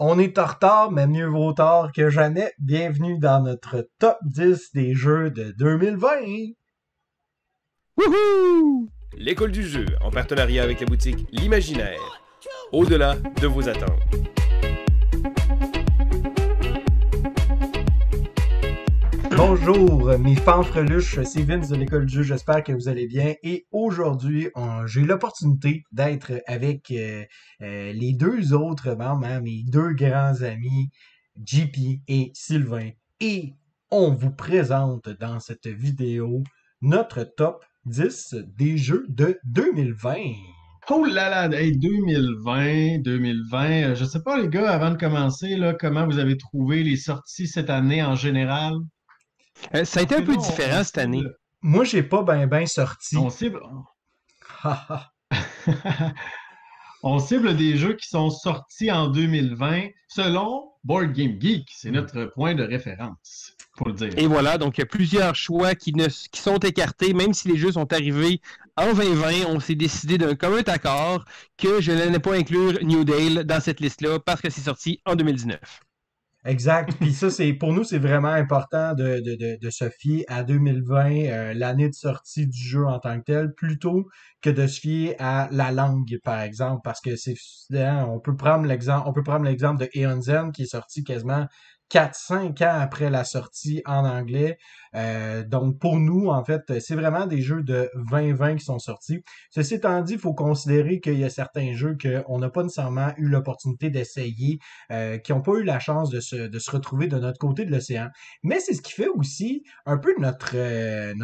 On est en retard, mais mieux vaut tard que jamais. Bienvenue dans notre top 10 des jeux de 2020. Wouhou! L'école du jeu, en partenariat avec la boutique L'Imaginaire. Au-delà de vos attentes. Bonjour, mes fanfreluches, c'est Vince de l'école du jeu, j'espère que vous allez bien. Et aujourd'hui, j'ai eu l'opportunité d'être avec les deux autres membres, mes deux grands amis, JP et Sylvain. Et on vous présente dans cette vidéo notre top 10 des jeux de 2020. Oh là là, hey, 2020, je sais pas les gars, avant de commencer, là, comment vous avez trouvé les sorties cette année en général? Ça a été un peu différent cette année. Moi, j'ai pas ben sorti. On cible... On cible des jeux qui sont sortis en 2020 selon Board Game Geek. C'est notre point de référence, pour le dire. Et voilà, donc il y a plusieurs choix qui sont écartés. Même si les jeux sont arrivés en 2020, on s'est décidé d'un commun accord que je n'allais pas inclure New Dale dans cette liste-là parce que c'est sorti en 2019. Exact. Puis ça, pour nous, c'est vraiment important de se fier à 2020, l'année de sortie du jeu en tant que tel, plutôt que de se fier à la langue, par exemple, parce que on peut prendre l'exemple de Aeon Zen qui est sorti quasiment 4-5 ans après la sortie en anglais. Donc pour nous, en fait, c'est vraiment des jeux de 2020 qui sont sortis. Ceci étant dit, il faut considérer qu'il y a certains jeux qu'on n'a pas nécessairement eu l'opportunité d'essayer, qui n'ont pas eu la chance de se retrouver de notre côté de l'océan. Mais c'est ce qui fait aussi un peu notre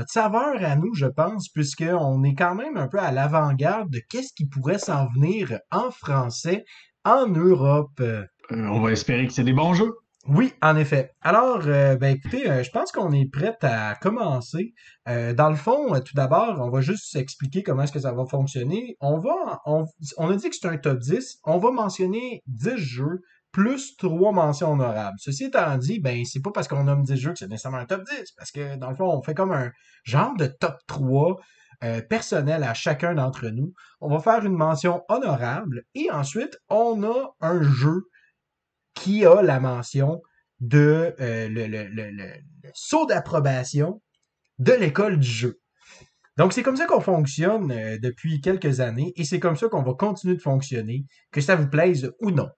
saveur à nous, je pense, puisqu'on est quand même un peu à l'avant-garde de qu'est-ce qui pourrait s'en venir en français en Europe. On va espérer que c'est des bons jeux. Oui, en effet. Alors, écoutez, je pense qu'on est prêt à commencer. Dans le fond, tout d'abord, on va juste expliquer comment est-ce que ça va fonctionner. On a dit que c'est un top 10. On va mentionner 10 jeux plus 3 mentions honorables. Ceci étant dit, c'est pas parce qu'on nomme 10 jeux que c'est nécessairement un top 10, parce que dans le fond, on fait comme un genre de top 3 personnel à chacun d'entre nous. On va faire une mention honorable et ensuite, on a un jeu qui a la mention de le sceau d'approbation de l'école du jeu. Donc, c'est comme ça qu'on fonctionne depuis quelques années et c'est comme ça qu'on va continuer de fonctionner, que ça vous plaise ou non.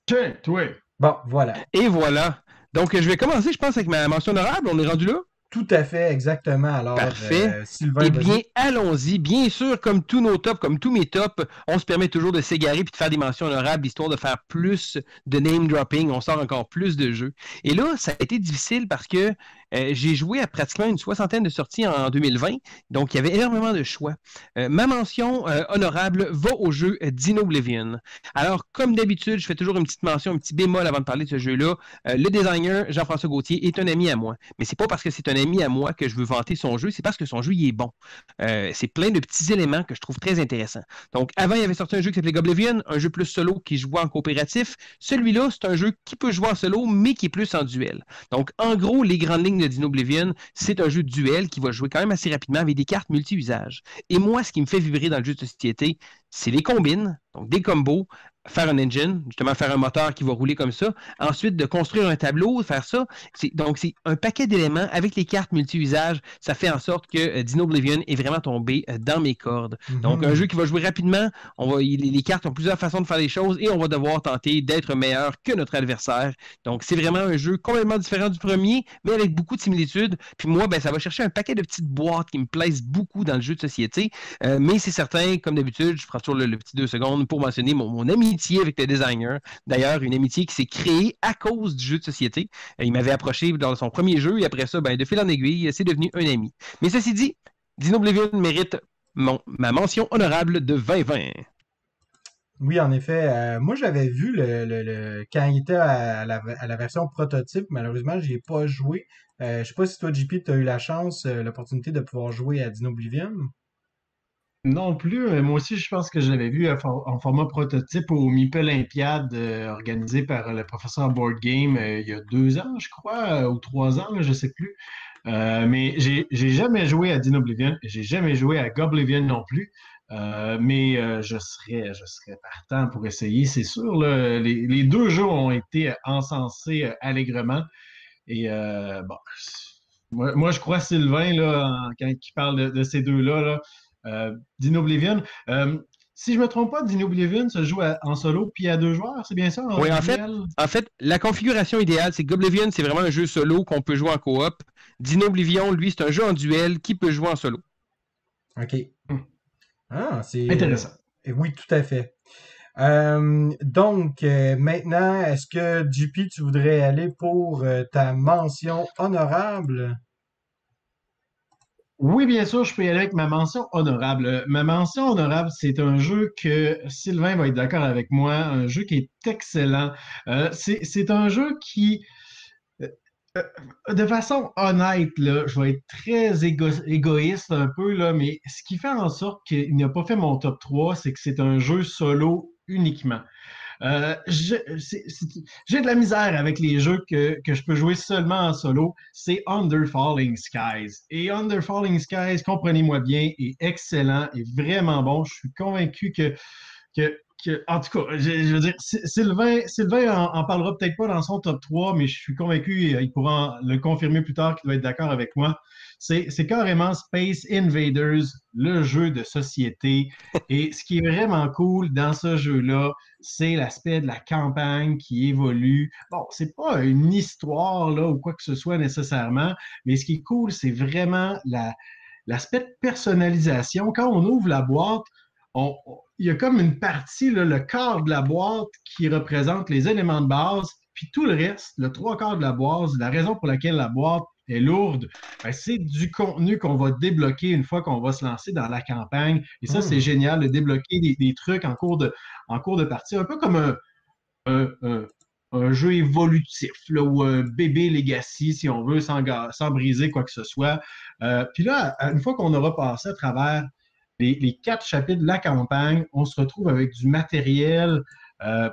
Tiens, toi. Bon, voilà. Et voilà. Donc, je vais commencer, je pense, avec ma mention honorable. On est rendu là? Tout à fait, exactement. Alors, parfait. Sylvain, eh bien, allons-y. Bien sûr, comme tous nos tops, comme tous mes tops, on se permet toujours de s'égarer puis de faire des mentions honorables, histoire de faire plus de name dropping. On sort encore plus de jeux. Et là, ça a été difficile parce que j'ai joué à pratiquement une soixantaine de sorties en 2020. Donc, il y avait énormément de choix. Ma mention honorable va au jeu Dino Oblivion. Alors, comme d'habitude, je fais toujours une petite mention, un petit bémol avant de parler de ce jeu-là. Le designer, Jean-François Gauthier, est un ami à moi. Mais c'est pas parce que c'est un ami à moi que je veux vanter son jeu, c'est parce que son jeu, il est bon. C'est plein de petits éléments que je trouve très intéressants. Donc, avant, il y avait sorti un jeu qui s'appelait Goblivion, un jeu plus solo qui jouait en coopératif. Celui-là, c'est un jeu qui peut jouer en solo, mais qui est plus en duel. Donc, en gros, les grandes lignes de Dino Oblivion, c'est un jeu de duel qui va jouer quand même assez rapidement avec des cartes multi-usages. Et moi, ce qui me fait vibrer dans le jeu de société, c'est les combines, donc des combos, faire un engine, justement faire un moteur qui va rouler comme ça, ensuite de construire un tableau, faire ça. Donc, c'est un paquet d'éléments avec les cartes multi-usages. Ça fait en sorte que Dino Oblivion est vraiment tombé dans mes cordes. Donc, un jeu qui va jouer rapidement, les cartes ont plusieurs façons de faire les choses et on va devoir tenter d'être meilleur que notre adversaire. Donc, c'est vraiment un jeu complètement différent du premier, mais avec beaucoup de similitudes. Puis moi, ça va chercher un paquet de petites boîtes qui me plaisent beaucoup dans le jeu de société. Mais c'est certain, comme d'habitude, je prends toujours le petit 2 secondes pour mentionner mon amitié avec le designer. D'ailleurs, une amitié qui s'est créée à cause du jeu de société. Il m'avait approché dans son premier jeu et après ça, de fil en aiguille, c'est devenu un ami. Mais ceci dit, Dino Oblivion mérite ma mention honorable de 2020. Oui, en effet. Moi, j'avais vu quand il était à la version prototype. Malheureusement, j'y ai pas joué. Je sais pas si toi, JP, tu as eu la chance, l'opportunité de pouvoir jouer à Dino Oblivion. Non plus, moi aussi, je pense que je l'avais vu en format prototype au Meeple Olympiade organisé par le professeur Board Game il y a 2 ans, je crois, ou 3 ans, là, je sais plus. Mais j'ai jamais joué à Dino Oblivion, j'ai jamais joué à Goblivion non plus. Mais je serais partant pour essayer, c'est sûr. Là, les deux jeux ont été encensés allègrement. Et bon, moi, je crois Sylvain, là, quand il parle de ces deux-là, là, d'Inoblivion. Si je me trompe pas, Dinoblivion se joue en solo puis à deux joueurs, c'est bien ça, en Oui, duel? en fait, la configuration idéale, c'est que Goblivion, c'est vraiment un jeu solo qu'on peut jouer en coop. Dinoblivion, lui, c'est un jeu en duel qui peut jouer en solo. OK. Ah, c'est... Intéressant. oui, tout à fait. Donc, maintenant, est-ce que, JP, tu voudrais aller pour ta mention honorable? Oui, bien sûr, je peux y aller avec ma mention honorable. Ma mention honorable, c'est un jeu que Sylvain va être d'accord avec moi, un jeu qui est excellent. C'est un jeu qui, euh, de façon honnête, là, je vais être très égoïste un peu, là, mais ce qui fait en sorte qu'il n'a pas fait mon top 3, c'est que c'est un jeu solo uniquement. J'ai de la misère avec les jeux que je peux jouer seulement en solo. C'est Under Falling Skies. Et Under Falling Skies, comprenez-moi bien, est excellent, est vraiment bon. Je suis convaincu en tout cas, je veux dire, Sylvain en parlera peut-être pas dans son top 3, mais je suis convaincu, il pourra le confirmer plus tard qu'il doit être d'accord avec moi. C'est carrément Space Invaders, le jeu de société. Et ce qui est vraiment cool dans ce jeu-là, c'est l'aspect de la campagne qui évolue. Bon, c'est pas une histoire là ou quoi que ce soit nécessairement, mais ce qui est cool, c'est vraiment l'aspect de personnalisation. Quand on ouvre la boîte, il y a comme une partie, là, le quart de la boîte qui représente les éléments de base, puis tout le reste, le trois quarts de la boîte, la raison pour laquelle la boîte est lourde, ben, c'est du contenu qu'on va débloquer une fois qu'on va se lancer dans la campagne. Et ça, c'est génial de débloquer des trucs en cours de partie, un peu comme un, un- un jeu évolutif, là, ou un bébé legacy, si on veut, sans briser quoi que ce soit. Puis là, une fois qu'on aura passé à travers les quatre chapitres de la campagne, on se retrouve avec du matériel euh,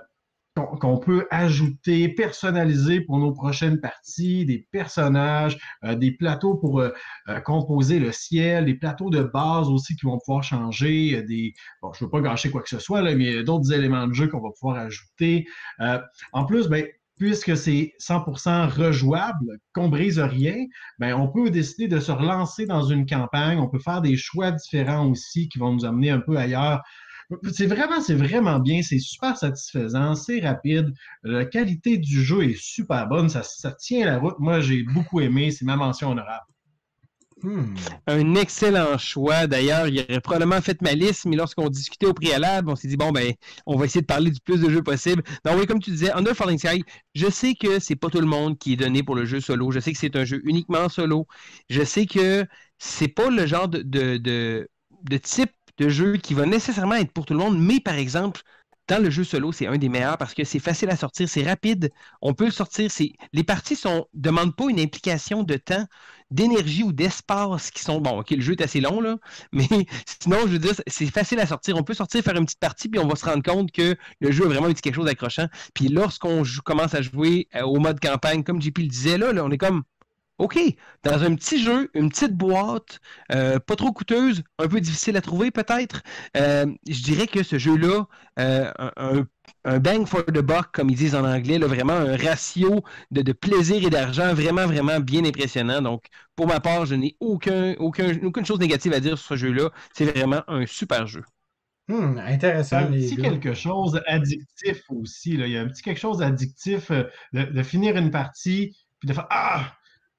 qu'on peut ajouter, personnaliser pour nos prochaines parties, des personnages, des plateaux pour composer le ciel, des plateaux de base aussi qui vont pouvoir changer, bon, je ne veux pas gâcher quoi que ce soit, là, mais il y a d'autres éléments de jeu qu'on va pouvoir ajouter. En plus, ben, puisque c'est 100% rejouable, qu'on brise rien, ben, on peut décider de se relancer dans une campagne. On peut faire des choix différents aussi qui vont nous amener un peu ailleurs. C'est vraiment bien, c'est super satisfaisant, c'est rapide, la qualité du jeu est super bonne, ça tient la route. Moi, j'ai beaucoup aimé, c'est ma mention honorable. Un excellent choix. D'ailleurs, il aurait probablement fait ma liste, mais lorsqu'on discutait au préalable, on s'est dit, bon, ben, on va essayer de parler du plus de jeux possible. Donc, oui, comme tu disais, Under Falling Sky, je sais que c'est pas tout le monde qui est donné pour le jeu solo. Je sais que c'est un jeu uniquement solo. Je sais que c'est pas le genre de type de jeu qui va nécessairement être pour tout le monde, mais par exemple, dans le jeu solo, c'est un des meilleurs parce que c'est facile à sortir, c'est rapide, on peut le sortir. Les parties demandent pas une implication de temps, d'énergie ou d'espace qui sont. Bon, ok, le jeu est assez long, là, mais sinon, je veux dire, c'est facile à sortir. On peut sortir, faire une petite partie, puis on va se rendre compte que le jeu a vraiment été quelque chose d'accrochant. Puis lorsqu'on commence à jouer au mode campagne, comme JP le disait, là, on est comme. OK, dans un petit jeu, une petite boîte, pas trop coûteuse, un peu difficile à trouver peut-être, je dirais que ce jeu-là, un bang for the buck, comme ils disent en anglais, là, vraiment un ratio de plaisir et d'argent vraiment, vraiment bien impressionnant. Donc, pour ma part, je n'ai aucune chose négative à dire sur ce jeu-là. C'est vraiment un super jeu. Intéressant, Un les petit gars. quelque chose addictif aussi, là. Il y a un petit quelque chose addictif de finir une partie, puis de faire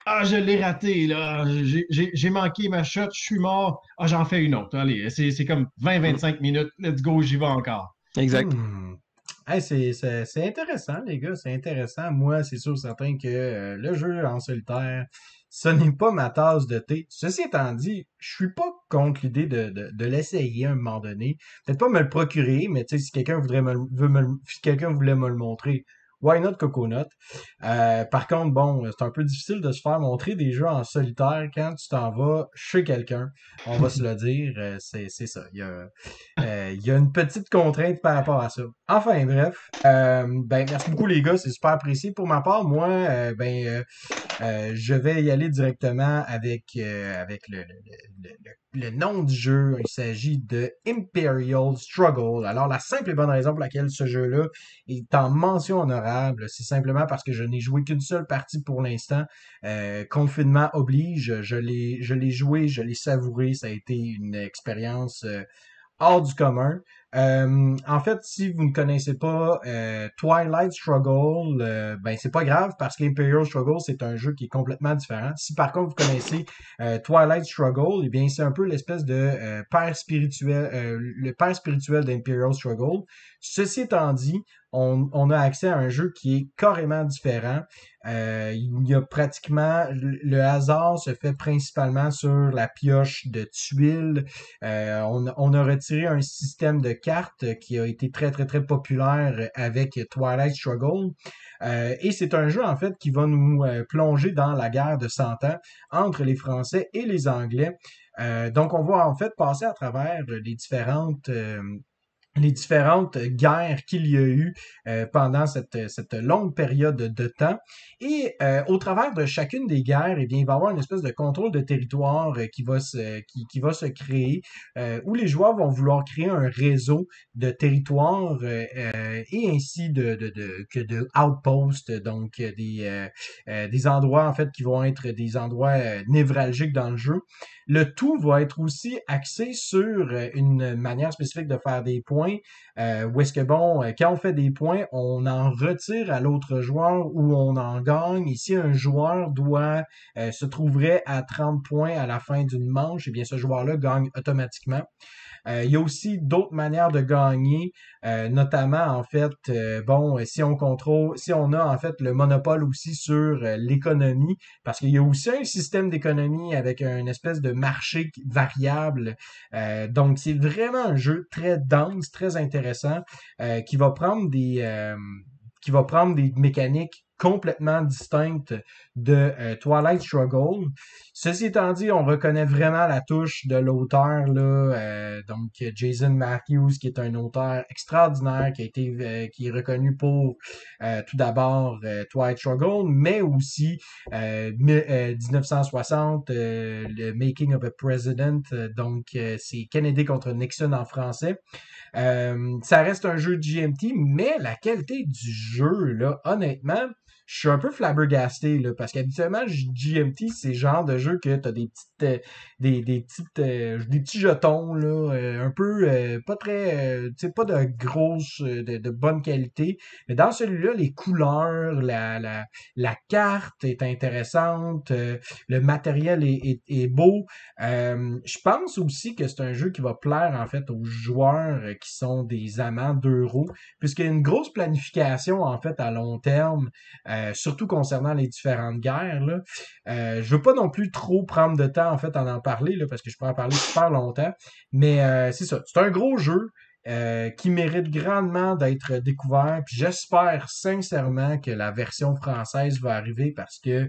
Ah, je l'ai raté, là. J'ai manqué ma shot, je suis mort. Ah, j'en fais une autre. Allez, c'est comme 20-25 minutes. Let's go, j'y vais encore. Exact. Hey, c'est intéressant, les gars, c'est intéressant. Moi, c'est sûr certain que le jeu en solitaire, ce n'est pas ma tasse de thé. Ceci étant dit, je suis pas contre l'idée de l'essayer à un moment donné. Peut-être pas me le procurer, mais tu sais, si quelqu'un si quelqu'un voulait me le montrer, why not Coconut? Par contre, bon, c'est un peu difficile de se faire montrer des jeux en solitaire quand tu t'en vas chez quelqu'un. On va se le dire, c'est ça. Il y a une petite contrainte par rapport à ça. Enfin, bref. Ben, merci beaucoup, les gars. C'est super apprécié. Pour ma part, moi, Je vais y aller directement avec le nom du jeu. Il s'agit de Imperial Struggle. Alors, la simple et bonne raison pour laquelle ce jeu-là est en mention honorable, c'est simplement parce que je n'ai joué qu'une seule partie pour l'instant. Confinement oblige, je l'ai joué, je l'ai savouré. Ça a été une expérience hors du commun. En fait, si vous ne connaissez pas Twilight Struggle, ben c'est pas grave parce qu'Imperial Struggle, c'est un jeu qui est complètement différent. Si par contre vous connaissez Twilight Struggle, eh bien c'est un peu l'espèce de père spirituel, le père spirituel d'Imperial Struggle. Ceci étant dit, on a accès à un jeu qui est carrément différent. Il y a pratiquement le hasard se fait principalement sur la pioche de tuiles. On a retiré un système de cartes qui a été très très très populaire avec Twilight Struggle. Et c'est un jeu en fait qui va nous plonger dans la guerre de 100 ans entre les Français et les Anglais. Donc on va en fait passer à travers les différentes guerres qu'il y a eu pendant cette longue période de temps. Et au travers de chacune des guerres, eh bien, il va y avoir une espèce de contrôle de territoire qui va se créer, où les joueurs vont vouloir créer un réseau de territoires et ainsi que de outposts, donc des endroits en fait qui vont être des endroits névralgiques dans le jeu. Le tout va être aussi axé sur une manière spécifique de faire des points, où est-ce que, bon, quand on fait des points, on en retire à l'autre joueur ou on en gagne. Et si un joueur se trouverait à 30 points à la fin d'une manche, eh bien, ce joueur-là gagne automatiquement. Il y a aussi d'autres manières de gagner, notamment en fait, si on a en fait le monopole aussi sur l'économie, parce qu'il y a aussi un système d'économie avec une espèce de marché variable. Donc c'est vraiment un jeu très dense, très intéressant, qui va prendre des mécaniques complètement distinctes de Twilight Struggle. Ceci étant dit, on reconnaît vraiment la touche de l'auteur là, donc Jason Matthews, qui est un auteur extraordinaire, qui est reconnu pour tout d'abord Twilight Struggle, mais aussi 1960, le Making of a President, donc c'est Kennedy contre Nixon en français. Ça reste un jeu de GMT, mais la qualité du jeu, là, honnêtement, je suis un peu flabbergasté, là, parce qu'habituellement, GMT, c'est le genre de jeu que t'as des petits jetons, là, un peu, pas très, tu sais, pas de grosses, de bonne qualité. Mais dans celui-là, les couleurs, la carte est intéressante, le matériel est beau. Je pense aussi que c'est un jeu qui va plaire, en fait, aux joueurs qui sont des amants d'euros, puisqu'il y a une grosse planification, en fait, à long terme, surtout concernant les différentes guerres, là. Je veux pas non plus trop prendre de temps en fait en parler là, parce que je pourrais en parler super longtemps, mais c'est ça, c'est un gros jeu qui mérite grandement d'être découvert, puis j'espère sincèrement que la version française va arriver parce que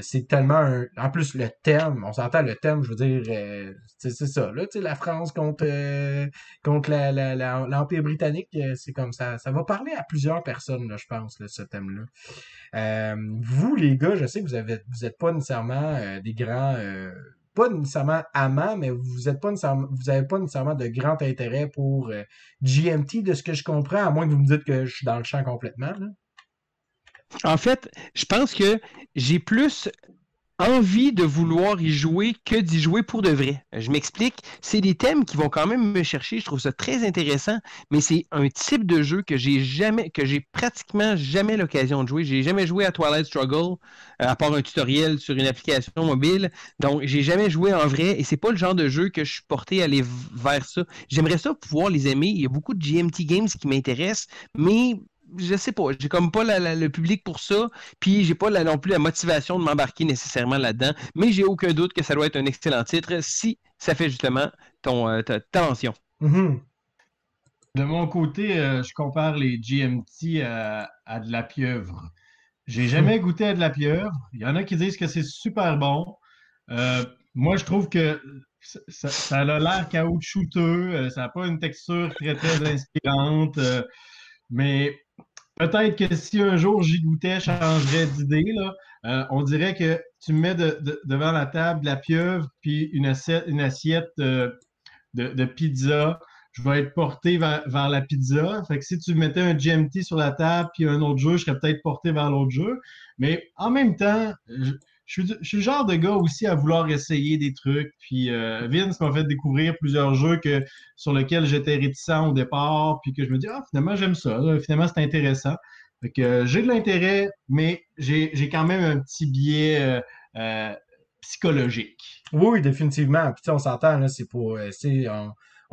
c'est tellement en plus le thème, on s'entend le thème, je veux dire c'est ça là, tu sais la France contre l'Empire britannique, c'est comme ça va parler à plusieurs personnes là, je pense là, ce thème-là. Vous les gars, je sais que vous êtes pas nécessairement des grands pas nécessairement amants, mais vous avez pas nécessairement de grand intérêt pour GMT, de ce que je comprends, à moins que vous me dites que je suis dans le champ complètement, là. En fait, je pense que j'ai plus envie de vouloir y jouer que d'y jouer pour de vrai. Je m'explique, c'est des thèmes qui vont quand même me chercher, je trouve ça très intéressant, mais c'est un type de jeu que j'ai pratiquement jamais l'occasion de jouer. J'ai jamais joué à Twilight Struggle, à part un tutoriel sur une application mobile, donc j'ai jamais joué en vrai, et c'est pas le genre de jeu que je suis porté à aller vers ça. J'aimerais ça pouvoir les aimer, il y a beaucoup de GMT games qui m'intéressent, mais je sais pas, j'ai comme pas le public pour ça, puis j'ai pas non plus la motivation de m'embarquer nécessairement là-dedans, mais j'ai aucun doute que ça doit être un excellent titre si ça fait justement ta mention. Mm-hmm. De mon côté, je compare les GMT à de la pieuvre. J'ai jamais goûté à de la pieuvre. Il y en a qui disent que c'est super bon. Moi, je trouve que ça a l'air caoutchouteux, ça n'a pas une texture très, très inspirante, mais Peut-être que si un jour j'y goûtais, je changerais d'idée, là. On dirait que tu me mets devant la table de la pieuvre puis une assiette de pizza. Je vais être porté vers la pizza. Fait que si tu mettais un GMT sur la table puis un autre jeu, je serais peut-être porté vers l'autre jeu. Mais en même temps, je suis le genre de gars aussi à vouloir essayer des trucs. Puis Vince m'a fait découvrir plusieurs jeux sur lesquels j'étais réticent au départ, puis que je me dis, ah, finalement, j'aime ça. Là. Finalement, c'est intéressant. Fait que j'ai de l'intérêt, mais j'ai quand même un petit biais psychologique. Oui, définitivement. Puis tu sais, on s'entend, là, c'est pour.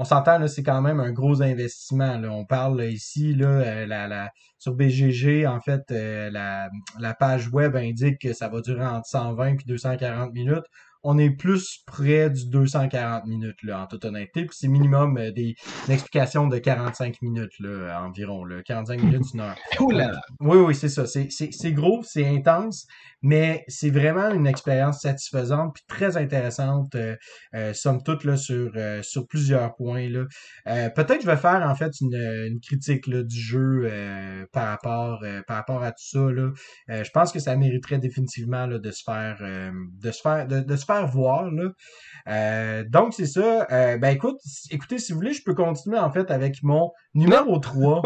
On s'entend, là, c'est quand même un gros investissement. Là. On parle là, ici, là, sur BGG, en fait, la page web indique que ça va durer entre 120 et 240 minutes. On est plus près du 240 minutes, là, en toute honnêteté. Puis c'est minimum une explication de 45 minutes, là, environ, là. 45 minutes, une heure. Oh là là! Oui, c'est ça. C'est gros, c'est intense, mais c'est vraiment une expérience satisfaisante puis très intéressante, somme toute, là, sur plusieurs points, là. Peut-être je vais faire, en fait, une critique, là, du jeu par rapport à tout ça, là. Je pense que ça mériterait définitivement, là, de se faire voir, là. Donc, c'est ça. Ben, écoutez, si vous voulez, je peux continuer, en fait, avec mon numéro 3.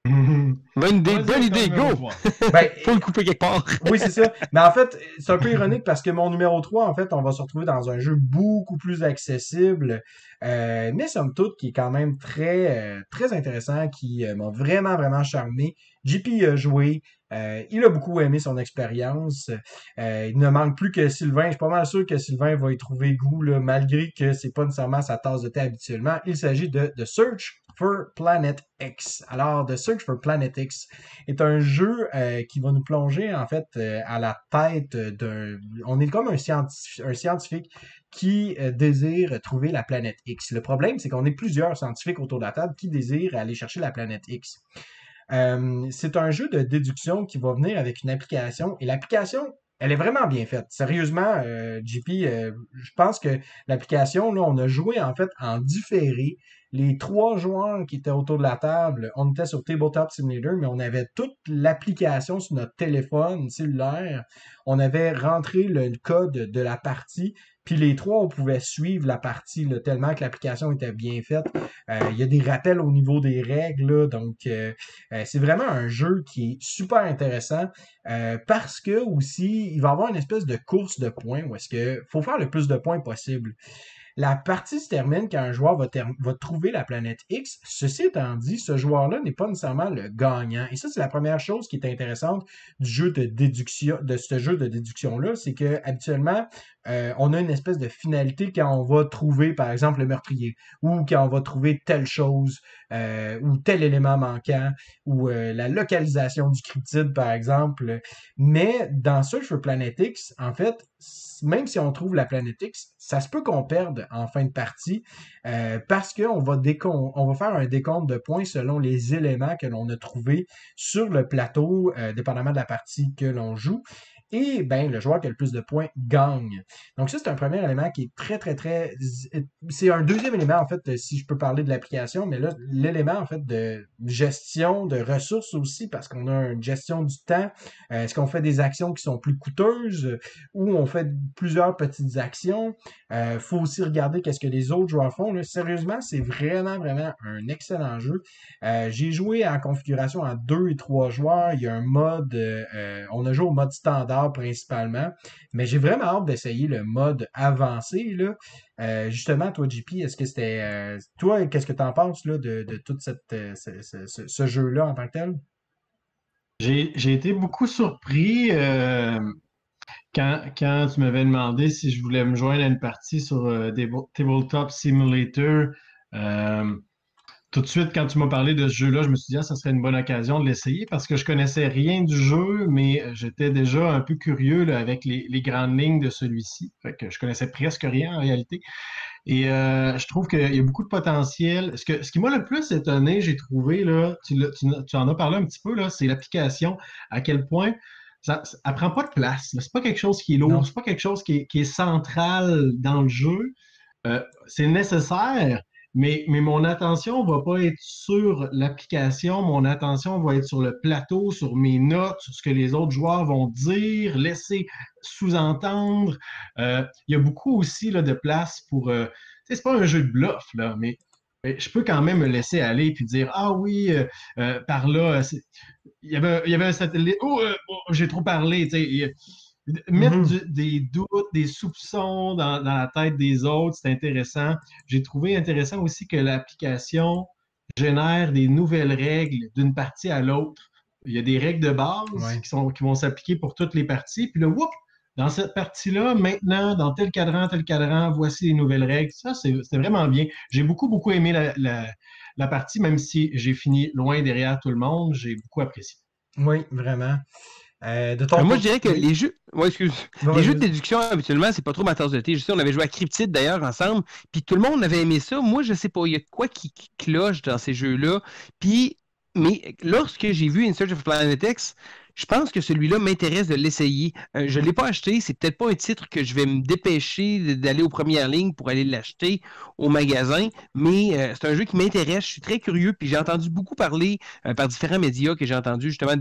Bonne idée, go! Ben, Faut le couper quelque part. oui, c'est ça. Mais en fait, c'est un peu ironique parce que mon numéro 3, en fait, on va se retrouver dans un jeu beaucoup plus accessible, mais somme toute, qui est quand même très intéressant, qui m'a vraiment, vraiment charmé. JP a joué, il a beaucoup aimé son expérience. Il ne manque plus que Sylvain. Je suis pas mal sûr que Sylvain va y trouver goût, là, malgré que c'est pas nécessairement sa tasse de thé habituellement. Il s'agit de The Search for Planet X. Alors, The Search for Planet X est un jeu qui va nous plonger en fait à la tête d'un. On est comme un scientifique qui désire trouver la planète X. Le problème, c'est qu'on est plusieurs scientifiques autour de la table qui désirent aller chercher la planète X. C'est un jeu de déduction qui va venir avec une application et l'application, elle est vraiment bien faite. Sérieusement, JP, je pense que l'application, là, on a joué en fait en différé. Les 3 joueurs qui étaient autour de la table, on était sur Tabletop Simulator, mais on avait toute l'application sur notre téléphone cellulaire. On avait rentré le code de la partie, puis les 3, on pouvait suivre la partie là, tellement que l'application était bien faite. Il y a des rappels au niveau des règles, là, donc c'est vraiment un jeu qui est super intéressant parce que aussi, il va y avoir une espèce de course de points où est-ce que faut faire le plus de points possible. La partie se termine quand un joueur va trouver la planète X. Ceci étant dit, ce joueur-là n'est pas nécessairement le gagnant. Et ça, c'est la première chose qui est intéressante du jeu de déduction, de ce jeu de déduction-là, c'est que habituellement, on a une espèce de finalité quand on va trouver, par exemple, le meurtrier, ou quand on va trouver telle chose, ou tel élément manquant, ou la localisation du cryptide, par exemple. Mais dans Search for Planet X, en fait, même si on trouve la planète X, ça se peut qu'on perde en fin de partie parce qu'on va faire un décompte de points selon les éléments que l'on a trouvés sur le plateau, dépendamment de la partie que l'on joue. Et ben le joueur qui a le plus de points gagne. Donc ça, c'est un premier élément qui est très. C'est un deuxième élément, en fait, si je peux parler de l'application, mais là, l'élément, en fait, de gestion de ressources aussi, parce qu'on a une gestion du temps. Est-ce qu'on fait des actions qui sont plus coûteuses ou on fait plusieurs petites actions? Faut aussi regarder qu'est-ce que les autres joueurs font. Là. Sérieusement, c'est vraiment un excellent jeu. J'ai joué en configuration en 2 et 3 joueurs. Il y a un mode, on a joué au mode standard principalement, mais j'ai vraiment hâte d'essayer le mode avancé, là. Justement, toi, JP, est-ce que c'était... toi, qu'est-ce que tu en penses là, de tout ce jeu-là en tant que tel? J'ai été beaucoup surpris quand tu m'avais demandé si je voulais me joindre à une partie sur Tabletop Simulator. Euh, Tout de suite, quand tu m'as parlé de ce jeu-là, je me suis dit, ah, ça serait une bonne occasion de l'essayer parce que je connaissais rien du jeu, mais j'étais déjà un peu curieux là, avec les grandes lignes de celui-ci. Fait que je connaissais presque rien en réalité. Et je trouve qu'il y a beaucoup de potentiel. Ce qui m'a le plus étonné, j'ai trouvé, là, tu en as parlé un petit peu, là, c'est l'application, à quel point elle prend pas de place. C'est pas quelque chose qui est lourd, Non. c'est pas quelque chose qui est central dans le jeu. C'est nécessaire, mais mon attention va pas être sur l'application, mon attention va être sur le plateau, sur mes notes, sur ce que les autres joueurs vont dire, laisser sous-entendre. Il y a beaucoup aussi là, de place pour... c'est pas un jeu de bluff, là, mais je peux quand même me laisser aller puis dire ah oui, par là, il y avait un satellite. J'ai trop parlé. Tu sais, mettre des doutes, des soupçons dans la tête des autres, c'est intéressant. J'ai trouvé intéressant aussi que l'application génère des nouvelles règles d'une partie à l'autre. Il y a des règles de base qui vont s'appliquer pour toutes les parties. Puis là, whoop, dans cette partie-là, maintenant, dans tel cadran, voici les nouvelles règles. Ça, c'était vraiment bien. J'ai beaucoup aimé la partie, même si j'ai fini loin derrière tout le monde. J'ai beaucoup apprécié. Oui, vraiment. Moi, je dirais que les jeux. Les jeux de déduction, habituellement, c'est pas trop ma tasse de thé. Je sais, on avait joué à Cryptid d'ailleurs ensemble, puis tout le monde avait aimé ça. Moi, je sais pas, il y a quoi qui cloche dans ces jeux-là. Mais lorsque j'ai vu In Search of Planet X, je pense que celui-là m'intéresse de l'essayer. Je ne l'ai pas acheté, c'est peut-être pas un titre que je vais me dépêcher d'aller aux premières lignes pour aller l'acheter au magasin, mais c'est un jeu qui m'intéresse. Je suis très curieux, puis j'ai entendu beaucoup parler par différents médias que j'ai entendu justement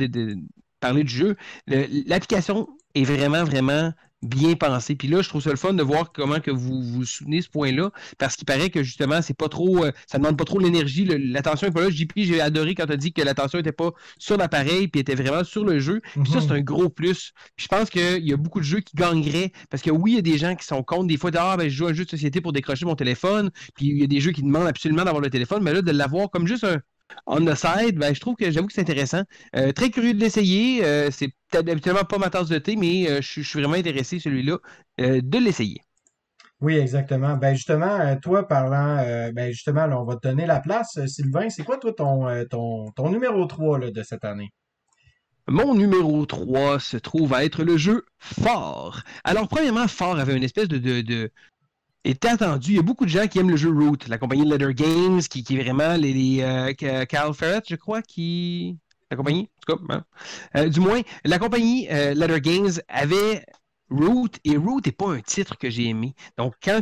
parler du jeu. L'application est vraiment, vraiment bien pensée. Puis là, je trouve ça le fun de voir comment que vous soutenez ce point-là, parce qu'il paraît que justement, c'est pas trop, ça demande pas trop l'énergie, l'attention est pas là. JP, j'ai adoré quand tu as dit que l'attention était pas sur l'appareil, puis était vraiment sur le jeu. Puis ça, c'est un gros plus. Puis je pense qu'il y a beaucoup de jeux qui gagneraient, parce que oui, il y a des gens qui sont contre, des fois, je joue à un jeu de société pour décrocher mon téléphone, puis il y a des jeux qui demandent absolument d'avoir le téléphone, mais là, de l'avoir comme juste un on the side, je trouve que j'avoue que c'est intéressant. Très curieux de l'essayer. C'est peut-être habituellement pas ma tasse de thé, mais je suis vraiment intéressé, celui-là, de l'essayer. Oui, exactement. Justement, toi, parlant, justement, là, on va te donner la place. Sylvain, c'est quoi, toi, ton numéro 3 là, de cette année? Mon numéro 3 se trouve à être le jeu Fort. Alors, premièrement, Fort avait une espèce de était attendu. Il y a beaucoup de gens qui aiment le jeu Root, la compagnie Letter Games, qui est vraiment Carl Ferret, je crois, la compagnie, en tout cas, du moins, la compagnie Letter Games avait Root, et Root n'est pas un titre que j'ai aimé. Donc, quand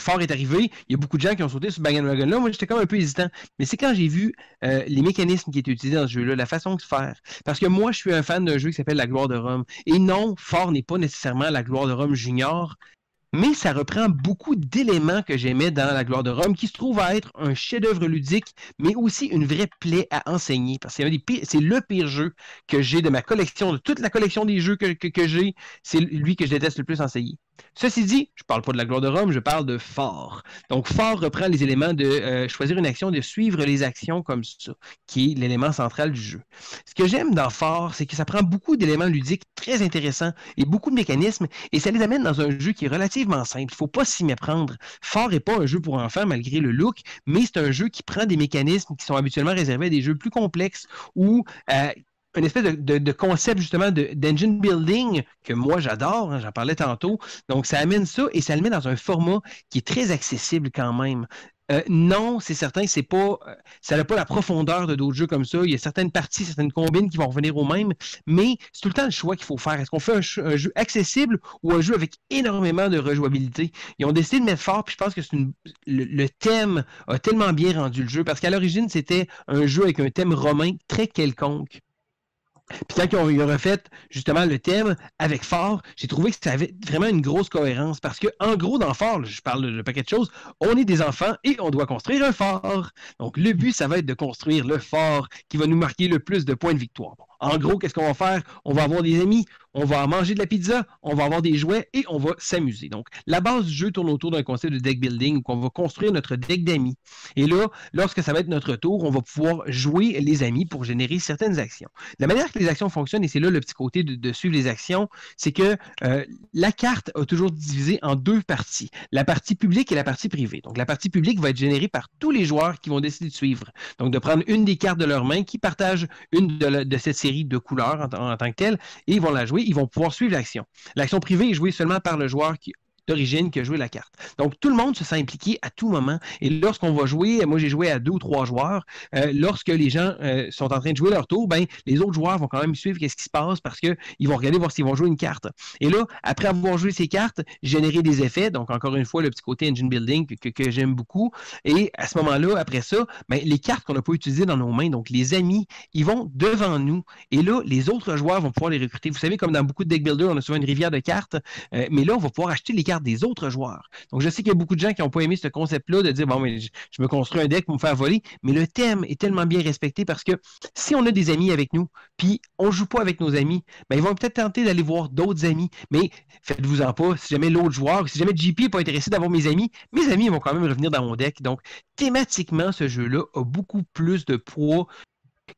Fort est arrivé, il y a beaucoup de gens qui ont sauté sur Bang & Wagon là. Moi, j'étais comme un peu hésitant. Mais c'est quand j'ai vu les mécanismes qui étaient utilisés dans ce jeu-là, la façon de faire. Parce que moi, je suis un fan d'un jeu qui s'appelle La Gloire de Rome. Et non, Fort n'est pas nécessairement La Gloire de Rome Junior, mais ça reprend beaucoup d'éléments que j'aimais dans La Gloire de Rome, qui se trouve à être un chef-d'œuvre ludique, mais aussi une vraie plaie à enseigner. Parce que c'est le pire jeu que j'ai de ma collection, de toute la collection des jeux que j'ai, c'est lui que je déteste le plus enseigner. Ceci dit, je ne parle pas de La Gloire de Rome, je parle de Fort. Donc, Fort reprend les éléments de choisir une action, de suivre les actions comme ça, qui est l'élément central du jeu. Ce que j'aime dans Fort, c'est que ça prend beaucoup d'éléments ludiques très intéressants et beaucoup de mécanismes, et ça les amène dans un jeu qui est relativement simple. Il ne faut pas s'y méprendre. Fort n'est pas un jeu pour enfants, malgré le look, mais c'est un jeu qui prend des mécanismes qui sont habituellement réservés à des jeux plus complexes ou une espèce de concept justement d'engine building que moi j'adore, hein, j'en parlais tantôt. Donc ça amène ça et ça le met dans un format qui est très accessible quand même. Non, c'est certain, ça n'a pas la profondeur de d'autres jeux comme ça. Il y a certaines parties, certaines combines qui vont revenir au même, mais c'est tout le temps le choix qu'il faut faire. Est-ce qu'on fait un jeu accessible ou un jeu avec énormément de rejouabilité? Ils ont décidé de mettre Fort, puis je pense que le thème a tellement bien rendu le jeu, parce qu'à l'origine, c'était un jeu avec un thème romain très quelconque. Puis quand ils ont refait justement le thème avec Fort, j'ai trouvé que ça avait vraiment une grosse cohérence. Parce que, en gros, dans Fort, je parle de paquet de choses, on est des enfants et on doit construire un fort. Donc, le but, ça va être de construire le fort qui va nous marquer le plus de points de victoire. Bon, en gros, qu'est-ce qu'on va faire? On va avoir des amis, on va manger de la pizza, on va avoir des jouets et on va s'amuser. Donc, la base du jeu tourne autour d'un concept de deck building où on va construire notre deck d'amis. Et là, lorsque ça va être notre tour, on va pouvoir jouer les amis pour générer certaines actions. La manière que les actions fonctionnent, et c'est là le petit côté de suivre les actions, c'est que la carte a toujours divisé en deux parties. La partie publique et la partie privée. Donc, la partie publique va être générée par tous les joueurs qui vont décider de suivre. Donc, de prendre une des cartes de leur main qui partagent une de cette série de couleurs en tant que telle, et ils vont la jouer, ils vont pouvoir suivre l'action. L'action privée est jouée seulement par le joueur qui d'origine qui a joué la carte. Donc, tout le monde se sent impliqué à tout moment. Et lorsqu'on va jouer, moi j'ai joué à 2 ou 3 joueurs, lorsque les gens sont en train de jouer leur tour, ben, les autres joueurs vont quand même suivre ce qui se passe parce qu'ils vont regarder voir s'ils vont jouer une carte. Et là, après avoir joué ces cartes, générer des effets, donc encore une fois, le petit côté engine building que j'aime beaucoup. Et à ce moment-là, après ça, ben, les cartes qu'on n'a pas utilisées dans nos mains, donc les amis, ils vont devant nous. Et là, les autres joueurs vont pouvoir les recruter. Vous savez, comme dans beaucoup de deck builders, on a souvent une rivière de cartes, mais là, on va pouvoir acheter les cartes des autres joueurs. Donc, je sais qu'il y a beaucoup de gens qui n'ont pas aimé ce concept-là de dire, bon, mais je me construis un deck pour me faire voler, mais le thème est tellement bien respecté parce que si on a des amis avec nous, puis on ne joue pas avec nos amis, ben, ils vont peut-être tenter d'aller voir d'autres amis, mais faites-vous-en pas, si jamais l'autre joueur, si jamais JP n'est pas intéressé d'avoir mes amis vont quand même revenir dans mon deck. Donc, thématiquement, ce jeu-là a beaucoup plus de poids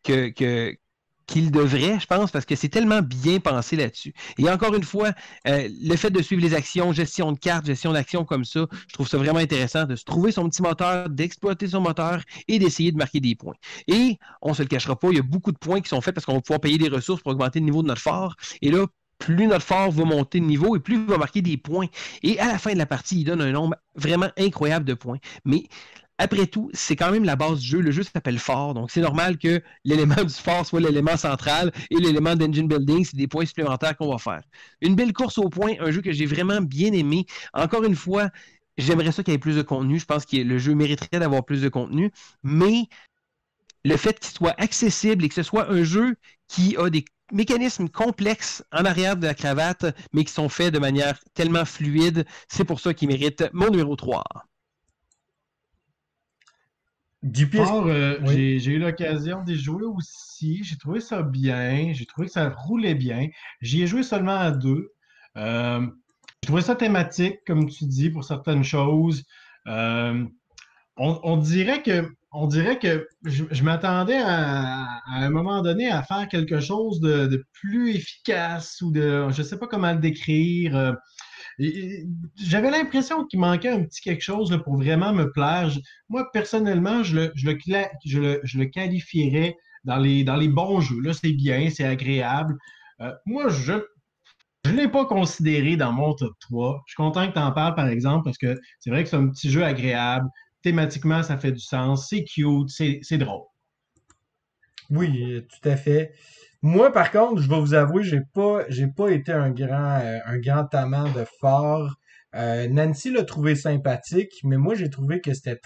qu'il devrait, je pense, parce que c'est tellement bien pensé là-dessus. Et encore une fois, le fait de suivre les actions, gestion de cartes, gestion d'actions comme ça, je trouve ça vraiment intéressant de se trouver son petit moteur, d'exploiter son moteur et d'essayer de marquer des points. Et on ne se le cachera pas, il y a beaucoup de points qui sont faits parce qu'on va pouvoir payer des ressources pour augmenter le niveau de notre fort. Et là, plus notre fort va monter de niveau et plus il va marquer des points. Et à la fin de la partie, il donne un nombre vraiment incroyable de points. Mais après tout, c'est quand même la base du jeu. Le jeu s'appelle fort, donc c'est normal que l'élément du fort soit l'élément central et l'élément d'engine building, c'est des points supplémentaires qu'on va faire. Une belle course au point, un jeu que j'ai vraiment bien aimé. Encore une fois, j'aimerais ça qu'il y ait plus de contenu. Je pense que le jeu mériterait d'avoir plus de contenu, mais le fait qu'il soit accessible et que ce soit un jeu qui a des mécanismes complexes en arrière de la cravate, mais qui sont faits de manière tellement fluide, c'est pour ça qu'il mérite mon numéro 3. Fort, Oui. j'ai eu l'occasion d'y jouer aussi. J'ai trouvé ça bien. J'ai trouvé que ça roulait bien. J'y ai joué seulement à 2. J'ai trouvé ça thématique, comme tu dis, pour certaines choses. Euh, on dirait que je m'attendais à un moment donné à faire quelque chose de plus efficace ou je ne sais pas comment le décrire. J'avais l'impression qu'il manquait un petit quelque chose là, pour vraiment me plaire. Moi, personnellement, je le qualifierais dans les bons jeux. Là, c'est bien, c'est agréable. Moi, je ne l'ai pas considéré dans mon top 3. Je suis content que tu en parles, par exemple, parce que c'est vrai que c'est un petit jeu agréable. Thématiquement, ça fait du sens. C'est cute, c'est drôle. Oui, tout à fait. Moi, par contre, je vais vous avouer, j'ai pas été un grand amant de Fort. Nancy l'a trouvé sympathique, mais moi, j'ai trouvé que c'était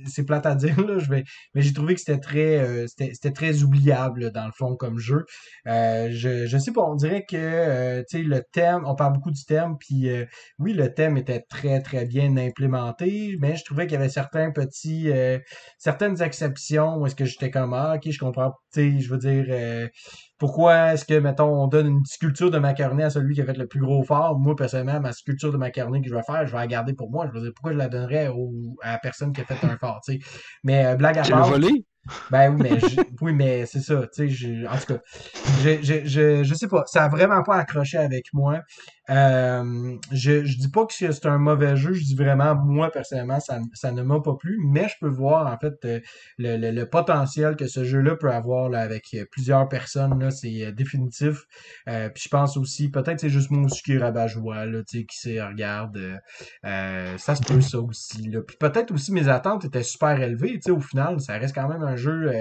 c'est plate à dire, là, mais j'ai trouvé que c'était très oubliable, là, dans le fond, comme jeu. Je sais pas, on dirait que, tu sais, le thème, on parle beaucoup du thème, puis oui, le thème était très, très bien implémenté, mais je trouvais qu'il y avait certaines exceptions où est-ce que j'étais comme, ah, ok, je comprends, tu sais, je veux dire, pourquoi est-ce que, mettons, on donne une sculpture de macaroni à celui qui a fait le plus gros fort? Moi, personnellement, ma sculpture de macaroni que je vais faire, je vais la garder pour moi. Je veux dire, pourquoi je la donnerais à la personne qui a fait un fort, tu sais? Mais blague à Tu l'as part, volé? ben oui, oui, mais c'est ça, tu sais, en tout cas, je sais pas, ça a vraiment pas accroché avec moi. Je dis pas que c'est un mauvais jeu, je dis vraiment, moi, personnellement, ça ne m'a pas plu, mais je peux voir, en fait, le potentiel que ce jeu-là peut avoir, là, avec plusieurs personnes, là, c'est définitif. Puis je pense aussi, peut-être c'est juste moi aussi qui est rabat-joie, là, tu sais, qui sait, regarde, ça se peut ça aussi, là. Puis peut-être aussi mes attentes étaient super élevées, tu sais, au final, ça reste quand même un jeu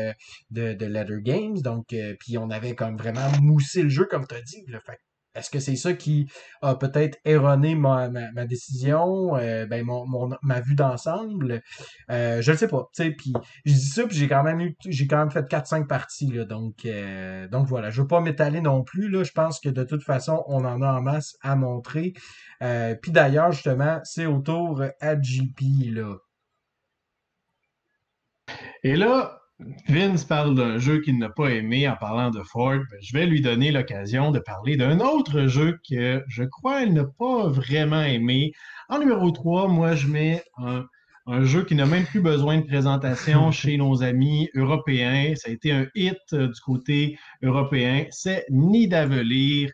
de Leather Games, donc puis on avait comme vraiment moussé le jeu, comme tu as dit, là. Fait est-ce que c'est ça qui a peut-être erroné ma décision, ben ma vue d'ensemble? Je ne sais pas, tu sais, puis je dis ça, puis j'ai quand même fait 4-5 parties, là, donc voilà, je veux pas m'étaler non plus, là, je pense que de toute façon, on en a en masse à montrer. Puis d'ailleurs, justement, c'est au tour à JP, là. Et là, Vince parle d'un jeu qu'il n'a pas aimé en parlant de Ford. Ben, je vais lui donner l'occasion de parler d'un autre jeu que je crois il n'a pas vraiment aimé. En numéro 3, moi, je mets un jeu qui n'a même plus besoin de présentation chez nos amis européens. Ça a été un hit du côté européen. C'est Nidavellir.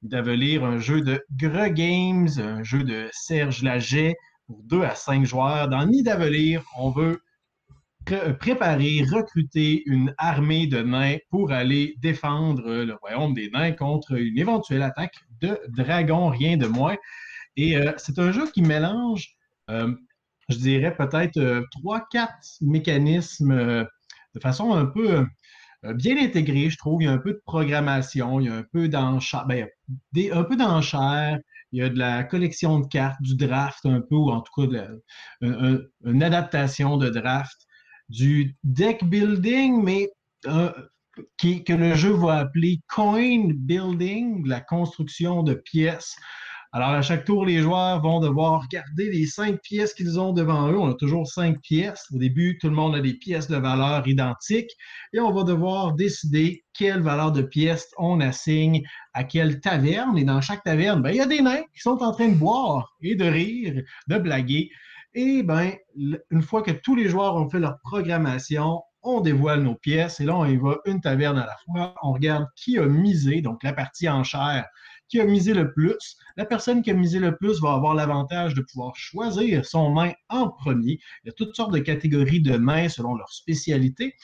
Nidavellir, un jeu de Greux Games, un jeu de Serge Laget pour 2 à 5 joueurs. Dans Nidavellir, on veut préparer, recruter une armée de nains pour aller défendre le royaume des nains contre une éventuelle attaque de dragons, rien de moins. Et c'est un jeu qui mélange, je dirais peut-être 3-4 mécanismes de façon un peu bien intégrée, je trouve. Il y a un peu de programmation, il y a un peu d'enchère, un peu d'enchère, il y a de la collection de cartes, du draft un peu, ou en tout cas une adaptation de draft, du deck building, mais que le jeu va appeler coin building, la construction de pièces. Alors, à chaque tour, les joueurs vont devoir regarder les 5 pièces qu'ils ont devant eux. On a toujours 5 pièces. Au début, tout le monde a des pièces de valeur identiques et on va devoir décider quelle valeur de pièces on assigne à quelle taverne. Et dans chaque taverne, il y a des nains qui sont en train de boire et de rire, de blaguer. Et une fois que tous les joueurs ont fait leur programmation, on dévoile nos pièces et là, on y va une taverne à la fois. On regarde qui a misé, donc la partie enchère, qui a misé le plus. La personne qui a misé le plus va avoir l'avantage de pouvoir choisir son nain en premier. Il y a toutes sortes de catégories de nains selon leur spécialité.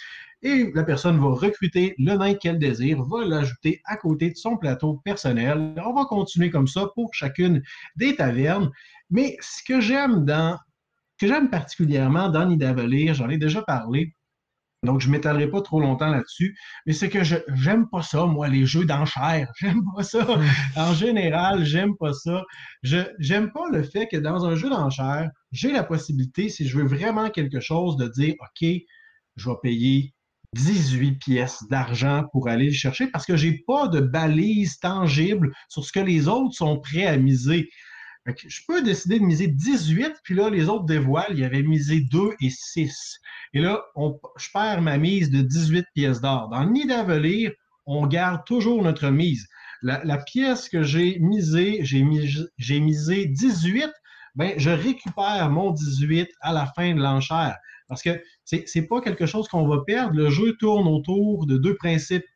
Et la personne va recruter le nain qu'elle désire, va l'ajouter à côté de son plateau personnel. On va continuer comme ça pour chacune des tavernes. Mais ce que j'aime particulièrement dans Nidavellir, j'en ai déjà parlé, donc je ne m'étalerai pas trop longtemps là-dessus, mais c'est que j'aime pas ça, moi, les jeux d'enchères. J'aime pas ça. En général, j'aime pas ça. J'aime pas le fait que dans un jeu d'enchères, j'ai la possibilité, si je veux vraiment quelque chose, de dire, OK, je vais payer 18 pièces d'argent pour aller le chercher parce que j'ai pas de balise tangible sur ce que les autres sont prêts à miser. Je peux décider de miser 18, puis là, les autres dévoilent, il y avait misé 2 et 6. Et là, je perds ma mise de 18 pièces d'or. Dans Nidavellir, on garde toujours notre mise. La pièce que j'ai misée, j'ai misé 18, je récupère mon 18 à la fin de l'enchère. Parce que c'est pas quelque chose qu'on va perdre. Le jeu tourne autour de 2 principes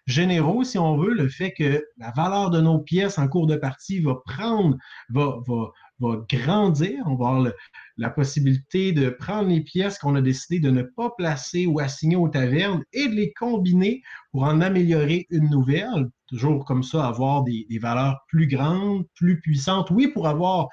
généraux, si on veut, le fait que la valeur de nos pièces en cours de partie va grandir. On va avoir la possibilité de prendre les pièces qu'on a décidé de ne pas placer ou assigner aux tavernes et de les combiner pour en améliorer une nouvelle. Toujours comme ça, avoir des valeurs plus grandes, plus puissantes. Oui, pour avoir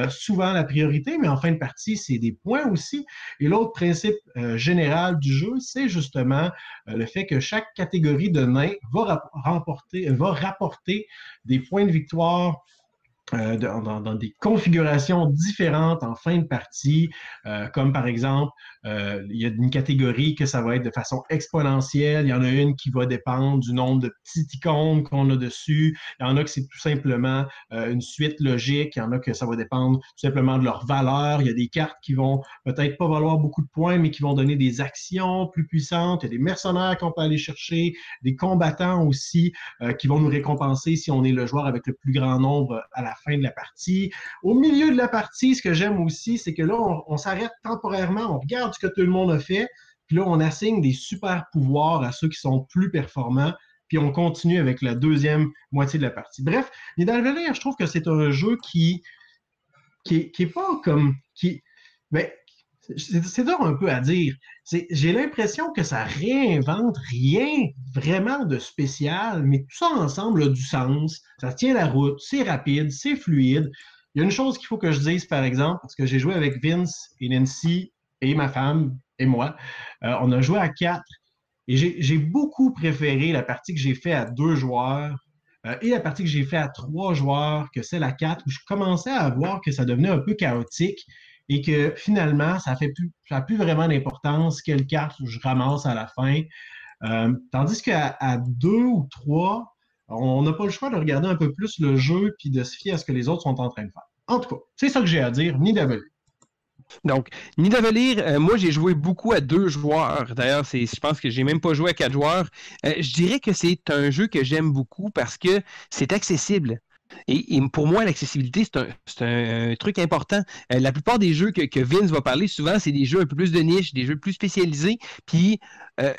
souvent la priorité, mais en fin de partie, c'est des points aussi. Et l'autre principe général du jeu, c'est justement le fait que chaque catégorie de nains va rapporter des points de victoire dans des configurations différentes en fin de partie, comme par exemple, il y a une catégorie que ça va être de façon exponentielle, il y en a une qui va dépendre du nombre de petites icônes qu'on a dessus, il y en a que c'est tout simplement une suite logique, il y en a que ça va dépendre tout simplement de leur valeur, il y a des cartes qui vont peut-être pas valoir beaucoup de points, mais qui vont donner des actions plus puissantes, il y a des mercenaires qu'on peut aller chercher, des combattants aussi qui vont nous récompenser si on est le joueur avec le plus grand nombre à la fin de la partie. Au milieu de la partie, ce que j'aime aussi, c'est que là, on s'arrête temporairement, on regarde ce que tout le monde a fait, puis là, on assigne des super pouvoirs à ceux qui sont plus performants, puis on continue avec la deuxième moitié de la partie. Bref, Nidavellir, je trouve que c'est un jeu qui est pas comme... c'est dur un peu à dire. J'ai l'impression que ça réinvente rien vraiment de spécial, mais tout ça ensemble a du sens. Ça tient la route, c'est rapide, c'est fluide. Il y a une chose qu'il faut que je dise, par exemple, parce que j'ai joué avec Vince et Nancy et ma femme et moi. On a joué à 4 et j'ai beaucoup préféré la partie que j'ai fait à 2 joueurs et la partie que j'ai fait à 3 joueurs que celle à 4 où je commençais à voir que ça devenait un peu chaotique. Et que finalement, ça n'a plus vraiment d'importance quelle carte je ramasse à la fin. Tandis qu'à 2 ou 3, on n'a pas le choix de regarder un peu plus le jeu puis de se fier à ce que les autres sont en train de faire. En tout cas, c'est ça que j'ai à dire, Nidavellir. Donc, Nidavellir, moi j'ai joué beaucoup à 2 joueurs. D'ailleurs, je pense que j'ai même pas joué à 4 joueurs. Je dirais que c'est un jeu que j'aime beaucoup parce que c'est accessible. Et pour moi, l'accessibilité, c'est un truc important. La plupart des jeux que Vince va parler, souvent, c'est des jeux un peu plus de niche, des jeux plus spécialisés. Puis,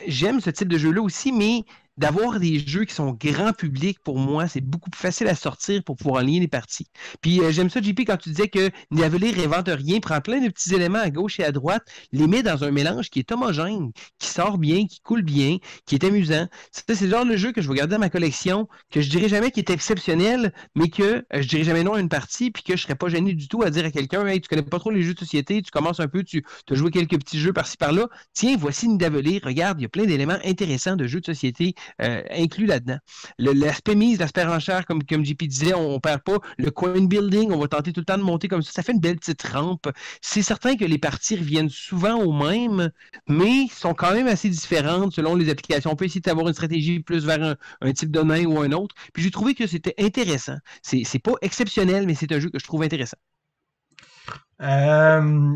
j'aime ce type de jeu-là aussi, mais d'avoir des jeux qui sont grand public, pour moi, c'est beaucoup plus facile à sortir pour pouvoir aligner les parties. Puis j'aime ça, JP, quand tu disais que Nidavellir réinvente rien, prend plein de petits éléments à gauche et à droite, les met dans un mélange qui est homogène, qui sort bien, qui coule bien, qui est amusant. Ça, c'est le genre de jeu que je vais garder dans ma collection, que je dirais jamais qu'il est exceptionnel, mais que je dirais jamais non à une partie, puis que je serais pas gêné du tout à dire à quelqu'un, hey, tu connais pas trop les jeux de société, tu commences un peu, tu as joué quelques petits jeux par-ci par-là, tiens, voici Nidavellir, regarde, il y a plein d'éléments intéressants de jeux de société inclus là-dedans. L'aspect mise, l'aspect enchère, comme JP disait, on perd pas. Le coin building, on va tenter tout le temps de monter comme ça fait une belle petite rampe. C'est certain que les parties reviennent souvent au même, mais sont quand même assez différentes selon les applications. On peut essayer d'avoir une stratégie plus vers un type de main ou un autre. Puis j'ai trouvé que c'était intéressant. C'est pas exceptionnel, mais c'est un jeu que je trouve intéressant.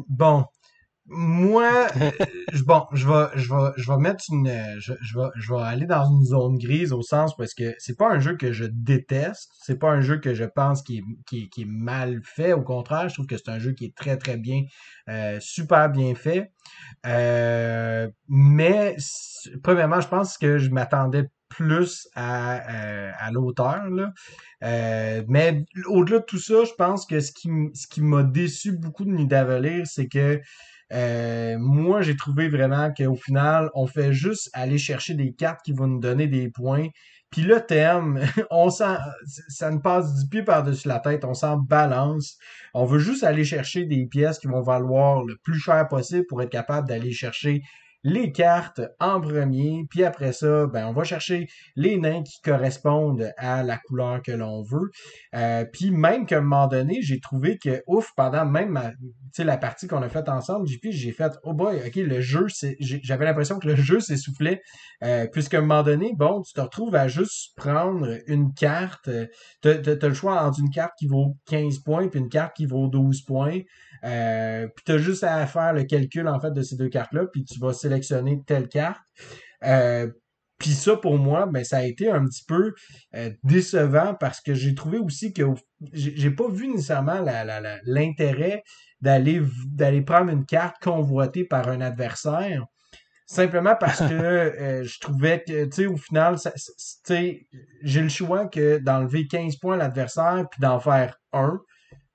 Bon. Moi, je vais mettre je vais aller dans une zone grise au sens parce que c'est pas un jeu que je déteste, c'est pas un jeu que je pense qui est mal fait. Au contraire, je trouve que c'est un jeu qui est très très bien, super bien fait. Mais premièrement, je pense que je m'attendais plus à l'auteur là. Mais au-delà de tout ça, je pense que ce qui m'a déçu beaucoup de Nidavellir, c'est que moi, j'ai trouvé vraiment qu'au final, on fait juste aller chercher des cartes qui vont nous donner des points. Puis le thème, ça nous passe du pied par-dessus la tête, on s'en balance. On veut juste aller chercher des pièces qui vont valoir le plus cher possible pour être capable d'aller chercher les cartes en premier, puis après ça, ben on va chercher les nains qui correspondent à la couleur que l'on veut. Puis même qu'à un moment donné, j'ai trouvé que ouf, pendant même la partie qu'on a faite ensemble, j'ai fait oh boy, ok, le jeu, j'avais l'impression que le jeu s'essoufflait, puisqu'à un moment donné, bon, tu te retrouves à juste prendre une carte, t'as le choix entre une carte qui vaut 15 points puis une carte qui vaut 12 points. Puis t'as juste à faire le calcul en fait de ces deux cartes-là, puis tu vas sélectionner telle carte. Euh, puis ça pour moi, ben ça a été un petit peu décevant parce que j'ai trouvé aussi que j'ai pas vu nécessairement l'intérêt d'aller prendre une carte convoitée par un adversaire. Simplement parce que je trouvais que, tu sais, au final, tu sais, j'ai le choix que d'enlever 15 points à l'adversaire puis d'en faire un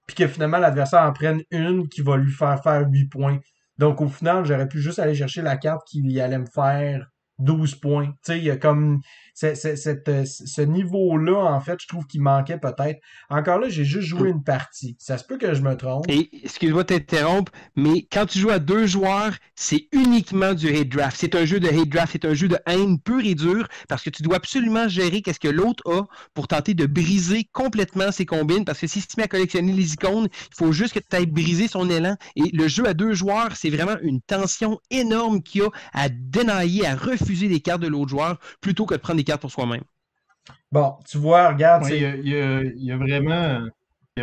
puis que finalement l'adversaire en prenne une qui va lui faire 8 points. Donc au final, j'aurais pu juste aller chercher la carte qui allait me faire 12 points. Tu sais, il y a comme ce niveau-là, en fait, je trouve qu'il manquait peut-être. Encore là, j'ai juste joué une partie. Ça se peut que je me trompe. Et excuse-moi de t'interrompre, mais quand tu joues à 2 joueurs, c'est uniquement du hate draft. C'est un jeu de hate draft, c'est un jeu de haine pur et dur parce que tu dois absolument gérer qu'est-ce que l'autre a pour tenter de briser complètement ses combines. Parce que si tu te mets à collectionner les icônes, il faut juste que tu ailles briser son élan. Et le jeu à 2 joueurs, c'est vraiment une tension énorme qu'il y a à dénailler, à refuser les cartes de l'autre joueur plutôt que de prendre des cartes pour soi-même. Bon, tu vois, regarde, Ouais, il y a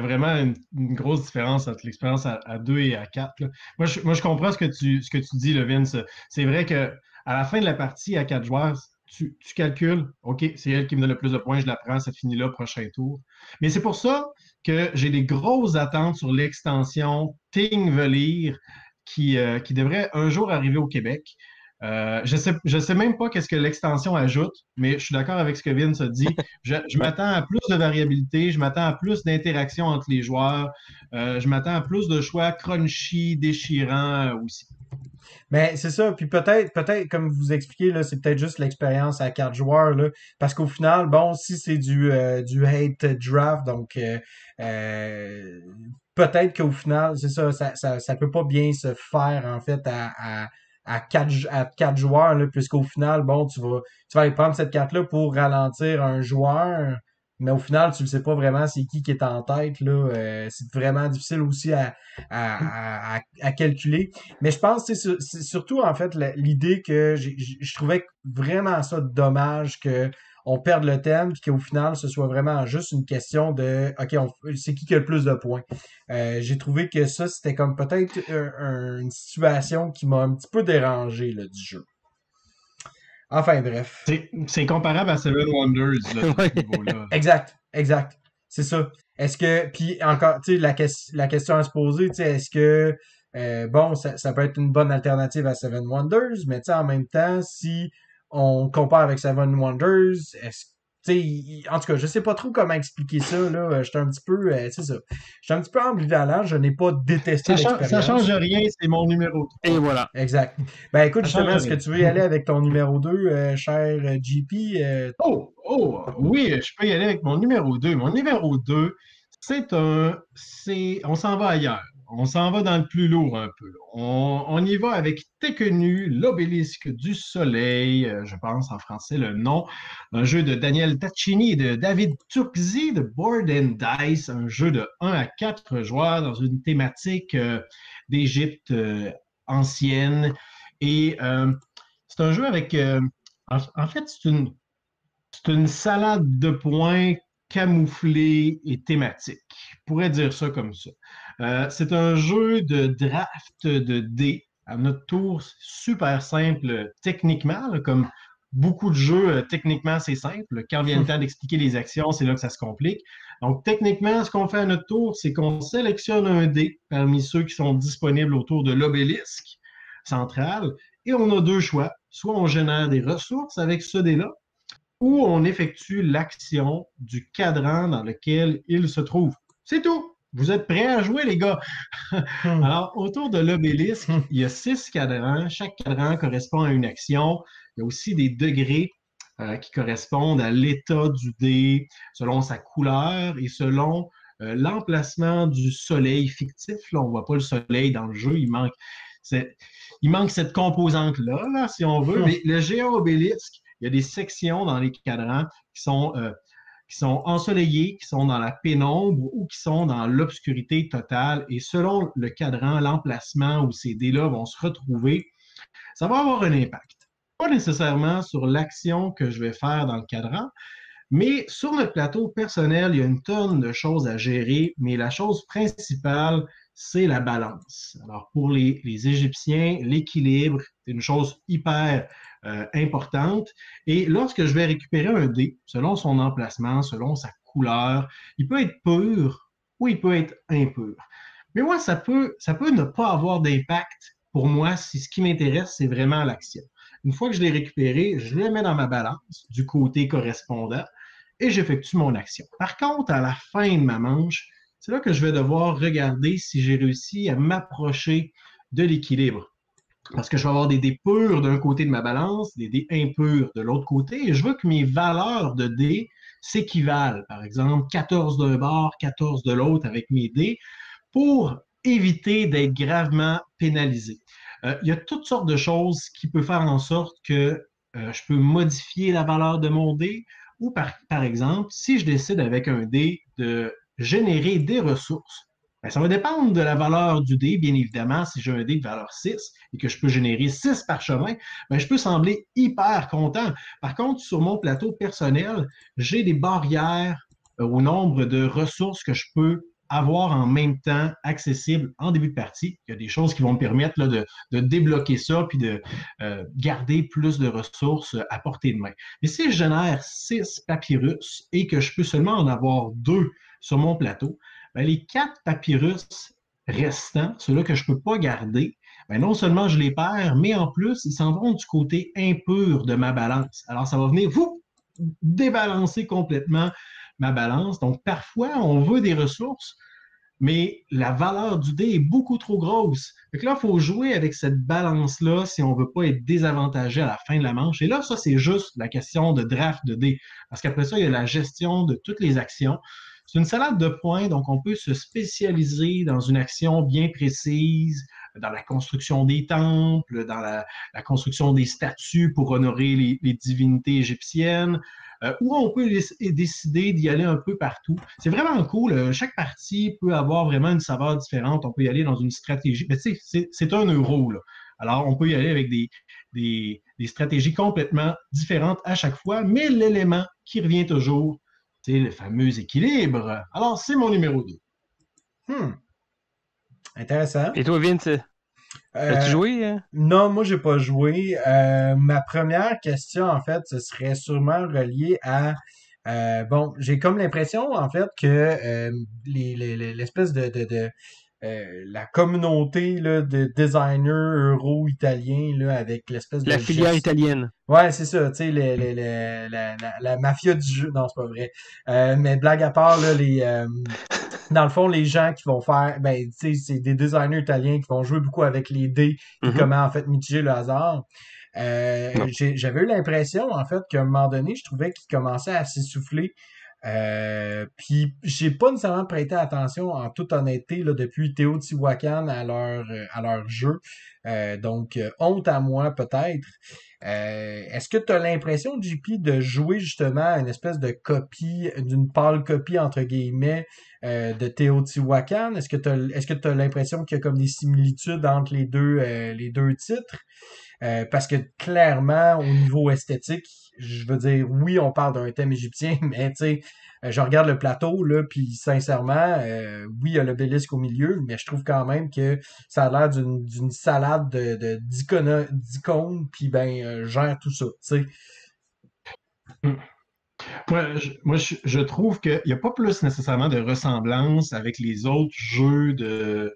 vraiment une grosse différence entre l'expérience à 2 et à 4. Là. Moi, je comprends ce que tu dis, le Vince. C'est vrai que à la fin de la partie, à 4 joueurs, tu calcules, OK, c'est elle qui me donne le plus de points, je la prends, ça finit là, prochain tour. Mais c'est pour ça que j'ai des grosses attentes sur l'extension Tingvellir qui devrait un jour arriver au Québec. Je sais même pas qu'est-ce que l'extension ajoute, mais je suis d'accord avec ce que Vince a dit. Je m'attends à plus de variabilité, je m'attends à plus d'interaction entre les joueurs, je m'attends à plus de choix crunchy, déchirants aussi. Mais c'est ça, puis peut-être, comme vous expliquez, là, c'est peut-être juste l'expérience à 4 joueurs, là, parce qu'au final, bon, si c'est du hate draft, donc peut-être qu'au final, c'est ça peut pas bien se faire, en fait, à 4 joueurs, là, puisqu'au final, bon, tu vas aller prendre cette carte-là pour ralentir un joueur, mais au final, tu ne sais pas vraiment c'est qui est en tête, là. C'est vraiment difficile aussi à calculer. Mais je pense que c'est surtout, en fait, l'idée que je trouvais vraiment ça dommage que on perde le thème puis qu'au final, ce soit vraiment juste une question de OK, c'est qui a le plus de points. J'ai trouvé que ça, c'était comme peut-être une situation qui m'a un petit peu dérangé là, du jeu. Enfin, bref. C'est comparable à Seven Wonders, là, ce niveau-là. Exact. C'est ça. Est-ce que, puis encore, tu sais, la question à se poser, tu sais, est-ce que, bon, ça peut être une bonne alternative à Seven Wonders, mais tu sais, en même temps, si on compare avec Seven Wonders. En tout cas, je sais pas trop comment expliquer ça, là. J'étais un petit peu, c'est ça. J'étais un petit peu ambivalent. Je n'ai pas détesté Ça change l'expérience. rien, c'est mon numéro Et 3. voilà. Exact. Ben, écoute, Ça justement, change est-ce que rien. tu veux y aller avec ton numéro 2, cher JP? Oui, je peux y aller avec mon numéro 2. Mon numéro 2, on s'en va ailleurs. On s'en va dans le plus lourd un peu. On y va avec Tekhenu, l'obélisque du soleil, je pense en français le nom, un jeu de Daniel Tacchini et de David Turczi de Board and Dice, un jeu de 1 à 4 joueurs dans une thématique d'Égypte ancienne. Et c'est un jeu avec, en fait, c'est une salade de points camouflée et thématique. Je pourrais dire ça comme ça. C'est un jeu de draft de dés. À notre tour, c'est super simple techniquement, là, comme beaucoup de jeux, techniquement, c'est simple. Quand vient le temps d'expliquer les actions, c'est là que ça se complique. Donc, techniquement, ce qu'on fait à notre tour, c'est qu'on sélectionne un dé parmi ceux qui sont disponibles autour de l'obélisque central et on a deux choix. Soit on génère des ressources avec ce dé-là, ou on effectue l'action du cadran dans lequel il se trouve. C'est tout. Vous êtes prêts à jouer, les gars? Hmm. Alors, autour de l'obélisque, il y a 6 cadrans. Chaque cadran correspond à une action. Il y a aussi des degrés qui correspondent à l'état du dé, selon sa couleur et selon l'emplacement du soleil fictif. Là, on ne voit pas le soleil dans le jeu. Il manque cette composante-là, là, si on veut. Mais le géant obélisque, il y a des sections dans les cadrans qui sont ensoleillées, qui sont dans la pénombre ou qui sont dans l'obscurité totale. Et selon le cadran, l'emplacement où ces dés-là vont se retrouver, ça va avoir un impact. Pas nécessairement sur l'action que je vais faire dans le cadran, mais sur notre plateau personnel, il y a une tonne de choses à gérer, mais la chose principale, c'est la balance. Alors, pour les Égyptiens, l'équilibre, c'est une chose hyper importante. Et lorsque je vais récupérer un dé, selon son emplacement, selon sa couleur, il peut être pur ou il peut être impur. Mais moi, ça peut ne pas avoir d'impact pour moi si ce qui m'intéresse, c'est vraiment l'action. Une fois que je l'ai récupéré, je le mets dans ma balance du côté correspondant et j'effectue mon action. Par contre, à la fin de ma manche, c'est là que je vais devoir regarder si j'ai réussi à m'approcher de l'équilibre. Parce que je vais avoir des dés purs d'un côté de ma balance, des dés impurs de l'autre côté, et je veux que mes valeurs de dés s'équivalent. Par exemple, 14 d'un bord, 14 de l'autre avec mes dés, pour éviter d'être gravement pénalisé. Il y a toutes sortes de choses qui peuvent faire en sorte que je peux modifier la valeur de mon dé, ou par exemple, si je décide avec un dé de générer des ressources, ben, ça va dépendre de la valeur du dé, bien évidemment. Si j'ai un dé de valeur 6 et que je peux générer 6 parchemins, ben, je peux sembler hyper content. Par contre, sur mon plateau personnel, j'ai des barrières au nombre de ressources que je peux avoir en même temps accessible en début de partie. Il y a des choses qui vont me permettre là, de débloquer ça puis de garder plus de ressources à portée de main. Mais si je génère 6 papyrus et que je peux seulement en avoir 2 sur mon plateau, ben, les 4 papyrus restants, ceux-là que je ne peux pas garder, ben, non seulement je les perds, mais en plus, ils s'en vont du côté impur de ma balance. Alors, ça va venir vous débalancer complètement ma balance. Donc, parfois, on veut des ressources, mais la valeur du dé est beaucoup trop grosse. Donc là, il faut jouer avec cette balance-là si on ne veut pas être désavantagé à la fin de la manche. Et là, ça, c'est juste la question de draft de dés. Parce qu'après ça, il y a la gestion de toutes les actions. C'est une salade de points, donc on peut se spécialiser dans une action bien précise, dans la construction des temples, dans la construction des statues pour honorer les divinités égyptiennes, ou on peut décider d'y aller un peu partout. C'est vraiment cool. Chaque partie peut avoir vraiment une saveur différente. On peut y aller dans une stratégie. Mais tu sais, c'est un euro, là. Alors, on peut y aller avec des stratégies complètement différentes à chaque fois, mais l'élément qui revient toujours, c'est le fameux équilibre. Alors, c'est mon numéro 2. Intéressant. Et toi, Vince, as-tu joué? Non, moi, j'ai pas joué. Ma première question, en fait, ce serait sûrement relié à... bon, j'ai comme l'impression, en fait, que l'espèce de la communauté là, de designers euro-italiens là, avec l'espèce de La filière italienne. Ouais, c'est ça, tu sais, la mafia du jeu. Non, c'est pas vrai. Mais blague à part, là, dans le fond, les gens qui vont faire, ben, tu sais, c'est des designers italiens qui vont jouer beaucoup avec les dés, puis Mhm. comment, en fait, mitiger le hasard. Non. J'avais eu l'impression, en fait, qu'à un moment donné, je trouvais qu'ils commençaient à s'essouffler. Puis j'ai pas nécessairement prêté attention, en toute honnêteté, là, depuis Teotihuacan à leur jeu. Donc, honte à moi, peut-être. Est-ce que tu as l'impression, JP, de jouer justement à une espèce de copie, d'une pâle copie, entre guillemets, de Teotihuacan? Est-ce que tu as l'impression qu'il y a comme des similitudes entre les deux titres? Parce que clairement, au niveau esthétique, je veux dire, oui, on parle d'un thème égyptien, mais tu sais, je regarde le plateau, là, puis sincèrement, oui, il y a l'obélisque au milieu, mais je trouve quand même que ça a l'air d'une salade d'icônes, puis ben, gère tout ça, tu sais. Je trouve qu'il n'y a pas plus nécessairement de ressemblance avec les autres jeux de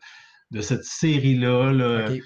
cette série-là. Là. OK.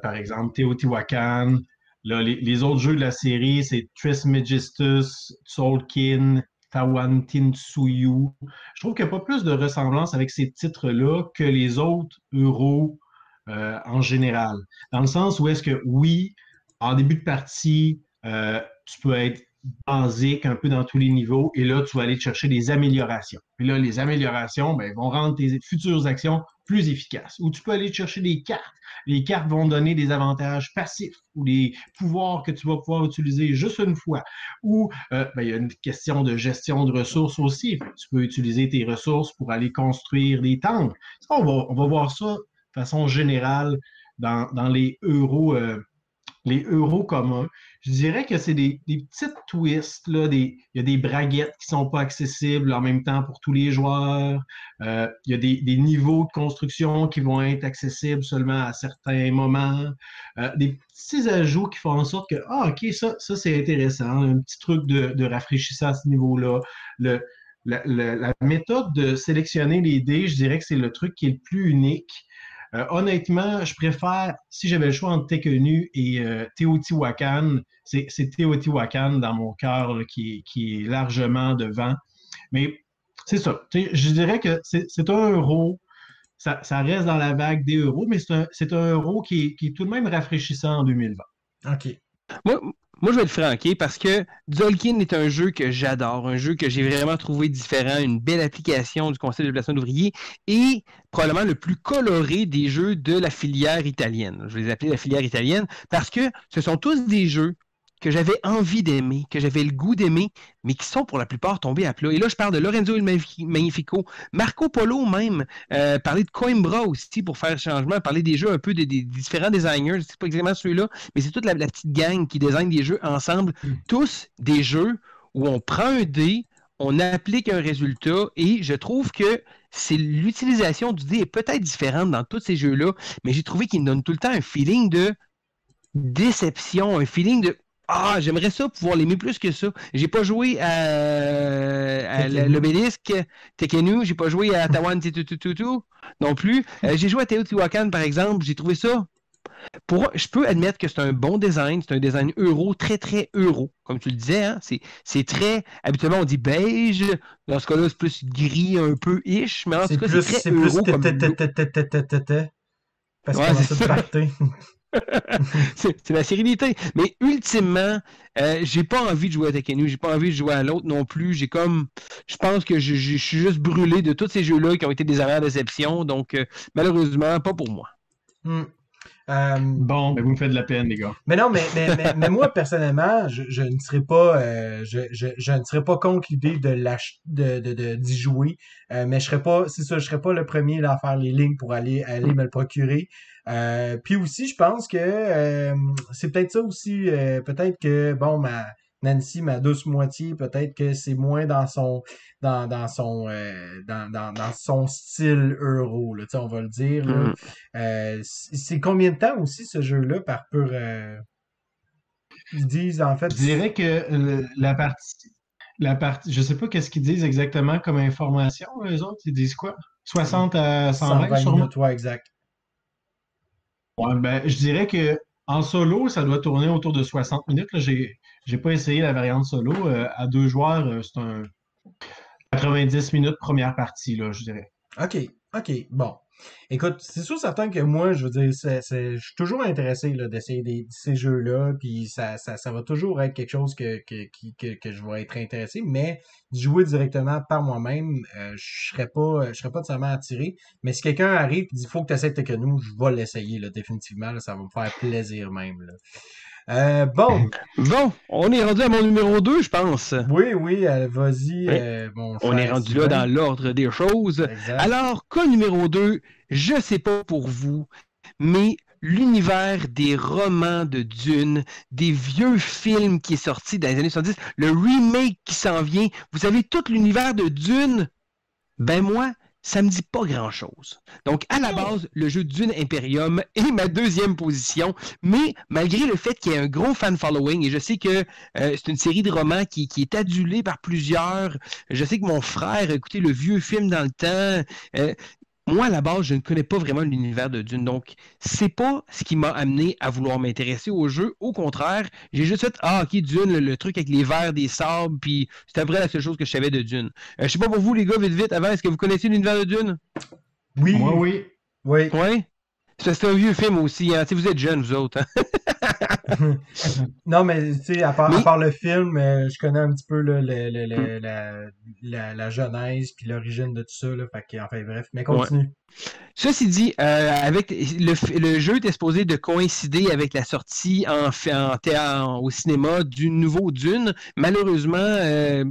Par exemple, Teotihuacan. Là, les autres jeux de la série, c'est Trismegistus, Tzolk'in, Tawantinsuyu. Je trouve qu'il n'y a pas plus de ressemblance avec ces titres-là que les autres euros en général. Dans le sens où est-ce que, oui, en début de partie, tu peux être basique un peu dans tous les niveaux et là, tu vas aller te chercher des améliorations. Puis là, les améliorations ben, vont rendre tes futures actions plus efficaces. Ou tu peux aller te chercher des cartes. Les cartes vont donner des avantages passifs ou des pouvoirs que tu vas pouvoir utiliser juste une fois. Ou ben, il y a une question de gestion de ressources aussi. Tu peux utiliser tes ressources pour aller construire des temples. Ça, on va voir ça de façon générale dans les euros communs. Je dirais que c'est des petites twists, là, il y a des braguettes qui sont pas accessibles en même temps pour tous les joueurs. Il y a des niveaux de construction qui vont être accessibles seulement à certains moments. Des petits ajouts qui font en sorte que, ah, OK, ça c'est intéressant. Un petit truc de rafraîchissant à ce niveau-là. La méthode de sélectionner les dés, je dirais que c'est le truc qui est le plus unique. Honnêtement, je préfère, si j'avais le choix entre Tekkenu et Teotihuacan, c'est Teotihuacan dans mon cœur là, qui est largement devant. Mais c'est ça. Je dirais que c'est un euro. Ça reste dans la vague des euros, mais c'est un euro qui est tout de même rafraîchissant en 2020. OK. Moi, je vais être franqué parce que Tzolk'in est un jeu que j'adore, un jeu que j'ai vraiment trouvé différent, une belle application du concept de placement d'ouvriers et probablement le plus coloré des jeux de la filière italienne. Je vais les appeler la filière italienne parce que ce sont tous des jeux que j'avais envie d'aimer, que j'avais le goût d'aimer, mais qui sont pour la plupart tombés à plat. Et là, je parle de Lorenzo il Magnifico, Marco Polo même, parler de Coimbra aussi pour faire changement, parler des jeux un peu des différents designers, c'est pas exactement ceux-là, mais c'est toute la petite gang qui design des jeux ensemble, tous des jeux où on prend un dé, on applique un résultat, et je trouve que c'est l'utilisation du dé est peut-être différente dans tous ces jeux-là, mais j'ai trouvé qu'ils donnent tout le temps un feeling de déception, un feeling de ah, j'aimerais ça pouvoir l'aimer plus que ça. J'ai pas joué à l'obélisque Tekkenu, j'ai pas joué à Tawan Tutututu non plus. J'ai joué à Teotihuacan par exemple, j'ai trouvé ça. Je peux admettre que c'est un bon design, c'est un design euro, très très euro, comme tu le disais. Hein? C'est très. Habituellement, on dit beige. Dans ce cas-là, c'est plus gris, un peu ish, mais en tout cas, c'est très euro. Parce qu'on a tout pacté. C'est la sérénité. Mais ultimement, j'ai pas envie de jouer à Tekkenu, j'ai pas envie de jouer à l'autre non plus. Je pense que je suis juste brûlé de tous ces jeux-là qui ont été des amères déceptions. Donc, malheureusement, pas pour moi. Bon, mais vous me faites de la peine, les gars. Mais non, mais moi, personnellement, je ne serais pas je ne serais pas contre l'idée d'y jouer. Mais je serais pas le premier là, à faire les lignes pour aller me le procurer. Puis aussi, je pense que c'est peut-être ça aussi. Peut-être que bon, Nancy, ma douce moitié, peut-être que c'est moins dans son style euro, là, on va le dire. Là. C'est combien de temps aussi ce jeu-là par pur. Ils disent en fait. Je dirais que la partie, je sais pas qu'est-ce qu'ils disent exactement comme information, eux autres, ils disent quoi? 60 à 120 120 sûrement. minutes, ouais, exact. Ouais, ben, je dirais que en solo, ça doit tourner autour de 60 minutes. Là. J'ai pas essayé la variante solo. À deux joueurs, c'est un 90 minutes première partie, là, je dirais. OK, OK, bon. Écoute, c'est sûr certain que moi, je veux dire, je suis toujours intéressé là, d'essayer ces jeux-là, puis ça va toujours être quelque chose que je vais être intéressé, mais d'y jouer directement par moi-même, je serais pas nécessairement attiré. Mais si quelqu'un arrive et dit faut que tu essaies Tekken, je vais l'essayer là, définitivement, là, ça va me faire plaisir même. Là. Bon, Bon, on est rendu à mon numéro 2, je pense. oui, vas-y, Oui. mon On est cher rendu là Sylvain. dans l'ordre des choses. Exact. Alors, cas numéro 2, je sais pas pour vous, mais l'univers des romans de Dune, des vieux films qui est sorti dans les années 70, le remake qui s'en vient, vous savez, tout l'univers de Dune, ben moi, ça me dit pas grand-chose. Donc, à la base, le jeu Dune Imperium est ma deuxième position, mais malgré le fait qu'il y ait un gros fan following, et je sais que c'est une série de romans qui est adulée par plusieurs, je sais que mon frère a écouté le vieux film dans le temps, moi, à la base, je ne connais pas vraiment l'univers de Dune, donc c'est pas ce qui m'a amené à vouloir m'intéresser au jeu. Au contraire, j'ai juste fait, ah, ok, Dune, le truc avec les vers des sables, puis c'était après la seule chose que je savais de Dune. Je sais pas pour vous, les gars, vite, avant, est-ce que vous connaissez l'univers de Dune? Oui, Moi, oui. oui. Ouais? C'est un vieux film aussi, hein? Vous êtes jeunes, vous autres. Hein? Non, mais tu sais, à Mais- part le film, je connais un petit peu là, la genèse puis l'origine de tout ça. Là, fait que, enfin, bref, mais continue. Ceci dit, avec le jeu était supposé de coïncider avec la sortie au cinéma du nouveau Dune. Malheureusement,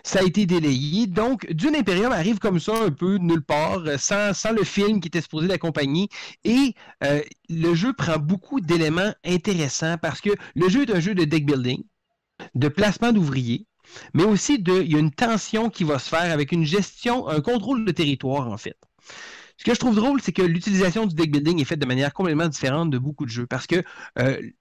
ça a été délayé. Donc, Dune Imperium arrive comme ça, un peu de nulle part, sans le film qui était supposé l'accompagner. Et le jeu prend beaucoup d'éléments intéressants parce que le jeu est un jeu de deck building, de placement d'ouvriers, mais aussi il y a une tension qui va se faire avec une gestion, un contrôle de territoire, en fait. Ce que je trouve drôle, c'est que l'utilisation du deck building est faite de manière complètement différente de beaucoup de jeux parce que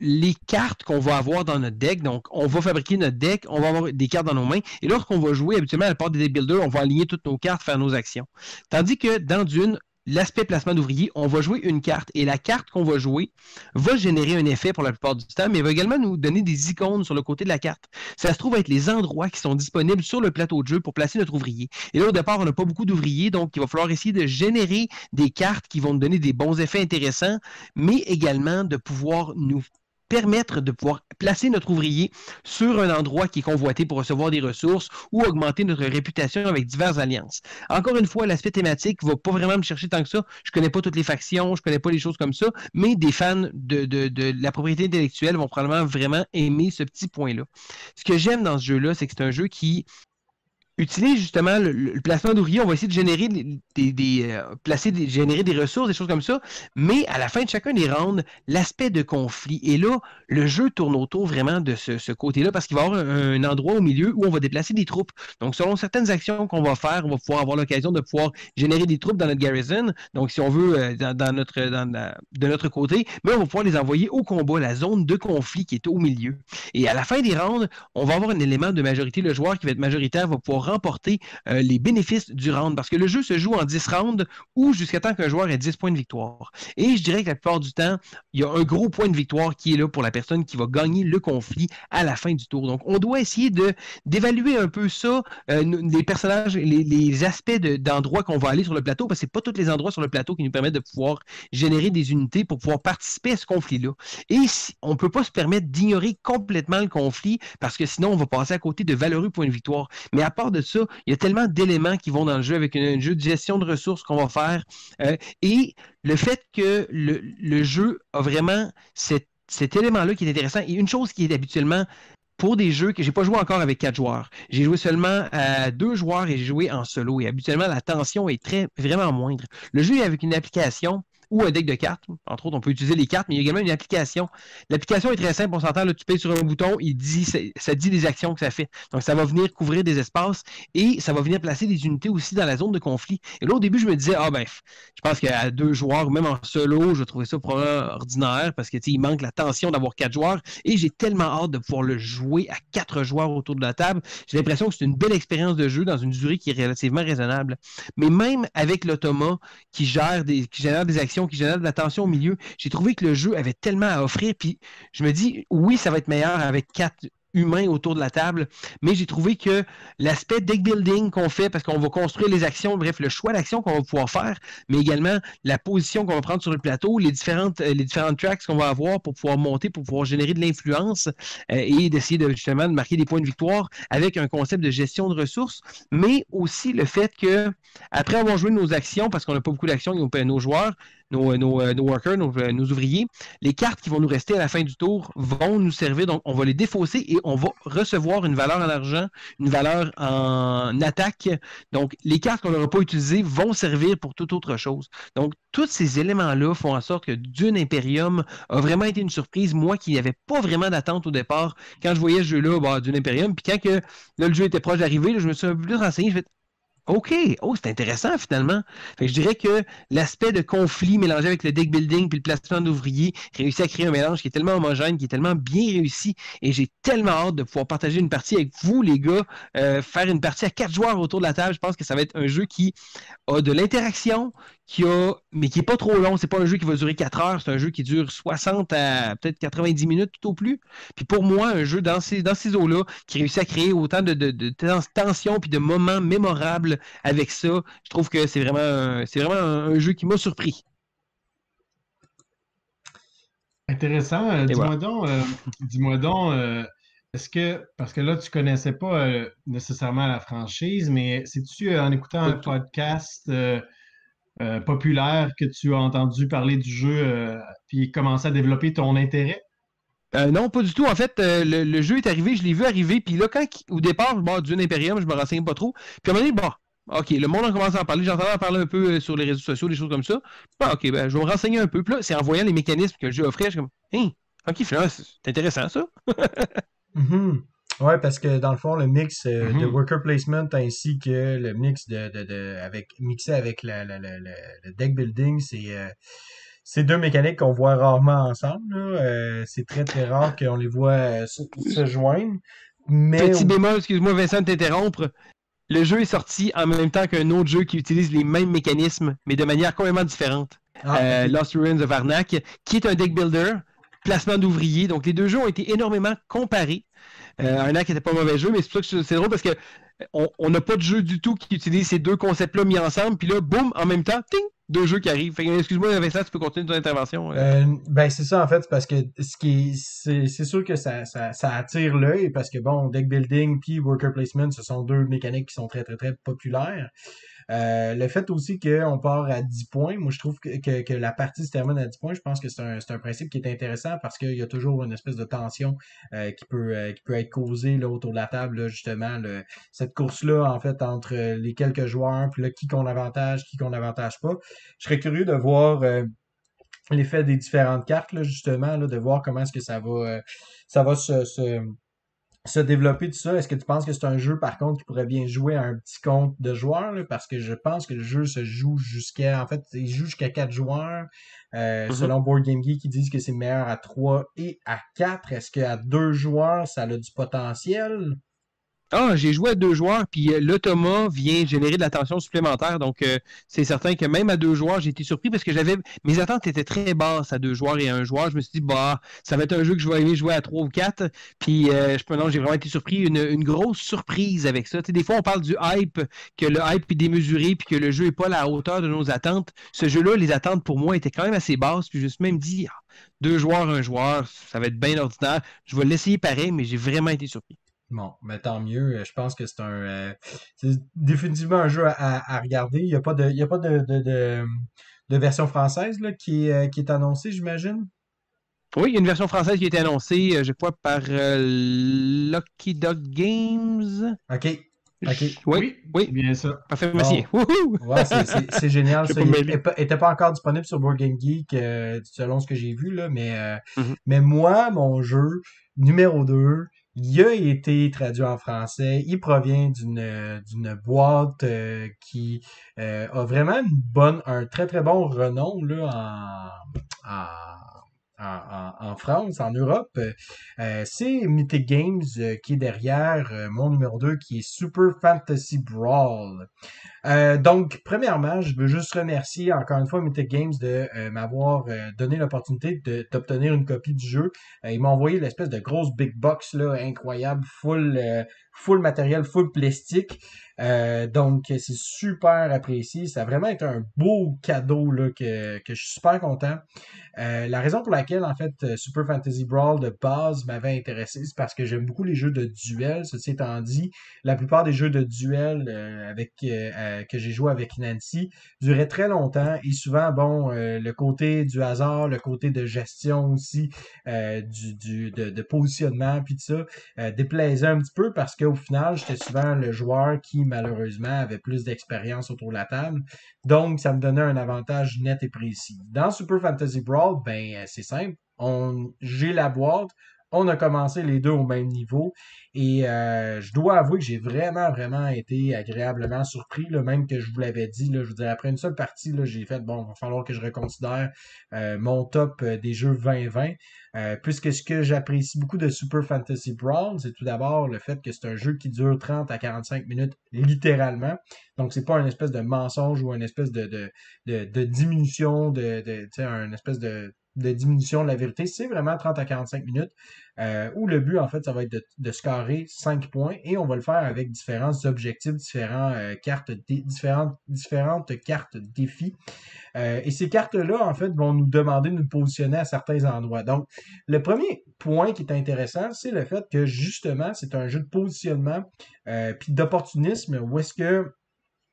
les cartes qu'on va avoir dans notre deck, donc on va fabriquer notre deck, on va avoir des cartes dans nos mains et lorsqu'on va jouer, habituellement à la part des deck builders, on va aligner toutes nos cartes, faire nos actions. Tandis que dans Dune, l'aspect placement d'ouvrier, on va jouer une carte et la carte qu'on va jouer va générer un effet pour la plupart du temps, mais va également nous donner des icônes sur le côté de la carte. Ça se trouve être les endroits qui sont disponibles sur le plateau de jeu pour placer notre ouvrier. Et là, au départ, on n'a pas beaucoup d'ouvriers, donc il va falloir essayer de générer des cartes qui vont nous donner des bons effets intéressants, mais également de pouvoir nous permettre de pouvoir placer notre ouvrier sur un endroit qui est convoité pour recevoir des ressources ou augmenter notre réputation avec diverses alliances. Encore une fois, l'aspect thématique ne va pas vraiment me chercher tant que ça. Je ne connais pas toutes les factions, je ne connais pas les choses comme ça, mais des fans de la propriété intellectuelle vont probablement vraiment aimer ce petit point-là. Ce que j'aime dans ce jeu-là, c'est que c'est un jeu qui utilise justement le placement d'ouvriers. On va essayer de générer générer des ressources, des choses comme ça, mais à la fin de chacun des rounds, l'aspect de conflit. Et là, le jeu tourne autour vraiment de ce côté-là parce qu'il va y avoir un endroit au milieu où on va déplacer des troupes. Donc, selon certaines actions qu'on va faire, on va pouvoir avoir l'occasion de pouvoir générer des troupes dans notre garrison. Donc, si on veut, de notre côté, mais on va pouvoir les envoyer au combat, la zone de conflit qui est au milieu. Et à la fin des rounds, on va avoir un élément de majorité. Le joueur qui va être majoritaire va pouvoir remporter les bénéfices du round parce que le jeu se joue en 10 rounds ou jusqu'à temps qu'un joueur ait 10 points de victoire. Et je dirais que la plupart du temps, il y a un gros point de victoire qui est là pour la personne qui va gagner le conflit à la fin du tour. Donc, on doit essayer d'évaluer un peu ça, les personnages, les aspects d'endroits qu'on va aller sur le plateau parce que c'est pas tous les endroits sur le plateau qui nous permettent de pouvoir générer des unités pour pouvoir participer à ce conflit-là. Et on peut pas se permettre d'ignorer complètement le conflit parce que sinon, on va passer à côté de valeureux points de victoire. Mais à part de ça, il y a tellement d'éléments qui vont dans le jeu avec un jeu de gestion de ressources qu'on va faire. Et le fait que le jeu a vraiment cet élément-là qui est intéressant. Et une chose qui est habituellement pour des jeux que j'ai pas joué encore avec 4 joueurs. J'ai joué seulement à 2 joueurs et j'ai joué en solo. Et habituellement, la tension est vraiment moindre. Le jeu est avec une application ou un deck de cartes. Entre autres, on peut utiliser les cartes, mais il y a également une application. L'application est très simple, on s'entend, là, tu payes sur un bouton, ça dit les actions que ça fait. Donc, ça va venir couvrir des espaces et ça va venir placer des unités aussi dans la zone de conflit. Et là, au début, je me disais, je pense qu'à 2 joueurs, ou même en solo, je trouvais ça probablement ordinaire parce que il manque la tension d'avoir 4 joueurs et j'ai tellement hâte de pouvoir le jouer à 4 joueurs autour de la table. J'ai l'impression que c'est une belle expérience de jeu dans une durée qui est relativement raisonnable. Mais même avec l'automa qui génère des actions, qui génère de la tension au milieu, j'ai trouvé que le jeu avait tellement à offrir. Puis je me dis, oui, ça va être meilleur avec 4 humains autour de la table, mais j'ai trouvé que l'aspect deck building qu'on fait, parce qu'on va construire les actions, bref, le choix d'actions qu'on va pouvoir faire, mais également la position qu'on va prendre sur le plateau, les différentes tracks qu'on va avoir pour pouvoir monter, pour pouvoir générer de l'influence et d'essayer justement de marquer des points de victoire avec un concept de gestion de ressources, mais aussi le fait que après avoir joué nos actions, parce qu'on n'a pas beaucoup d'actions, nos joueurs, nos workers, nos ouvriers, les cartes qui vont nous rester à la fin du tour vont nous servir, donc on va les défausser et on va recevoir une valeur en argent, une valeur en attaque. Donc, les cartes qu'on n'aura pas utilisées vont servir pour toute autre chose. Donc, tous ces éléments-là font en sorte que Dune Imperium a vraiment été une surprise. Moi, qui n'avais pas vraiment d'attente au départ, quand je voyais ce jeu-là, Dune Imperium, puis quand le jeu était proche d'arriver, je me suis un peu plus renseigné, je me suis dit, OK, c'est intéressant finalement. Fait que je dirais que l'aspect de conflit mélangé avec le deck building puis le placement d'ouvriers réussit à créer un mélange qui est tellement homogène, qui est tellement bien réussi et j'ai tellement hâte de pouvoir partager une partie avec vous les gars, faire une partie à 4 joueurs autour de la table. Je pense que ça va être un jeu qui a de l'interaction, mais qui n'est pas trop long. C'est pas un jeu qui va durer 4 heures, c'est un jeu qui dure 60 à peut-être 90 minutes tout au plus. Puis pour moi, un jeu dans ces eaux-là qui réussit à créer autant de tension puis de moments mémorables avec ça, je trouve que c'est vraiment un jeu qui m'a surpris. Intéressant. Dis-moi donc, est-ce que, parce que là, tu connaissais pas nécessairement la franchise, mais c'est-tu en écoutant un podcast populaire que tu as entendu parler du jeu puis commencé à développer ton intérêt? Non, pas du tout. En fait, le jeu est arrivé, je l'ai vu arriver, puis là, au départ, Dune Imperium, je me renseignais pas trop. Puis à un moment donné, OK, le monde a commencé à en parler. J'entendais en parler un peu sur les réseaux sociaux, des choses comme ça. OK, je vais me renseigner un peu. Puis là, c'est en voyant les mécanismes que le jeu offrait, je suis comme, OK, finalement, c'est intéressant, ça. Ouais, parce que dans le fond, le mix de worker placement ainsi que le mix mixé avec le deck building, c'est 2 mécaniques qu'on voit rarement ensemble. Là. C'est très, très rare qu'on les voit se joindre. Mais Petit bémol, excuse-moi Vincent de t'interrompre. Le jeu est sorti en même temps qu'un autre jeu qui utilise les mêmes mécanismes, mais de manière complètement différente. Lost Ruins of Arnak, qui est un deck builder, placement d'ouvriers. Donc, les 2 jeux ont été énormément comparés. Arnak n'était pas un mauvais jeu, mais c'est pour ça que c'est drôle parce que on n'a pas de jeu du tout qui utilise ces 2 concepts-là mis ensemble. Puis là, boum, en même temps, ting, 2 jeux qui arrivent. Fait que, excuse-moi, Vincent, tu peux continuer ton intervention. C'est ça, en fait, parce que c'est sûr que ça attire l'œil parce que, deck building puis worker placement, ce sont 2 mécaniques qui sont très, très, très populaires. Le fait aussi qu'on part à 10 points, moi je trouve que la partie se termine à 10 points, je pense que c'est un principe qui est intéressant parce qu'il y a toujours une espèce de tension qui peut être causée là, autour de la table, là, justement, cette course-là, en fait, entre les quelques joueurs, puis là, qui qu'on avantage pas. Je serais curieux de voir l'effet des différentes cartes, là, justement, là, de voir comment est-ce que ça va se développer tout ça. Est-ce que tu penses que c'est un jeu, par contre, qui pourrait bien jouer à un petit compte de joueurs, là? Parce que je pense que le jeu se joue jusqu'à 4 joueurs. Selon Board Game Geek, ils disent que c'est meilleur à 3 et à 4. Est-ce qu'à 2 joueurs, ça a du potentiel? J'ai joué à 2 joueurs, puis l'automa vient générer de la tension supplémentaire. Donc, c'est certain que même à 2 joueurs, j'ai été surpris parce que mes attentes étaient très basses à 2 joueurs et à 1 joueur. Je me suis dit, ça va être un jeu que je vais aimer jouer à 3 ou 4. Puis, j'ai vraiment été surpris. Une grosse surprise avec ça. Tu sais, des fois, on parle du hype, que le hype est démesuré, puis que le jeu n'est pas à la hauteur de nos attentes. Ce jeu-là, les attentes pour moi étaient quand même assez basses. Puis, je me suis même dit, 2 joueurs, 1 joueur, ça va être bien ordinaire. Je vais l'essayer pareil, mais j'ai vraiment été surpris. Bon, mais tant mieux. Je pense que c'est définitivement un jeu à regarder. Il n'y a pas de version française là, qui est annoncée, j'imagine. Oui, il y a une version française qui a été annoncée, je crois, par Lucky Dog Games. OK. OK. Oui, c'est bien ça. parfait, Bon. monsieur. Wouhou! Ouais, c'est génial. J'ai Ça, pas il mêlé. était pas encore disponible sur Board Game Geek, selon ce que j'ai vu, là, Mhm. mais moi, mon jeu numéro 2, il a été traduit en français. Il provient d'une boîte qui a vraiment un très très bon renom là, en France, en Europe. C'est Mythic Games qui est derrière mon numéro 2 qui est Super Fantasy Brawl. Donc, premièrement, je veux juste remercier encore une fois Mythic Games de m'avoir donné l'opportunité d'obtenir une copie du jeu. Ils m'ont envoyé l'espèce de grosse big box là, incroyable, full matériel, full plastique. Donc, c'est super apprécié. Ça a vraiment été un beau cadeau là, que je suis super content. La raison pour laquelle, en fait, Super Fantasy Brawl de base m'avait intéressé, c'est parce que j'aime beaucoup les jeux de duel. Ceci étant dit, la plupart des jeux de duel que j'ai joué avec Nancy duraient très longtemps et souvent, bon, le côté du hasard, le côté de gestion aussi, de positionnement, puis tout ça, déplaisait un petit peu parce qu'au final, j'étais souvent le joueur qui, malheureusement, avait plus d'expérience autour de la table. Donc, ça me donnait un avantage net et précis. Dans Super Fantasy Brawl, c'est simple. J'ai la boîte. On a commencé les deux au même niveau. Et je dois avouer que j'ai vraiment été agréablement surpris, là, même que je vous l'avais dit. Là, je veux dire, après une seule partie, là, j'ai fait, bon, il va falloir que je reconsidère mon top des jeux 2020. Puisque ce que j'apprécie beaucoup de Super Fantasy Brawl, c'est tout d'abord le fait que c'est un jeu qui dure 30 à 45 minutes littéralement. Donc, c'est pas une espèce de mensonge ou une espèce de diminution, tu sais, une espèce de diminution de la vérité. C'est vraiment 30 à 45 minutes où le but, en fait, ça va être de scorer 5 points et on va le faire avec différents objectifs, différentes cartes défis. Et ces cartes-là, en fait, vont nous demander de nous positionner à certains endroits. Donc, le premier point qui est intéressant, c'est le fait que, justement, c'est un jeu de positionnement puis d'opportunisme où est-ce que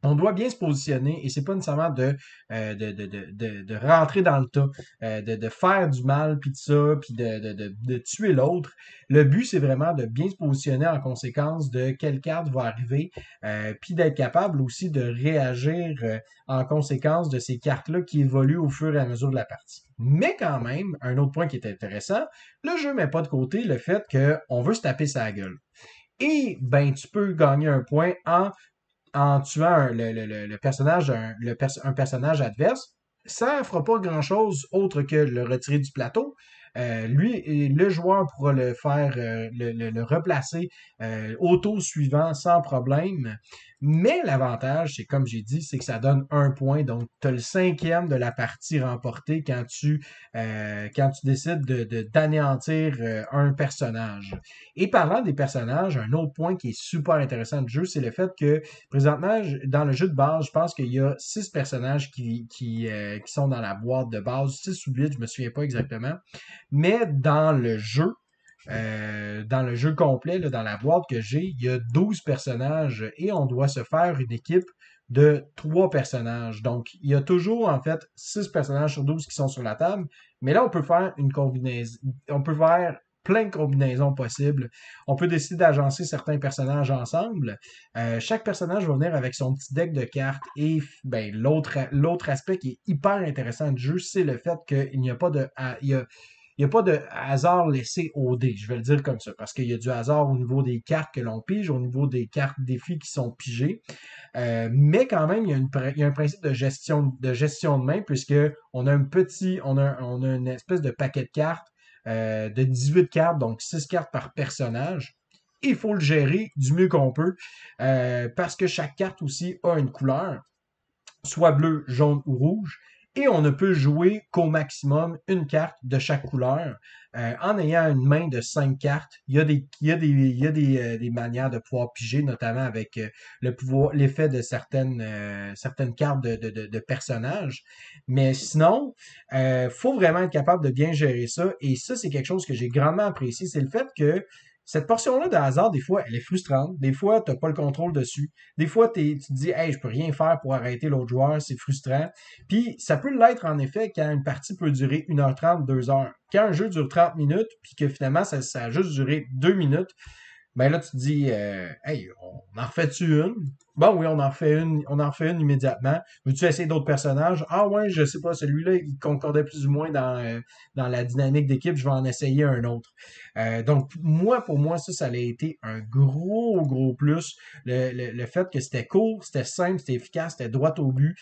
on doit bien se positionner et c'est pas nécessairement de rentrer dans le tas, de faire du mal, puis de ça, puis de tuer l'autre. Le but, c'est vraiment de bien se positionner en conséquence de quelle carte va arriver, puis d'être capable aussi de réagir en conséquence de ces cartes-là qui évoluent au fur et à mesure de la partie. Mais quand même, un autre point qui est intéressant, le jeu met pas de côté le fait qu'on veut se taper sa gueule. Et ben, tu peux gagner un point en tuant le personnage un personnage adverse, ça fera pas grand-chose autre que le retirer du plateau. Le joueur pourra le faire, le replacer au tour suivant sans problème. Mais l'avantage, c'est comme j'ai dit, c'est que ça donne un point. Donc, tu as le 5e de la partie remportée quand tu décides d'anéantir un personnage. Et parlant des personnages, un autre point qui est super intéressant du jeu, c'est le fait que présentement, dans le jeu de base, je pense qu'il y a 6 personnages qui sont dans la boîte de base, 6 ou 8, je me souviens pas exactement. Mais dans le jeu complet, là, dans la boîte que j'ai, il y a 12 personnages et on doit se faire une équipe de 3 personnages. Donc, il y a toujours, en fait, 6 personnages sur 12 qui sont sur la table. Mais là, on peut faire une combinaison. On peut faire plein de combinaisons possibles. On peut décider d'agencer certains personnages ensemble. Chaque personnage va venir avec son petit deck de cartes et ben, l'autre aspect qui est hyper intéressant du jeu, c'est le fait qu'il n'y a pas il n'y a pas de hasard laissé au dé, je vais le dire comme ça, parce qu'il y a du hasard au niveau des cartes que l'on pige, au niveau des cartes défis qui sont pigées. Mais quand même, il y a un principe de gestion de main, puisque on a on a une espèce de paquet de cartes de 18 cartes, donc 6 cartes par personnage. Il faut le gérer du mieux qu'on peut, parce que chaque carte aussi a une couleur, soit bleu, jaune ou rouge. Et on ne peut jouer qu'au maximum une carte de chaque couleur. En ayant une main de 5 cartes, il y a des manières de pouvoir piger, notamment avec l'effet de certaines cartes de personnages. Mais sinon, faut vraiment être capable de bien gérer ça. Et ça, c'est quelque chose que j'ai grandement apprécié. C'est le fait que cette portion-là de hasard, des fois, elle est frustrante. Des fois, tu n'as pas le contrôle dessus. Des fois, tu te dis, hey, je peux rien faire pour arrêter l'autre joueur, c'est frustrant. Puis, ça peut l'être en effet quand une partie peut durer 1h30, 2 heures. Quand un jeu dure 30 minutes, puis que finalement, ça a juste duré 2 minutes, Ben là, tu te dis, hey, on en refait-tu une? Bon, oui, on en refait une immédiatement. Veux-tu essayer d'autres personnages? Ah ouais, je sais pas, celui-là, il concordait plus ou moins dans la dynamique d'équipe, je vais en essayer un autre. Donc, pour moi, ça a été un gros plus. Le fait que c'était court, c'était simple, c'était efficace, c'était droit au but,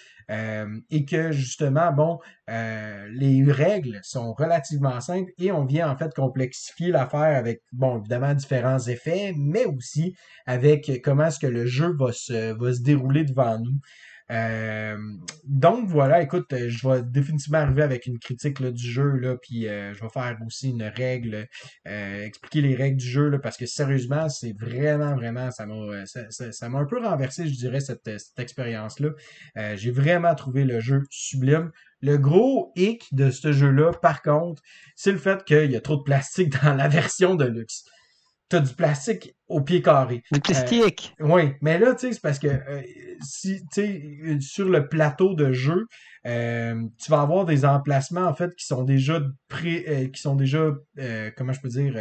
et que justement, bon, les règles sont relativement simples et on vient en fait complexifier l'affaire avec, bon, évidemment, différents effets, mais aussi avec comment est-ce que le jeu va se dérouler devant nous. Euh, donc voilà, écoute, je vais définitivement arriver avec une critique là, du jeu, là, puis je vais faire aussi une règle, expliquer les règles du jeu, là, parce que sérieusement, c'est vraiment, ça m'a un peu renversé, je dirais, cette expérience-là. J'ai vraiment trouvé le jeu sublime. Le gros hic de ce jeu-là, par contre, c'est le fait qu'il y a trop de plastique dans la version de luxe. T'as du plastique au pied carré. Du plastique! Oui, mais là, tu sais, c'est parce que si, tu sais, sur le plateau de jeu, tu vas avoir des emplacements, en fait, qui sont déjà, comment je peux dire,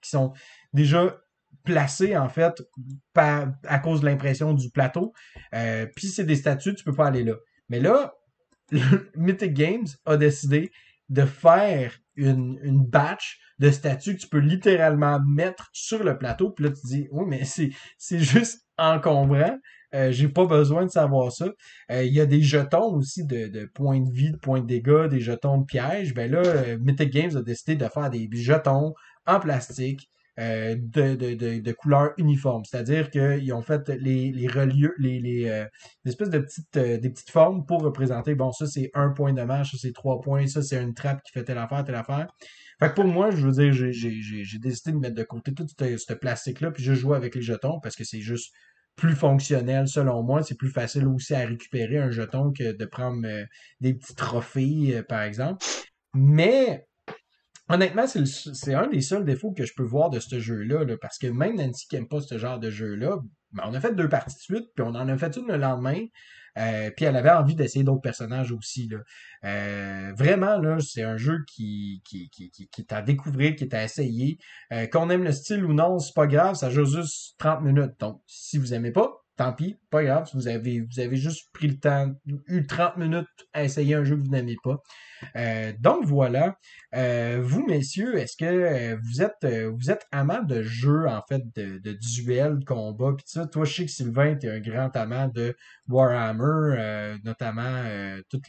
qui sont déjà placés, en fait, à cause de l'impression du plateau. Puis c'est des statues, tu peux pas aller là. Mais là, Mythic Games a décidé de faire une batch de statues que tu peux littéralement mettre sur le plateau. Puis là, tu te dis, oui, mais c'est juste encombrant. J'ai pas besoin de savoir ça. Il y a des jetons aussi de points de vie, de points de dégâts, des jetons de piège. Ben là, Mythic Games a décidé de faire des jetons en plastique de couleur uniforme. C'est-à-dire qu'ils ont fait les relieux, des espèces de des petites formes pour représenter, bon, ça c'est un point de match, ça c'est 3 points, ça c'est une trappe qui fait telle affaire, telle affaire. Fait que pour moi, je veux dire, j'ai décidé de mettre de côté tout ce plastique-là, puis je joue avec les jetons parce que c'est juste plus fonctionnel selon moi. C'est plus facile aussi à récupérer un jeton que de prendre des petits trophées, par exemple. Mais honnêtement, c'est un des seuls défauts que je peux voir de ce jeu-là, là, parce que même Nancy qui aime pas ce genre de jeu-là, ben, on a fait 2 parties de suite, puis on en a fait une le lendemain, puis elle avait envie d'essayer d'autres personnages aussi, là. Vraiment, là, c'est un jeu qui est à découvrir, qui est à essayer. Qu'on aime le style ou non, c'est pas grave, ça joue juste 30 minutes. Donc, si vous aimez pas, tant pis, pas grave, vous avez juste pris le temps, eu 30 minutes à essayer un jeu que vous n'aimez pas. Donc voilà. Vous, messieurs, est-ce que vous êtes amants de jeux, en fait, de duels, de combats, pis ça? Toi, je sais que Sylvain, t'es un grand amant de Warhammer, notamment toutes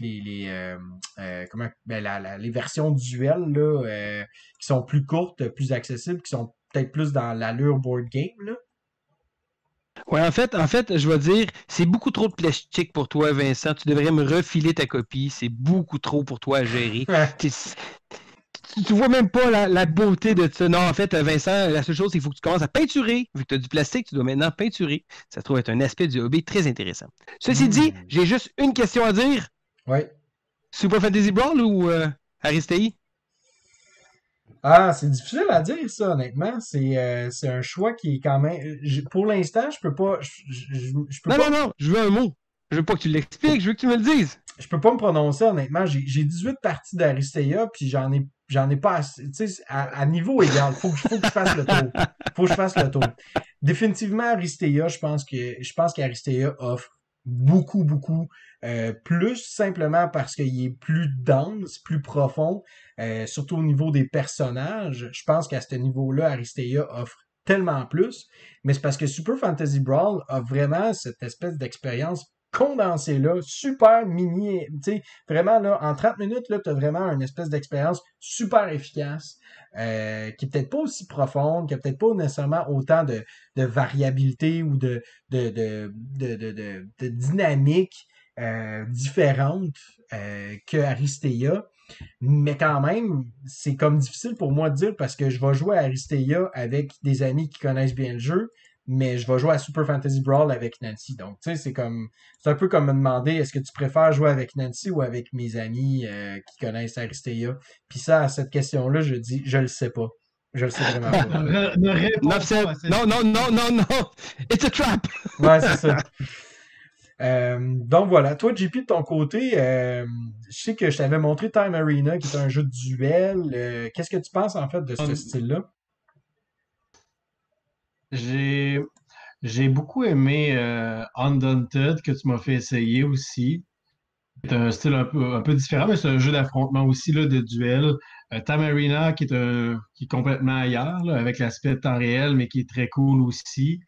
comment, ben, les versions duels là, qui sont plus courtes, plus accessibles, qui sont peut-être plus dans l'allure board game, là. Ouais, en fait, je vais dire, c'est beaucoup trop de plastique pour toi, Vincent. Tu devrais me refiler ta copie. C'est beaucoup trop pour toi à gérer. Tu vois même pas la beauté de ça. Non, en fait, Vincent, la seule chose, c'est qu'il faut que tu commences à peinturer. Vu que tu as du plastique, tu dois maintenant peinturer. Ça se trouve être un aspect du hobby très intéressant. Ceci dit, j'ai juste une question à dire. Ouais. Super Fantasy Brawl ou Aristei? Ah, c'est difficile à dire ça, honnêtement. C'est un choix qui est quand même. Pour l'instant, je peux pas. Je peux Non, pas. non, non, je veux un mot. Je veux pas que tu l'expliques, je veux que tu me le dises. Je peux pas me prononcer, honnêtement. J'ai 18 parties d'Aristea, puis j'en ai pas assez. Tu sais, à niveau égal. Faut que je fasse le tour. Faut que je fasse le tour. Définitivement, Aristea, je pense qu'Aristea offre beaucoup plus simplement parce qu'il est plus dense, plus profond, surtout au niveau des personnages. Je pense qu'à ce niveau-là, Aristea offre tellement plus, mais c'est parce que Super Fantasy Brawl a vraiment cette espèce d'expérience condensée là, super mini, tu sais, vraiment là, en 30 minutes, là, t'as vraiment une espèce d'expérience super efficace, qui est peut-être pas aussi profonde, qui a peut-être pas nécessairement autant de variabilité ou de dynamique différente que Aristea. Mais quand même, c'est comme difficile pour moi de dire parce que je vais jouer à Aristea avec des amis qui connaissent bien le jeu, mais je vais jouer à Super Fantasy Brawl avec Nancy. Donc, tu sais, c'est un peu comme me demander est-ce que tu préfères jouer avec Nancy ou avec mes amis qui connaissent Aristea? Puis ça, à cette question-là, je dis, je le sais pas. Je le sais vraiment pas. Ne réponds pas à cette Non, non, non, non, non! It's a trap! Ouais, c'est ça. Donc voilà, toi JP de ton côté, je sais que je t'avais montré Time Arena qui est un jeu de duel. Qu'est-ce que tu penses en fait de ce style-là? J'ai j'ai beaucoup aimé Undaunted que tu m'as fait essayer aussi. C'est un style un peu différent, mais c'est un jeu d'affrontement aussi, là, de duel. Tamarina, qui est complètement ailleurs, là, avec l'aspect temps réel, mais qui est très cool aussi.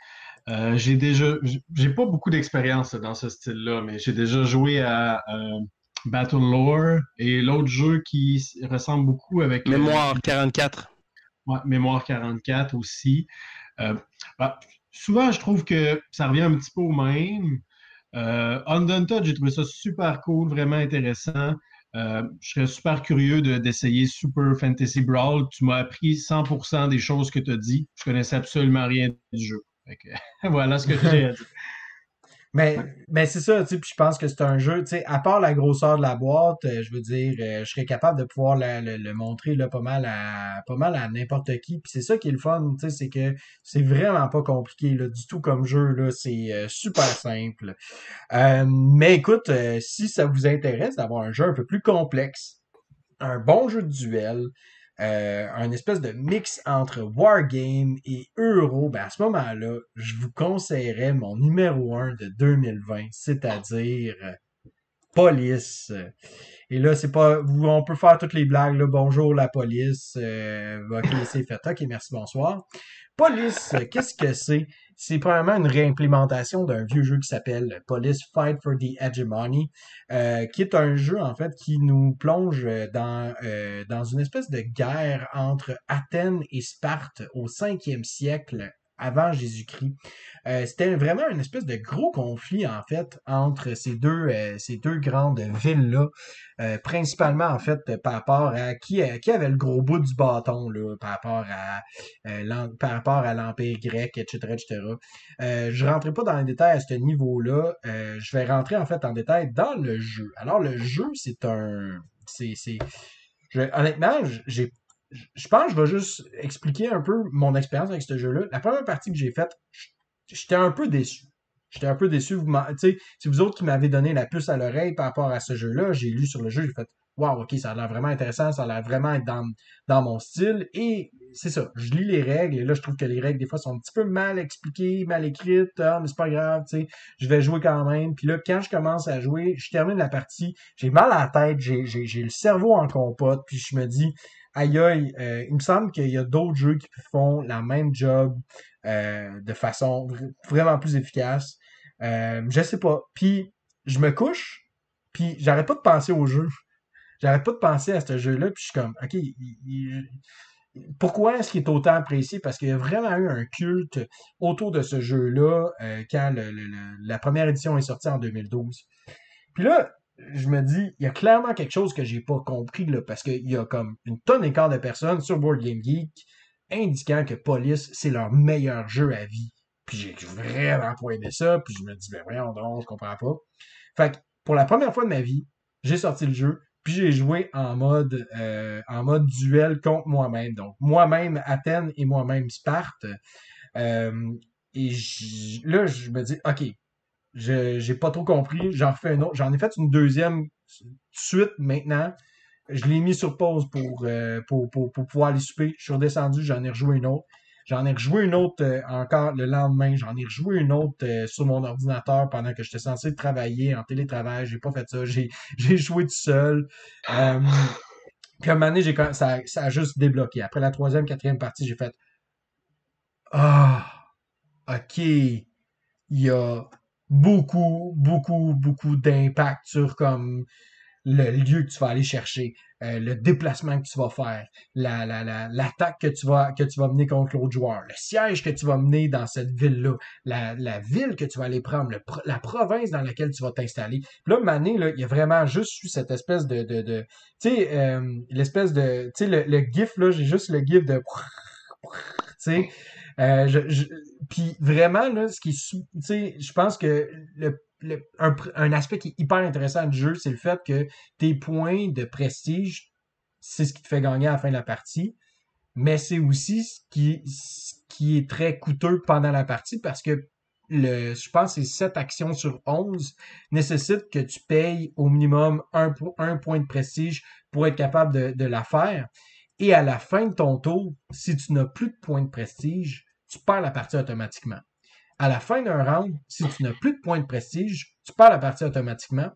J'ai pas beaucoup d'expérience dans ce style-là, mais j'ai déjà joué à Battle Lore et l'autre jeu qui ressemble beaucoup avec Mémoire 44. ouais, Mémoire 44 aussi. Euh, bah, souvent, je trouve que ça revient un petit peu au même. Undaunted, j'ai trouvé ça super cool, vraiment intéressant. Je serais super curieux d'essayer Super Fantasy Brawl. Tu m'as appris 100% des choses que tu as dit. Je connaissais absolument rien du jeu. Fait que, voilà ce que j'ai à dire. Mais c'est ça, tu sais, puis je pense que c'est un jeu, tu sais, à part la grosseur de la boîte, je veux dire, je serais capable de pouvoir le montrer là, pas mal à n'importe qui. Puis c'est ça qui est le fun, tu sais, c'est que c'est vraiment pas compliqué là, du tout comme jeu, là, c'est super simple. Mais écoute, si ça vous intéresse d'avoir un jeu un peu plus complexe, un bon jeu de duel, un espèce de mix entre Wargame et Euro, ben à ce moment-là, je vous conseillerais mon numéro un de 2020, c'est-à-dire Police. Et là, c'est pas. On peut faire toutes les blagues, là. Bonjour la police. Ok, c'est fait. Ok, merci, bonsoir. Police, qu'est-ce que c'est? C'est probablement une réimplémentation d'un vieux jeu qui s'appelle Police Fight for the Hegemony, qui est un jeu en fait qui nous plonge dans une espèce de guerre entre Athènes et Sparte au 5e siècle avant Jésus-Christ. C'était vraiment une espèce de gros conflit en fait entre ces deux grandes villes-là, principalement en fait par rapport à qui avait le gros bout du bâton là, par rapport à l'Empire grec, etc., etc. Je rentrerai pas dans les détails à ce niveau-là. Je vais rentrer en fait en détail dans le jeu. Alors le jeu, c'est, honnêtement, je pense que je vais juste expliquer un peu mon expérience avec ce jeu-là. La première partie que j'ai faite, j'étais un peu déçu. J'étais un peu déçu. Tu sais, c'est vous autres qui m'avez donné la puce à l'oreille par rapport à ce jeu-là. J'ai lu sur le jeu, j'ai fait waouh, ok, ça a l'air vraiment intéressant, ça a l'air vraiment être dans mon style. Et c'est ça, je lis les règles, et là, je trouve que les règles, des fois, sont un petit peu mal expliquées, mal écrites. Ah, mais c'est pas grave, tu sais, je vais jouer quand même. Puis là, quand je commence à jouer, je termine la partie, j'ai mal à la tête, j'ai le cerveau en compote, puis je me dis, aïe aïe, il me semble qu'il y a d'autres jeux qui font la même job de façon vraiment plus efficace. Je sais pas. Puis je me couche, puis j'arrête pas de penser au jeu. J'arrête pas de penser à ce jeu-là, puis je suis comme, OK, pourquoi est-ce qu'il est autant apprécié? Parce qu'il y a vraiment eu un culte autour de ce jeu-là quand la première édition est sortie en 2012. Puis là, je me dis, il y a clairement quelque chose que j'ai pas compris, là, parce qu'il y a comme une tonne et quart de personnes sur Board Game Geek indiquant que Police, c'est leur meilleur jeu à vie. Puis j'ai vraiment pas aimé ça, puis je me dis, ben voyons donc, je comprends pas. Fait que, pour la première fois de ma vie, j'ai sorti le jeu, puis j'ai joué en mode duel contre moi-même. Donc, moi-même Athènes et moi-même Sparte. Euh, là, je me dis, OK, j'ai pas trop compris. J'en refais un autre. J'en ai fait une deuxième suite maintenant. Je l'ai mis sur pause pour pouvoir aller souper. Je suis redescendu, j'en ai rejoué une autre. J'en ai rejoué une autre encore le lendemain. J'en ai rejoué une autre sur mon ordinateur pendant que j'étais censé travailler en télétravail. J'ai pas fait ça. J'ai joué tout seul. Euh, Puis à un moment donné, ça a juste débloqué. Après la troisième, quatrième partie, j'ai fait ah, OK. Il y a beaucoup d'impact sur comme le lieu que tu vas aller chercher, le déplacement que tu vas faire, l'attaque que tu vas mener contre l'autre joueur, le siège que tu vas mener dans cette ville-là, la ville que tu vas aller prendre, la province dans laquelle tu vas t'installer. Puis là, Mané, là, il y a vraiment juste eu cette espèce de tu sais, l'espèce de, tu sais, le gif, là, j'ai juste le gif de, tu sais, puis vraiment, là, ce qui est, tu sais, je pense que un aspect qui est hyper intéressant du jeu, c'est le fait que tes points de prestige, c'est ce qui te fait gagner à la fin de la partie, mais c'est aussi ce qui est très coûteux pendant la partie parce que je pense que c'est 7 actions sur 11 nécessitent que tu payes au minimum un point de prestige pour être capable de la faire. Et à la fin de ton tour, si tu n'as plus de points de prestige, tu perds la partie automatiquement. À la fin d'un round, si tu n'as plus de points de prestige, tu perds la partie automatiquement.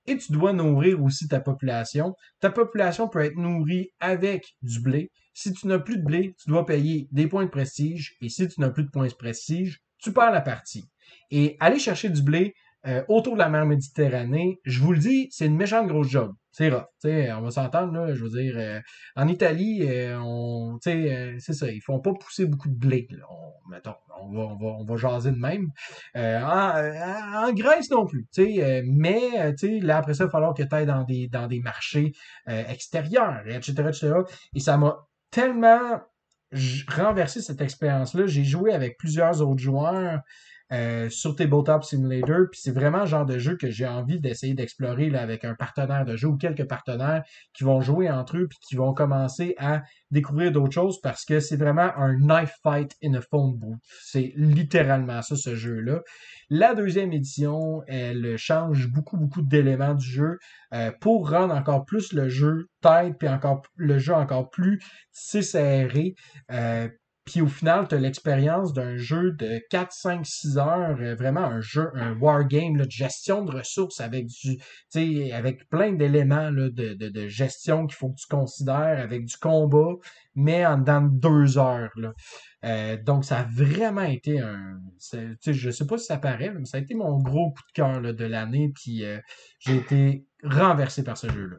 Et tu dois nourrir aussi ta population. Ta population peut être nourrie avec du blé. Si tu n'as plus de blé, tu dois payer des points de prestige. Et si tu n'as plus de points de prestige, tu perds la partie. Et aller chercher du blé autour de la mer Méditerranée, je vous le dis, c'est une méchante grosse job. C'est rough. T'sais, on va s'entendre, là, je veux dire, en Italie, c'est ça, ils font pas pousser beaucoup de blé. Là. Mettons, on va jaser de même. En Grèce non plus. Mais là, après ça, il va falloir que tu ailles dans des marchés extérieurs, etc., etc. Et ça m'a tellement renversé cette expérience-là. J'ai joué avec plusieurs autres joueurs sur Tabletop Simulator, puis c'est vraiment le genre de jeu que j'ai envie d'essayer d'explorer là, avec un partenaire de jeu ou quelques partenaires qui vont jouer entre eux puis qui vont commencer à découvrir d'autres choses parce que c'est vraiment un knife fight in a phone booth. C'est littéralement ça, ce jeu-là. La deuxième édition, elle change beaucoup d'éléments du jeu pour rendre encore plus le jeu tight puis le jeu encore plus serré. Puis au final, tu as l'expérience d'un jeu de 4, 5, 6 heures, vraiment un wargame de gestion de ressources avec avec plein d'éléments là, de gestion qu'il faut que tu considères, avec du combat, mais en dedans de 2 heures. Là. Donc ça a vraiment été je sais pas si ça paraît, mais ça a été mon gros coup de cœur là, de l'année, puis j'ai été renversé par ce jeu-là.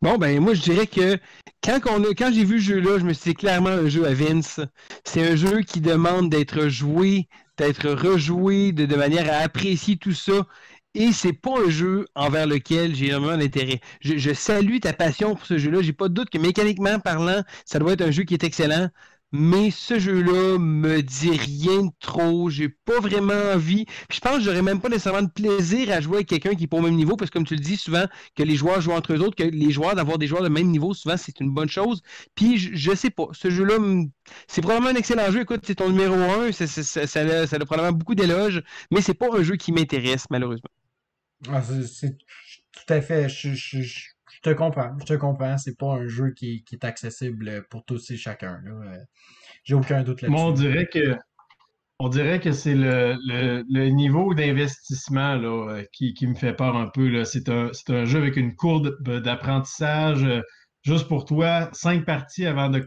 Bon, ben moi, je dirais que quand j'ai vu ce jeu-là, je me suis dit clairement un jeu à Vince. C'est un jeu qui demande d'être joué, d'être rejoué, de manière à apprécier tout ça. Et c'est pas un jeu envers lequel j'ai énormément d'intérêt. Je salue ta passion pour ce jeu-là. J'ai pas de doute que mécaniquement parlant, ça doit être un jeu qui est excellent. Mais ce jeu-là me dit rien de trop. J'ai pas vraiment envie. Puis je pense que j'aurais même pas nécessairement de plaisir à jouer avec quelqu'un qui est pas au même niveau. Parce que comme tu le dis souvent, que les joueurs jouent entre eux autres, que les joueurs, d'avoir des joueurs de même niveau, souvent, c'est une bonne chose. Puis je sais pas. Ce jeu-là, c'est probablement un excellent jeu. Écoute, c'est ton numéro 1. Ça a probablement beaucoup d'éloges. Mais c'est pas un jeu qui m'intéresse, malheureusement. Ah, c'est tout à fait. Je te comprends. Je te comprends. C'est pas un jeu qui est accessible pour tous et chacun. Là. J'ai aucun doute Moi, là-dessus. on dirait que c'est le niveau d'investissement là, qui me fait peur un peu. Là. C'est un jeu avec une courbe d'apprentissage juste pour toi, 5 parties avant de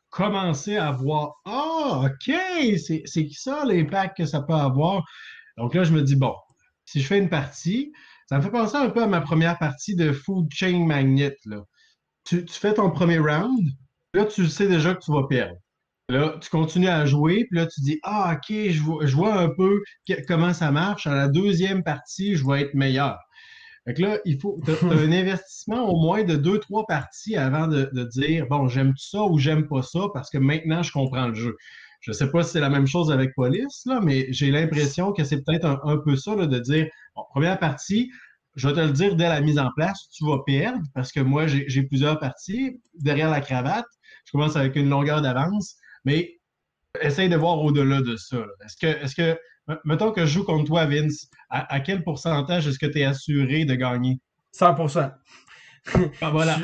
commencer à voir Ah, OK, c'est ça l'impact que ça peut avoir. Donc là, je me dis, bon, si je fais une partie, ça me fait penser un peu à ma première partie de Food Chain Magnet. Là. Tu fais ton premier round, là, tu sais déjà que tu vas perdre. Là, tu continues à jouer, puis là, tu dis, Ah, OK, je vois un peu comment ça marche. À la deuxième partie, je vais être meilleur. Fait que là, t'as un investissement au moins de 2, 3 parties avant de dire, bon, j'aime ça ou j'aime pas ça, parce que maintenant, je comprends le jeu. Je sais pas si c'est la même chose avec Police, là, mais j'ai l'impression que c'est peut-être un peu ça, là, de dire, bon, première partie, je vais te le dire dès la mise en place, tu vas perdre, parce que moi, j'ai plusieurs parties derrière la cravate. Je commence avec une longueur d'avance. Mais essaye de voir au-delà de ça. Là. Mettons que je joue contre toi, Vince, à quel pourcentage est-ce que tu es assuré de gagner? 100%. Ah, voilà.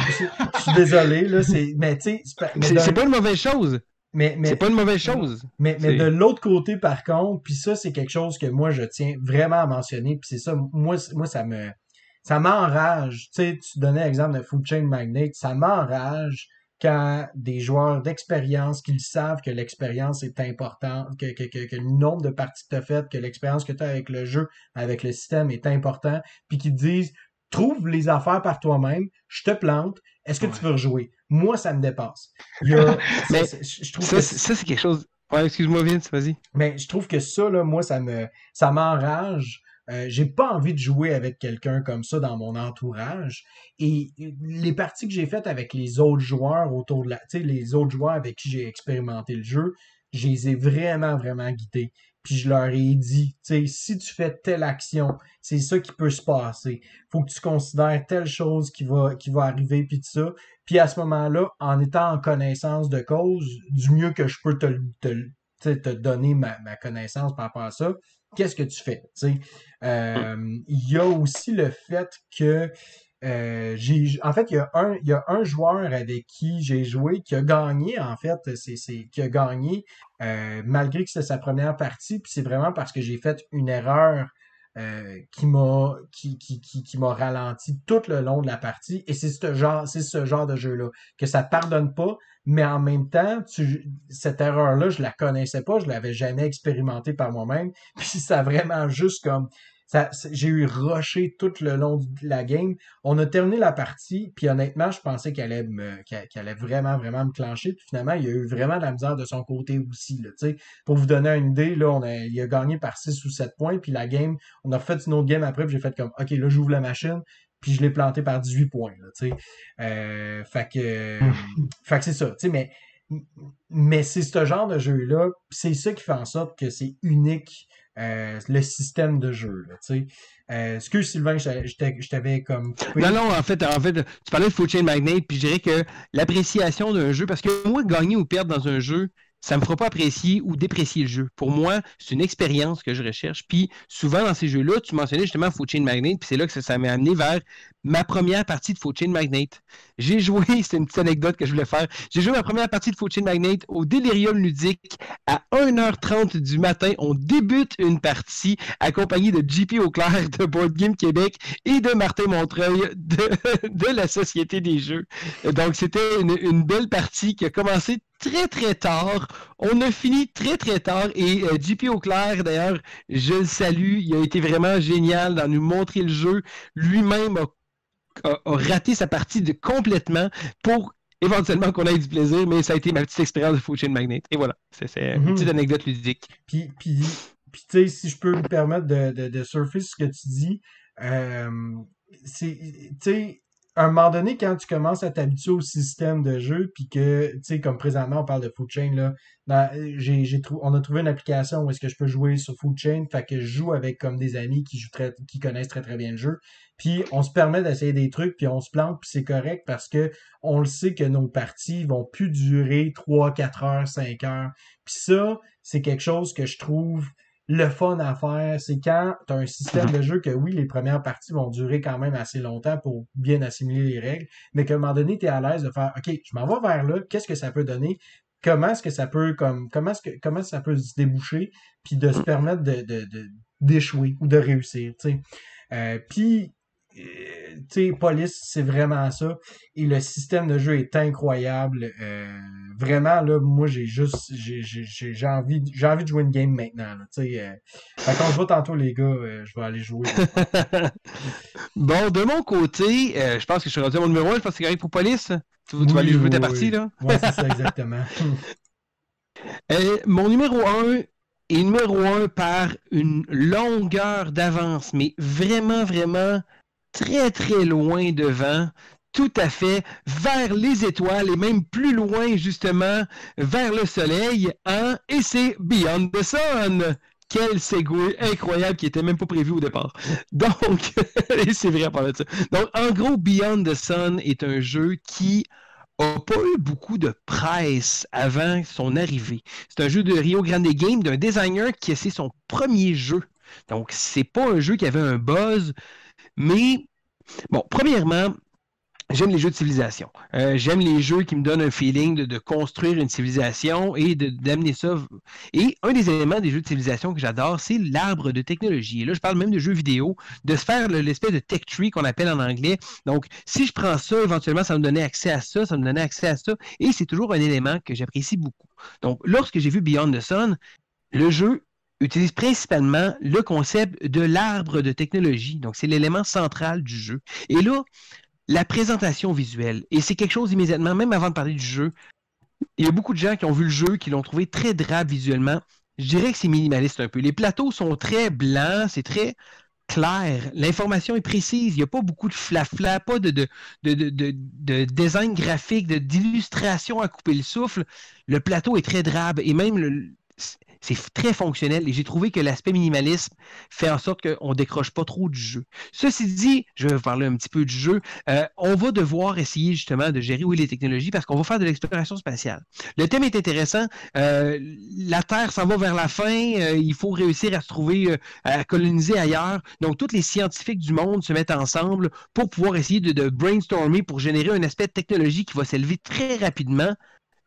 Je suis désolé, là, mais tu sais, c'est pas une mauvaise chose. C'est pas une mauvaise chose. Mais de l'autre côté, par contre, puis ça, c'est quelque chose que moi, je tiens vraiment à mentionner, puis c'est ça, moi, ça m'enrage. Tu sais, tu donnais l'exemple de Food Chain Magnate, ça m'enrage quand des joueurs d'expérience, qu'ils savent que l'expérience est importante, que le nombre de parties que tu as faites, que l'expérience que tu as avec le jeu, avec le système est important, puis qu'ils te disent, trouve les affaires par toi-même, je te plante, est-ce que tu veux rejouer? Moi, ça me dépasse. Mais ça, c'est quelque chose... Ouais, excuse-moi, Vince, vas-y. Mais je trouve que ça, là, moi, ça m'enrage. J'ai pas envie de jouer avec quelqu'un comme ça dans mon entourage. Et les parties que j'ai faites avec les autres joueurs autour de tu sais, les autres joueurs avec qui j'ai expérimenté le jeu, je les ai vraiment guidés. Puis je leur ai dit, tu sais, si tu fais telle action, c'est ça qui peut se passer. Faut que tu considères telle chose qui va arriver, puis tout ça. Puis à ce moment-là, en étant en connaissance de cause, du mieux que je peux te donner ma connaissance par rapport à ça, qu'est-ce que tu fais? Il y a aussi le fait que En fait, il y a un joueur avec qui j'ai joué qui a gagné, en fait, qui a gagné malgré que c'était sa première partie, puis c'est vraiment parce que j'ai fait une erreur qui m'a ralenti tout le long de la partie. Et c'est ce genre de jeu-là que ça pardonne pas, mais en même temps, cette erreur-là, je la connaissais pas, je l'avais jamais expérimentée par moi-même. Puis ça a vraiment juste comme j'ai eu rushé tout le long de la game. On a terminé la partie, puis honnêtement, je pensais qu'elle allait vraiment, vraiment me clencher. Puis finalement, il y a eu vraiment de la misère de son côté aussi. Là, tu sais. Pour vous donner une idée, là, il a gagné par 6 ou 7 points, puis la game, on a refait une autre game après, puis j'ai fait comme OK, là, j'ouvre la machine, puis je l'ai planté par 18 points. Là, tu sais. Fait que c'est ça. Tu sais, mais c'est ce genre de jeu-là, c'est ça qui fait en sorte que c'est unique. Le système de jeu, là, tu sais. Excuse Sylvain, je t'avais comme coupé. Non, en fait, tu parlais de Food Chain Magnate, puis je dirais que l'appréciation d'un jeu, parce que moi, gagner ou perdre dans un jeu, ça me fera pas apprécier ou déprécier le jeu. Pour moi, c'est une expérience que je recherche. Puis souvent dans ces jeux-là, tu mentionnais justement Food Chain Magnate, puis c'est là que ça m'a amené vers ma première partie de Food Chain Magnate. J'ai joué, c'est une petite anecdote que je voulais faire, j'ai joué ma première partie de Food Chain Magnate au Delirium Ludique à 1h30 du matin. On débute une partie accompagnée de JP Auclair de Board Game Québec et de Martin Montreuil de la Société des Jeux. Donc c'était une belle partie qui a commencé très très tard. On a fini très très tard et JP Auclair, d'ailleurs, je le salue, il a été vraiment génial dans nous montrer le jeu. Lui-même a raté sa partie complètement pour éventuellement qu'on ait du plaisir, mais ça a été ma petite expérience de Food Chain Magnate. Et voilà, c'est une petite anecdote ludique. Puis tu sais, si je peux me permettre de surfer sur ce que tu dis, tu sais, à un moment donné, quand tu commences à t'habituer au système de jeu, puis que, tu sais, comme présentement, on parle de Food Chain, là, on a trouvé une application où est-ce que je peux jouer sur Food Chain, fait que je joue avec comme des amis qui connaissent très très bien le jeu, puis on se permet d'essayer des trucs, puis on se plante, puis c'est correct parce que on le sait que nos parties vont plus durer 3, 4 heures, 5 heures. Puis ça, c'est quelque chose que je trouve le fun à faire, c'est quand tu as un système de jeu que oui, les premières parties vont durer quand même assez longtemps pour bien assimiler les règles, mais qu'à un moment donné, tu es à l'aise de faire OK, je m'en vais vers là, qu'est-ce que ça peut donner? Comment est-ce que ça peut comment ça peut se déboucher, puis de se permettre d'échouer ou de réussir, tu sais. Puis tu sais, Police, c'est vraiment ça. Et le système de jeu est incroyable. Vraiment, là, moi, j'ai envie de jouer une game maintenant. Là, fait qu'on se voit tantôt, les gars. Je vais aller jouer. Bon, de mon côté, je pense que je suis rendu à mon numéro 1. Je pense que c'est correct pour Police. Tu vas aller jouer ta partie, là? Ouais, c'est ça, exactement. Mon numéro 1 est numéro 1 par une longueur d'avance, mais vraiment, vraiment très, très loin devant, tout à fait, vers les étoiles et même plus loin, justement, vers le soleil, hein? Et c'est Beyond the Sun! Quel segway incroyable qui était même pas prévu au départ. Donc, et c'est vrai à parler de ça. Donc, en gros, Beyond the Sun est un jeu qui n'a pas eu beaucoup de presse avant son arrivée. C'est un jeu de Rio Grande Game, d'un designer qui c'est son premier jeu. Donc, c'est pas un jeu qui avait un buzz. Mais, bon, premièrement, j'aime les jeux de civilisation. J'aime les jeux qui me donnent un feeling de construire une civilisation et d'amener ça. Et un des éléments des jeux de civilisation que j'adore, c'est l'arbre de technologie. Et là, je parle même de jeux vidéo, de se faire l'espèce de tech tree qu'on appelle en anglais. Donc, si je prends ça, éventuellement, ça me donnait accès à ça, ça me donnait accès à ça. Et c'est toujours un élément que j'apprécie beaucoup. Donc, lorsque j'ai vu Beyond the Sun, le jeu utilise principalement le concept de l'arbre de technologie. Donc, c'est l'élément central du jeu. Et là, la présentation visuelle, et c'est quelque chose immédiatement, même avant de parler du jeu, il y a beaucoup de gens qui ont vu le jeu, qui l'ont trouvé très drabe visuellement. Je dirais que c'est minimaliste un peu. Les plateaux sont très blancs, c'est très clair. L'information est précise. Il n'y a pas beaucoup de flafla, pas de design graphique, d'illustration à couper le souffle. Le plateau est très drabe et même c'est très fonctionnel et j'ai trouvé que l'aspect minimalisme fait en sorte qu'on ne décroche pas trop du jeu. Ceci dit, je vais vous parler un petit peu du jeu. On va devoir essayer justement de gérer les technologies parce qu'on va faire de l'exploration spatiale. Le thème est intéressant. La Terre s'en va vers la fin. Il faut réussir à se trouver, à coloniser ailleurs. Donc, tous les scientifiques du monde se mettent ensemble pour pouvoir essayer de brainstormer pour générer un aspect de technologie qui va s'élever très rapidement.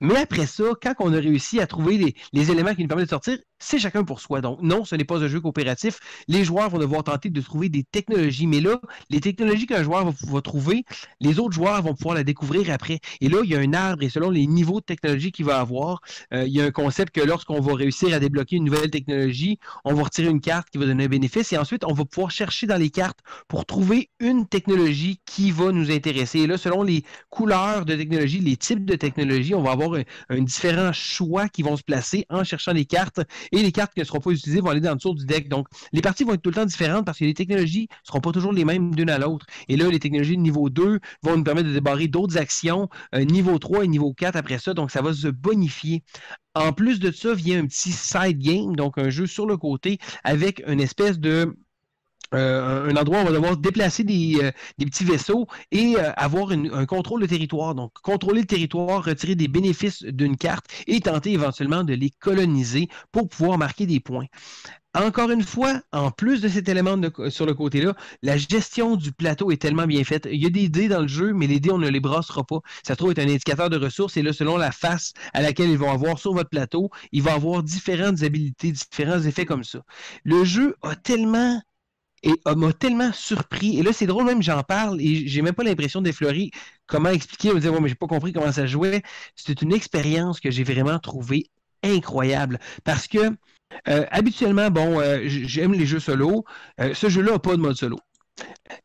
Mais après ça, quand on a réussi à trouver les éléments qui nous permettent de sortir, c'est chacun pour soi. Donc non, ce n'est pas un jeu coopératif. Les joueurs vont devoir tenter de trouver des technologies. Mais là, les technologies qu'un joueur va trouver, les autres joueurs vont pouvoir la découvrir après. Et là, il y a un arbre et selon les niveaux de technologie qu'il va avoir, il y a un concept que lorsqu'on va réussir à débloquer une nouvelle technologie, on va retirer une carte qui va donner un bénéfice et ensuite, on va pouvoir chercher dans les cartes pour trouver une technologie qui va nous intéresser. Et là, selon les couleurs de technologie, les types de technologie, on va avoir un différent choix qui vont se placer en cherchant les cartes et les cartes qui ne seront pas utilisées vont aller dans le dessous du deck. Donc, les parties vont être tout le temps différentes parce que les technologies ne seront pas toujours les mêmes d'une à l'autre. Et là, les technologies de niveau 2 vont nous permettre de débarrer d'autres actions, niveau 3 et niveau 4 après ça. Donc, ça va se bonifier. En plus de ça, vient un petit side game, donc un jeu sur le côté avec une espèce de un endroit où on va devoir déplacer des petits vaisseaux et avoir un contrôle de territoire. Donc, contrôler le territoire, retirer des bénéfices d'une carte et tenter éventuellement de les coloniser pour pouvoir marquer des points. Encore une fois, en plus de cet élément sur le côté-là, la gestion du plateau est tellement bien faite. Il y a des dés dans le jeu, mais les dés, on ne les brassera pas. Ça se trouve être un indicateur de ressources et là, selon la face à laquelle ils vont avoir sur votre plateau, il va avoir différentes habilités, différents effets comme ça. Le jeu a tellement... Et m'a tellement surpris. Et là, c'est drôle, même j'en parle et j'ai même pas l'impression d'effleurer comment expliquer. On me dit, ouais, mais j'ai pas compris comment ça jouait. C'est une expérience que j'ai vraiment trouvée incroyable. Parce que habituellement, bon, j'aime les jeux solo. Ce jeu-là n'a pas de mode solo.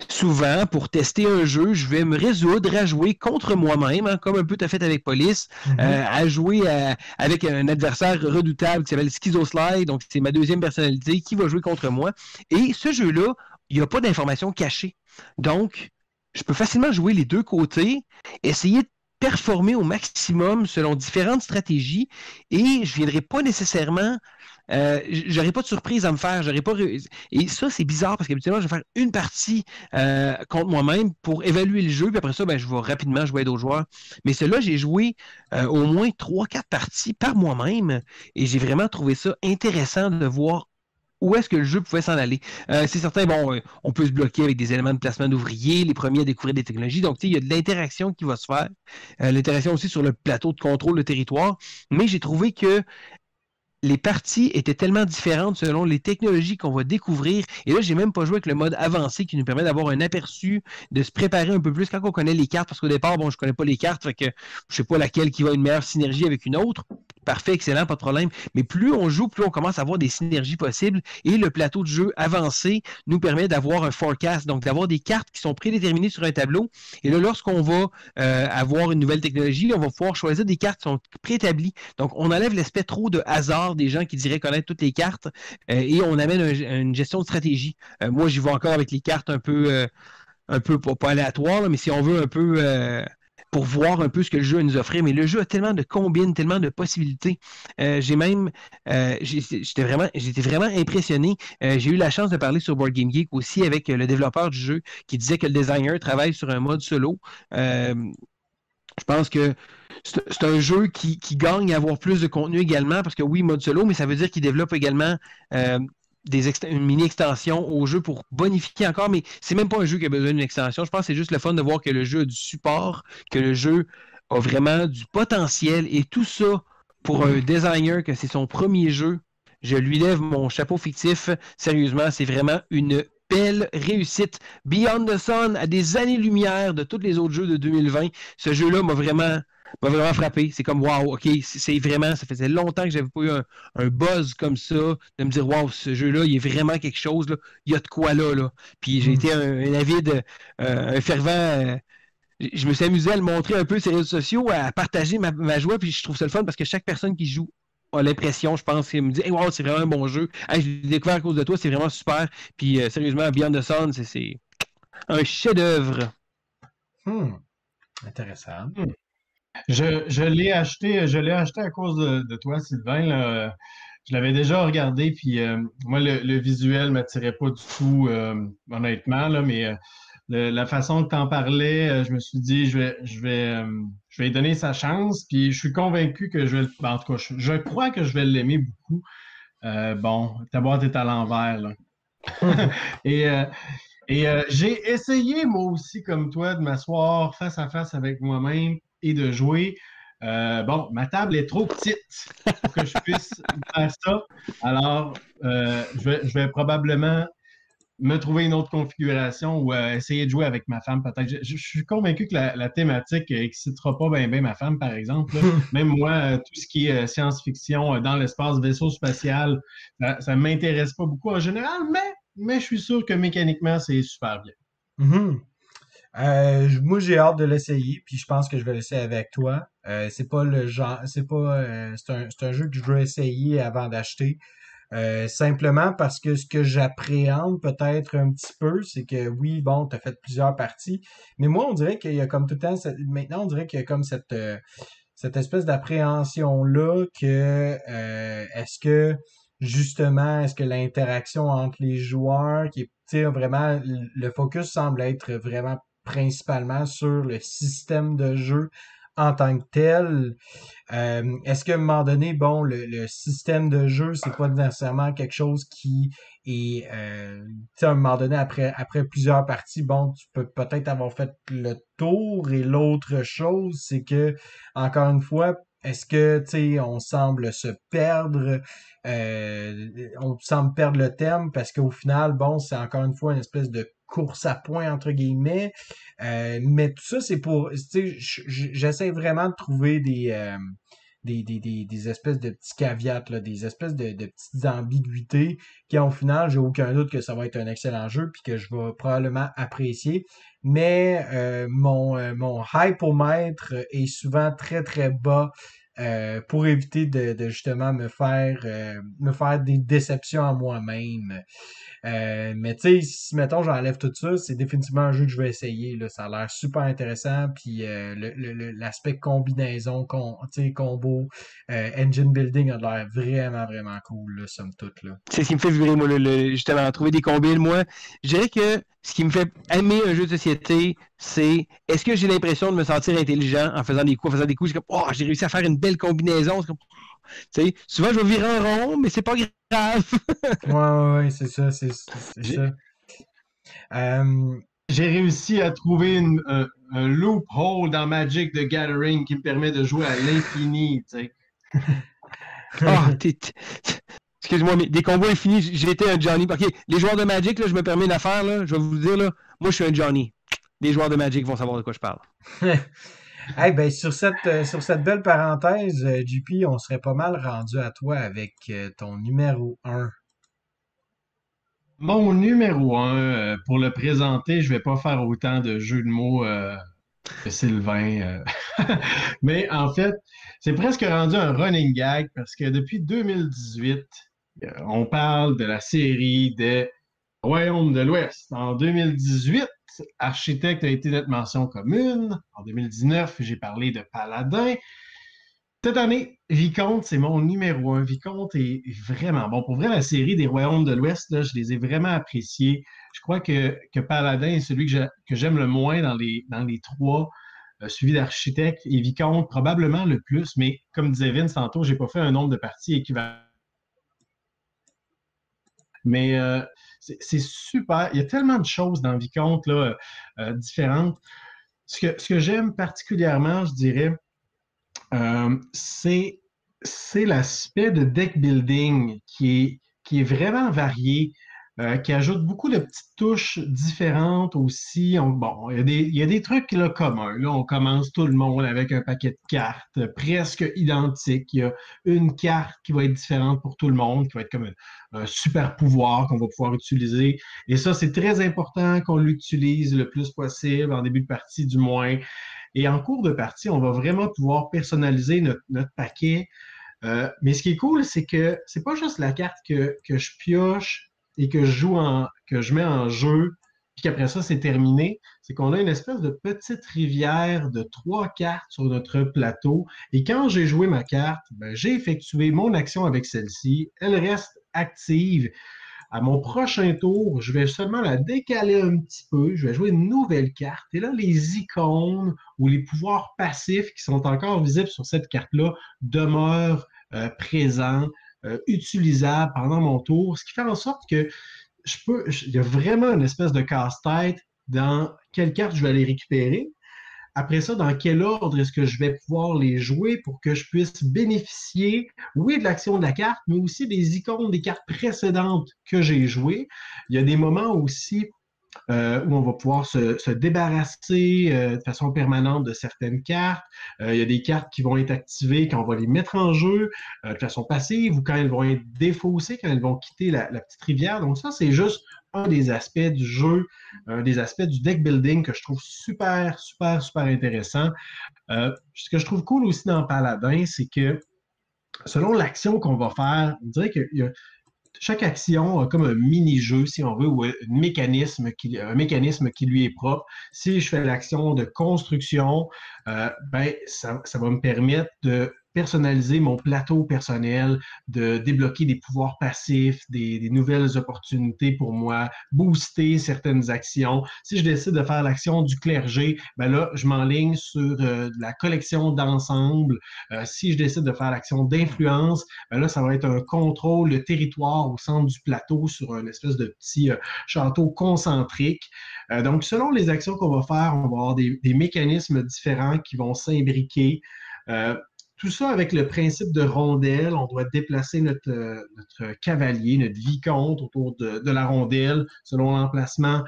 Souvent, pour tester un jeu, je vais me résoudre à jouer contre moi-même, hein, comme un peu tu as fait avec Police, à jouer avec un adversaire redoutable qui s'appelle Schizoslide, donc c'est ma deuxième personnalité qui va jouer contre moi. Et ce jeu-là, il n'y a pas d'informations cachées. Donc, je peux facilement jouer les deux côtés, essayer de performer au maximum selon différentes stratégies et je ne viendrai pas nécessairement... j'aurais pas de surprise à me faire, j'aurais pas et ça c'est bizarre parce qu'habituellement je vais faire une partie contre moi-même pour évaluer le jeu puis après ça je vais rapidement jouer à d'autres joueurs, mais celui-là j'ai joué au moins 3-4 parties par moi-même et j'ai vraiment trouvé ça intéressant de voir où est-ce que le jeu pouvait s'en aller. C'est certain, bon, on peut se bloquer avec des éléments de placement d'ouvriers, les premiers à découvrir des technologies, donc il y a de l'interaction qui va se faire, l'interaction aussi sur le plateau de contrôle de territoire, mais j'ai trouvé que les parties étaient tellement différentes selon les technologies qu'on va découvrir. Et là, j'ai même pas joué avec le mode avancé qui nous permet d'avoir un aperçu, de se préparer un peu plus quand on connaît les cartes. Parce qu'au départ, bon, je connais pas les cartes, fait que je sais pas laquelle qui va une meilleure synergie avec une autre. Parfait, excellent, pas de problème. Mais plus on joue, plus on commence à avoir des synergies possibles. Et le plateau de jeu avancé nous permet d'avoir un forecast, donc d'avoir des cartes qui sont prédéterminées sur un tableau. Et là, lorsqu'on va avoir une nouvelle technologie, on va pouvoir choisir des cartes qui sont préétablies. Donc, on enlève l'aspect trop de hasard des gens qui diraient connaître toutes les cartes et on amène une gestion de stratégie. Moi, j'y vais encore avec les cartes un peu pas aléatoires, là, mais si on veut un peu pour voir un peu ce que le jeu nous offrait. Mais le jeu a tellement de combines, tellement de possibilités. J'étais vraiment impressionné. J'ai eu la chance de parler sur Board Game Geek aussi avec le développeur du jeu qui disait que le designer travaille sur un mode solo. Je pense que c'est un jeu qui gagne à avoir plus de contenu également, parce que oui, mode solo, mais ça veut dire qu'il développe également une mini-extension au jeu pour bonifier encore, mais c'est même pas un jeu qui a besoin d'une extension. Je pense que c'est juste le fun de voir que le jeu a du support, que le jeu a vraiment du potentiel, et tout ça pour un designer, que c'est son premier jeu. Je lui lève mon chapeau fictif. Sérieusement, c'est vraiment une belle réussite. Beyond the Sun, à des années-lumière de tous les autres jeux de 2020, ce jeu-là m'a vraiment frappé. C'est comme, wow, OK, c'est vraiment, ça faisait longtemps que j'avais pas eu un buzz comme ça, de me dire, wow, ce jeu-là, il est vraiment quelque chose, là. Il y a de quoi là. Puis j'ai été un avide, un fervent... je me suis amusé à le montrer un peu sur les réseaux sociaux, à partager ma joie, puis je trouve ça le fun parce que chaque personne qui joue a l'impression, je pense, qu'il me dit hey, wow, c'est vraiment un bon jeu. Hey, je l'ai découvert à cause de toi, c'est vraiment super. Puis sérieusement, Beyond the Sun, c'est un chef-d'œuvre. Intéressant. Je l'ai acheté à cause de toi, Sylvain. Là. Je l'avais déjà regardé, puis moi, le visuel ne m'attirait pas du tout, honnêtement, là, mais la façon que tu en parlais, je me suis dit, je vais lui donner sa chance, puis je suis convaincu que je vais, ben, en tout cas, je crois que je vais l'aimer beaucoup. Bon, ta boîte est à l'envers, là. Et, euh, j'ai essayé, moi aussi, comme toi, de m'asseoir face à face avec moi-même et de jouer. Bon, ma table est trop petite pour que je puisse faire ça. Alors, je vais probablement me trouver une autre configuration ou essayer de jouer avec ma femme, peut-être. Je suis convaincu que la thématique excitera pas bien ma femme, par exemple, là. Même moi, tout ce qui est science-fiction dans l'espace, vaisseau spatial, ça ne m'intéresse pas beaucoup en général, mais je suis sûr que mécaniquement, c'est super bien. Mhm. Moi, j'ai hâte de l'essayer, puis je pense que je vais l'essayer avec toi. C'est pas le genre, c'est un jeu que je veux essayer avant d'acheter. Simplement parce que ce que j'appréhende peut-être un petit peu, c'est que oui, bon, t'as fait plusieurs parties, mais moi, on dirait qu'il y a comme tout le temps, maintenant, on dirait qu'il y a comme cette espèce d'appréhension-là que est-ce que justement, est-ce que l'interaction entre les joueurs, qui est, tu sais, vraiment, le focus semble être vraiment principalement sur le système de jeu en tant que tel. Est-ce qu'à un moment donné, bon, le système de jeu, c'est pas nécessairement quelque chose qui est, tu sais, à un moment donné, après plusieurs parties, bon, tu peux peut-être avoir fait le tour. Et l'autre chose, c'est que, encore une fois, est-ce que, tu sais, on semble se perdre, on semble perdre le thème parce qu'au final, bon, c'est encore une fois une espèce de course à points, entre guillemets. Mais tout ça, c'est pour, tu sais, j'essaie vraiment de trouver des espèces de petits caveats, là, des espèces de petites ambiguïtés qui, au final, j'ai aucun doute que ça va être un excellent jeu puis que je vais probablement apprécier. Mais mon hypomètre est souvent très très bas pour éviter de justement me faire des déceptions à moi-même. Mais tu sais, si mettons j'enlève tout ça, c'est définitivement un jeu que je vais essayer. Là. Ça a l'air super intéressant. Puis l'aspect combinaison, tu sais, combo, engine building a l'air vraiment, vraiment cool, là, somme toute. Là. C'est ce qui me fait vibrer, moi, justement, trouver des combines. Moi, je dirais que ce qui me fait aimer un jeu de société, c'est est-ce que j'ai l'impression de me sentir intelligent en faisant des coups, j'ai comme, oh, j'ai réussi à faire une belle combinaison. C'est comme, tu sais, souvent, je vais virer en rond, mais c'est pas grave. Ouais, c'est ça, c'est ça. J'ai réussi à trouver un loophole dans Magic the Gathering qui me permet de jouer à l'infini, tu sais. Ah, excuse-moi, mais des combos infinis, j'ai été un Johnny. OK, les joueurs de Magic, là, je me permets d'affaire, là, je vais vous dire, là, moi, je suis un Johnny. Les joueurs de Magic vont savoir de quoi je parle. Hey, ben, sur cette belle parenthèse, JP, on serait pas mal rendu à toi avec ton numéro 1. Mon numéro 1, pour le présenter, je vais pas faire autant de jeux de mots que Sylvain. Mais en fait, c'est presque rendu un running gag parce que depuis 2018, on parle de la série des Royaumes de l'Ouest. En 2018, Architecte a été notre mention commune. En 2019, j'ai parlé de Paladin. Cette année, Vicomte, c'est mon numéro 1. Vicomte est vraiment bon. Pour vrai, la série des Royaumes de l'Ouest, là, je les ai vraiment appréciés. Je crois que Paladin est celui que j'aime le moins dans les trois, suivi d'Architecte et Vicomte, probablement le plus. Mais comme disait Vince tantôt, j'ai pas fait un nombre de parties équivalent. Mais c'est super. Il y a tellement de choses dans Vicomte là, différentes. Ce que j'aime particulièrement, je dirais, c'est l'aspect de deck building qui est vraiment varié, qui ajoute beaucoup de petites touches différentes aussi. Bon, il y a des trucs là, communs. Là, on commence tout le monde avec un paquet de cartes presque identiques. Il y a une carte qui va être différente pour tout le monde, qui va être comme un super pouvoir qu'on va pouvoir utiliser. Et ça, c'est très important qu'on l'utilise le plus possible, en début de partie du moins. Et en cours de partie, on va vraiment pouvoir personnaliser notre paquet. Mais ce qui est cool, c'est que c'est pas juste la carte que je pioche et que je mets en jeu puis qu'après ça, c'est terminé, c'est qu'on a une espèce de petite rivière de 3 cartes sur notre plateau. Et quand j'ai joué ma carte, ben, j'ai effectué mon action avec celle-ci. Elle reste active. À mon prochain tour, je vais seulement la décaler un petit peu. Je vais jouer une nouvelle carte. Et là, les icônes ou les pouvoirs passifs qui sont encore visibles sur cette carte-là demeurent présents, utilisables pendant mon tour. Ce qui fait en sorte que il y a vraiment une espèce de casse-tête dans quelle carte je vais aller récupérer. Après ça, dans quel ordre est-ce que je vais pouvoir les jouer pour que je puisse bénéficier, oui, de l'action de la carte, mais aussi des icônes des cartes précédentes que j'ai jouées. Il y a des moments aussi où on va pouvoir se débarrasser de façon permanente de certaines cartes. Il y a des cartes qui vont être activées quand on va les mettre en jeu de façon passive ou quand elles vont être défaussées, quand elles vont quitter la petite rivière. Donc ça, c'est juste un des aspects du jeu, un des aspects du deck building que je trouve super, super, super intéressant. Ce que je trouve cool aussi dans Paladin, c'est que selon l'action qu'on va faire, on dirait qu'il y a chaque action a comme un mini-jeu, si on veut, ou un mécanisme qui lui est propre. Si je fais l'action de construction, ben, ça va me permettre de personnaliser mon plateau personnel, de débloquer des pouvoirs passifs, des nouvelles opportunités pour moi, booster certaines actions. Si je décide de faire l'action du clergé, ben là, je m'enligne sur la collection d'ensemble. Si je décide de faire l'action d'influence, ben là, ça va être un contrôle de territoire au centre du plateau sur une espèce de petit château concentrique. Donc, selon les actions qu'on va faire, on va avoir des mécanismes différents qui vont s'imbriquer. Tout ça avec le principe de rondelle. On doit déplacer notre cavalier, notre vicomte autour de la rondelle selon l'emplacement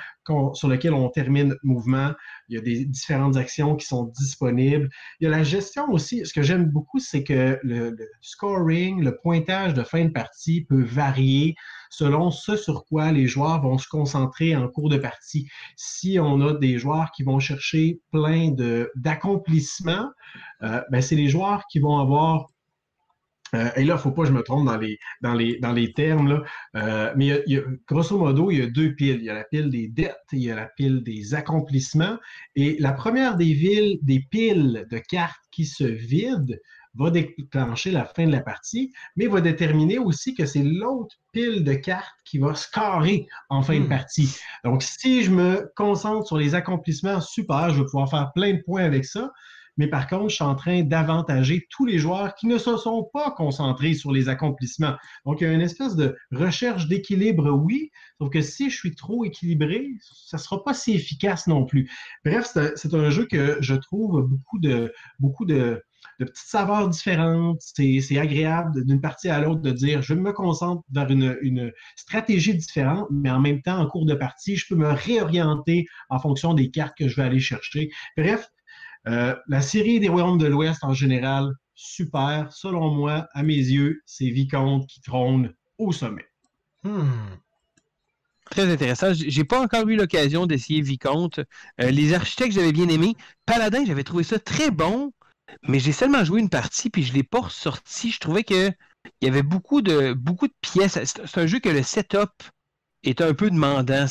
sur lequel on termine notre mouvement. Il y a des différentes actions qui sont disponibles. Il y a la gestion aussi. Ce que j'aime beaucoup, c'est que le scoring, le pointage de fin de partie peut varier selon ce sur quoi les joueurs vont se concentrer en cours de partie. Si on a des joueurs qui vont chercher plein d'accomplissements, ben c'est les joueurs qui vont avoir et là, il ne faut pas que je me trompe dans les termes, là. Mais grosso modo, il y a 2 piles. Il y a la pile des dettes, il y a la pile des accomplissements. Et la première des piles de cartes qui se vident va déclencher la fin de la partie, mais va déterminer aussi que c'est l'autre pile de cartes qui va scorer en fin de partie. Donc, si je me concentre sur les accomplissements, super, je vais pouvoir faire plein de points avec ça. Mais par contre, je suis en train d'avantager tous les joueurs qui ne se sont pas concentrés sur les accomplissements. Donc, il y a une espèce de recherche d'équilibre, oui, sauf que si je suis trop équilibré, ça ne sera pas si efficace non plus. Bref, c'est un jeu que je trouve beaucoup de petites saveurs différentes. C'est agréable d'une partie à l'autre de dire je me concentre vers une stratégie différente, mais en même temps, en cours de partie, je peux me réorienter en fonction des cartes que je vais aller chercher. Bref, la série des Royaumes de l'Ouest en général, super. Selon moi, à mes yeux, c'est Vicomte qui trône au sommet. Très intéressant. J'ai pas encore eu l'occasion d'essayer Vicomte. Les architectes, j'avais bien aimé. Paladin, j'avais trouvé ça très bon, mais j'ai seulement joué une partie puis je l'ai pas ressorti. Je trouvais que il y avait beaucoup de pièces. C'est un jeu que le setup est un peu demandant.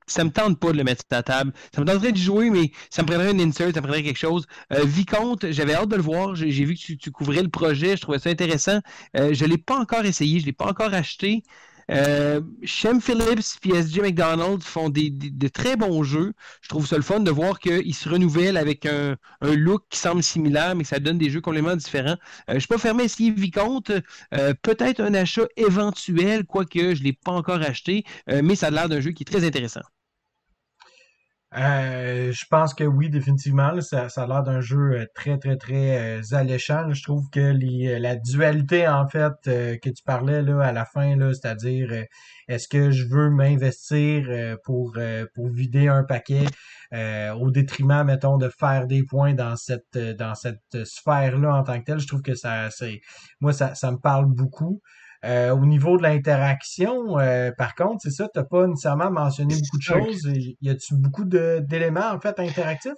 Ça me tente pas de le mettre sur la table. Ça me tenterait de jouer, mais ça me prendrait un insert, ça me prendrait quelque chose. Vicomte, j'avais hâte de le voir. J'ai vu que tu couvrais le projet. Je trouvais ça intéressant. Je l'ai pas encore essayé. Je l'ai pas encore acheté. Shem Phillips et S.J. McDonald font de très bons jeux. Je trouve ça le fun de voir qu'ils se renouvellent avec un look qui semble similaire, mais que ça donne des jeux complètement différents. Je ne suis pas fermé à essayer Vicomte. Peut-être un achat éventuel, quoique je ne l'ai pas encore acheté, mais ça a l'air d'un jeu qui est très intéressant. Je pense que oui, définitivement. Là, ça a l'air d'un jeu très, très, très alléchant. Là. Je trouve que la dualité, en fait, que tu parlais là à la fin, là, c'est-à-dire est-ce que je veux m'investir pour vider un paquet au détriment, mettons, de faire des points dans cette sphère-là en tant que telle. Je trouve que ça me parle beaucoup. Au niveau de l'interaction, par contre, c'est ça, t'as pas nécessairement mentionné beaucoup de choses. Y a-tu beaucoup d'éléments, en fait, interactifs?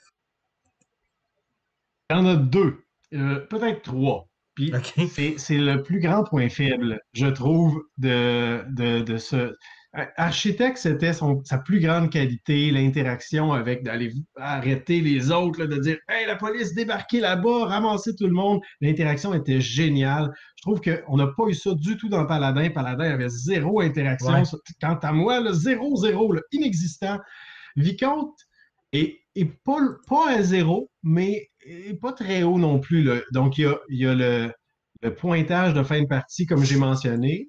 Il y en a 2, peut-être 3. Puis OK. c'est le plus grand point faible, je trouve, de ce. Architecte, c'était sa plus grande qualité, l'interaction avec d'aller arrêter les autres, là, de dire Hey, la police, débarquez là-bas, ramassez tout le monde. L'interaction était géniale. Je trouve qu'on n'a pas eu ça du tout dans Paladin. Paladin avait zéro interaction. Ouais. Quant à moi, là, zéro, zéro, là, inexistant. Vicomte est pas à zéro, mais pas très haut non plus, là. Donc, il y a le pointage de fin de partie, comme j'ai mentionné.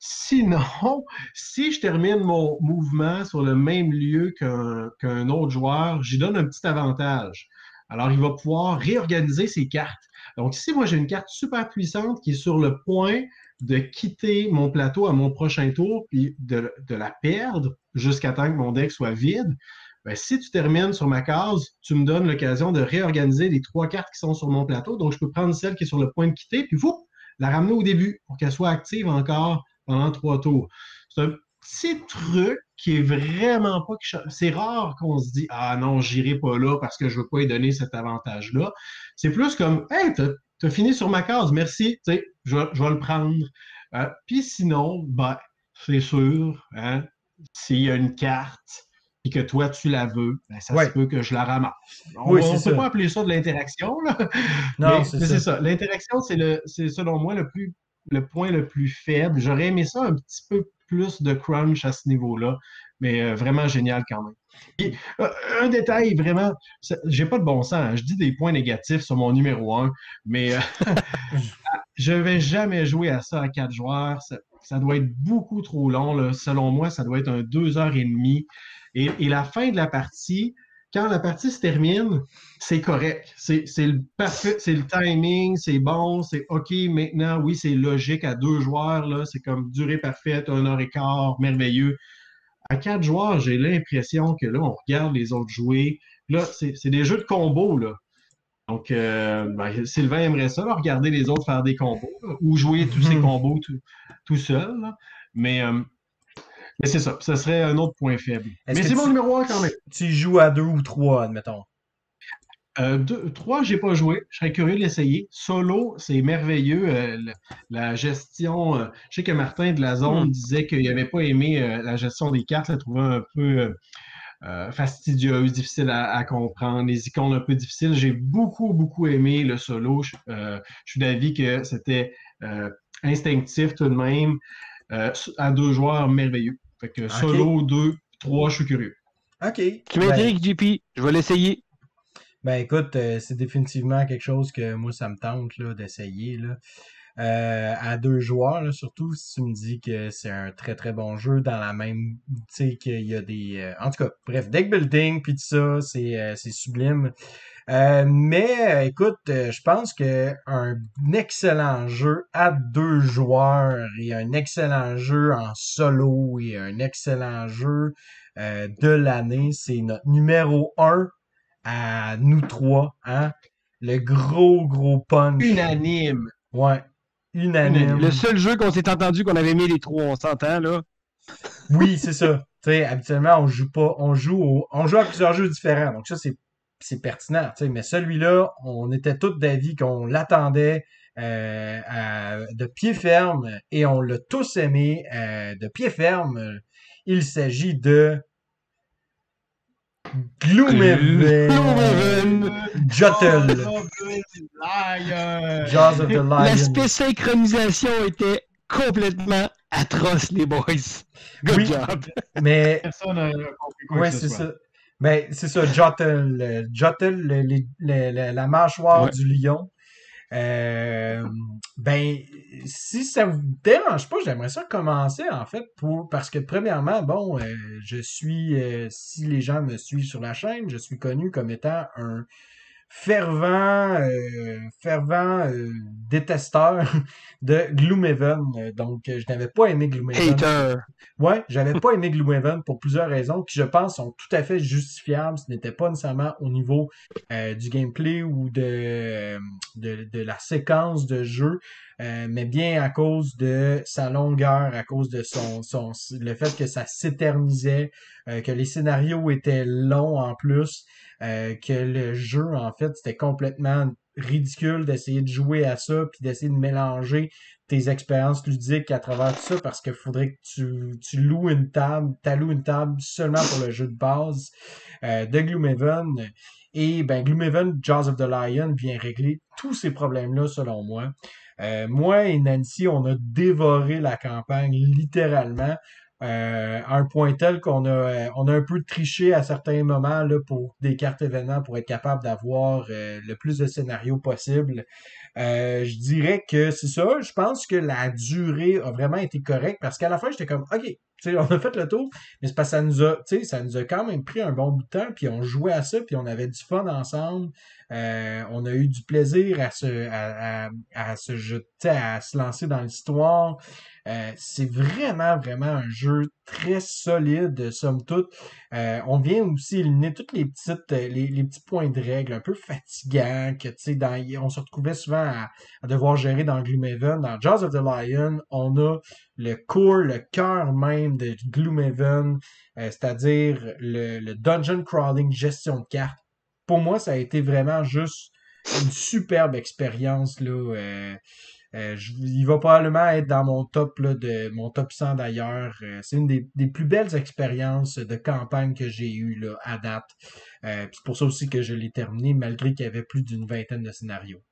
Sinon, si je termine mon mouvement sur le même lieu qu'un autre joueur, j'y donne un petit avantage. Alors, il va pouvoir réorganiser ses cartes. Donc, si moi j'ai une carte super puissante qui est sur le point de quitter mon plateau à mon prochain tour, puis de la perdre jusqu'à temps que mon deck soit vide, ben, si tu termines sur ma case, tu me donnes l'occasion de réorganiser les 3 cartes qui sont sur mon plateau. Donc, je peux prendre celle qui est sur le point de quitter, puis la ramener au début pour qu'elle soit active encore pendant 3 tours. C'est un petit truc qui est vraiment pas... C'est rare qu'on se dit « Ah non, j'irai pas là parce que je veux pas lui donner cet avantage-là. » C'est plus comme « Hey, t'as fini sur ma case, merci, tu sais, je vais le prendre. » Puis sinon, ben, c'est sûr, hein, s'il y a une carte et que toi, tu la veux, ben, ça se peut que je la ramasse. On ne peut pas appeler ça de l'interaction, là. Non, mais c'est ça. Ça. L'interaction, c'est selon moi le point le plus faible. J'aurais aimé ça un petit peu plus de crunch à ce niveau-là, mais vraiment génial quand même. Et, un détail, vraiment, j'ai pas de bon sens, hein. Je dis des points négatifs sur mon numéro 1, mais je vais jamais jouer à ça à 4 joueurs. Ça doit être beaucoup trop long, là. Selon moi, ça doit être un 2 heures et demie. Et la fin de la partie, quand la partie se termine, c'est correct. C'est le parfait, c'est le timing, c'est bon, c'est OK. Maintenant, oui, c'est logique à 2 joueurs, là. C'est comme durée parfaite, 1 heure et quart, merveilleux. À 4 joueurs, j'ai l'impression que là, on regarde les autres jouer. Là, c'est des jeux de combos, là. Donc, ben, Sylvain aimerait ça, là, regarder les autres faire des combos, là, ou jouer tous ces combos tout seul, là. Mais c'est ça, ce serait un autre point faible. Mais c'est mon numéro 1 quand même. Tu joues à 2 ou 3, admettons. 3, j'ai pas joué. Je serais curieux de l'essayer. Solo, c'est merveilleux. La gestion. Je sais que Martin de la Zone disait qu'il n'avait pas aimé la gestion des cartes, il trouvait un peu fastidieuse, difficile à comprendre, les icônes un peu difficiles. J'ai beaucoup, beaucoup aimé le solo. Je suis d'avis que c'était instinctif tout de même. À 2 joueurs, merveilleux. Fait que solo, 2, 3, je suis curieux. OK. Tu m'intrigues, JP. Je vais l'essayer. Ben écoute, c'est définitivement quelque chose que moi, ça me tente là, d'essayer. Là. À 2 joueurs, là, surtout si tu me dis que c'est un très très bon jeu dans la même, tu sais qu'il y a des, en tout cas, bref, deck building puis tout ça, c'est sublime. Mais écoute, je pense que un excellent jeu à 2 joueurs et un excellent jeu en solo et un excellent jeu de l'année, c'est notre numéro 1 à nous 3, hein? Le gros punch. Unanime. Ouais. Unanime. Le seul jeu qu'on s'est entendu qu'on avait mis les 3, on s'entend, là. Oui, c'est ça. Tu sais, habituellement, on joue à plusieurs jeux différents. Donc ça, c'est pertinent. Tu sais, mais celui-là, on était tous d'avis qu'on l'attendait de pied ferme et on l'a tous aimé de pied ferme. Il s'agit de Gloomhaven Jottle. Jaws of the Lion. L'aspect synchronisation était complètement atroce, les boys. Good job. Mais personne n'a compris quoi ouais, c'est ça. Ben, c'est ça, Jottle, la mâchoire du lion. Ben, si ça vous dérange pas, j'aimerais ça commencer, en fait, parce que premièrement, bon, si les gens me suivent sur la chaîne, je suis connu comme étant un fervent détesteur de Gloomhaven. Donc, je n'avais pas aimé Gloomhaven. Hater. Ouais, j'avais pas aimé Gloomhaven pour plusieurs raisons qui, je pense, sont tout à fait justifiables. Ce n'était pas nécessairement au niveau du gameplay ou de la séquence de jeu, mais bien à cause de sa longueur, à cause de le fait que ça s'éternisait, que les scénarios étaient longs en plus, que le jeu, en fait, c'était complètement ridicule d'essayer de jouer à ça puis d'essayer de mélanger tes expériences ludiques à travers tout ça parce qu'il faudrait que tu loues une table, t'alloues une table seulement pour le jeu de base de Gloomhaven. Et ben Gloomhaven, Jaws of the Lion vient régler tous ces problèmes-là selon moi. Moi et Nancy, on a dévoré la campagne littéralement. À un point tel on a un peu triché à certains moments là, pour des cartes événements pour être capable d'avoir le plus de scénarios possible. Je dirais que c'est ça. Je pense que la durée a vraiment été correcte parce qu'à la fin, j'étais comme, OK, tu sais, on a fait le tour, mais c'est parce que ça nous a quand même pris un bon bout de temps, puis on jouait à ça, puis on avait du fun ensemble. On a eu du plaisir à se jeter, à se lancer dans l'histoire. C'est vraiment, vraiment un jeu très solide, somme toute. On vient aussi éliminer toutes les petites, les petits points de règle un peu fatigants que, tu sais, on se retrouvait souvent à devoir gérer dans Gloomhaven. Dans Jaws of the Lion, on a le core, le cœur même de Gloomhaven, c'est-à-dire le dungeon crawling, gestion de cartes. Pour moi, ça a été vraiment juste une superbe expérience, là. Il va probablement être dans mon top là, de mon top 100 d'ailleurs. C'est une des plus belles expériences de campagne que j'ai eues là, à date. Puis c'est pour ça aussi que je l'ai terminé, malgré qu'il y avait plus d'une vingtaine de scénarios.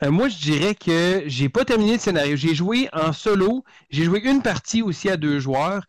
Moi, je dirais que j'ai pas terminé le scénario. J'ai joué en solo. J'ai joué une partie aussi à 2 joueurs.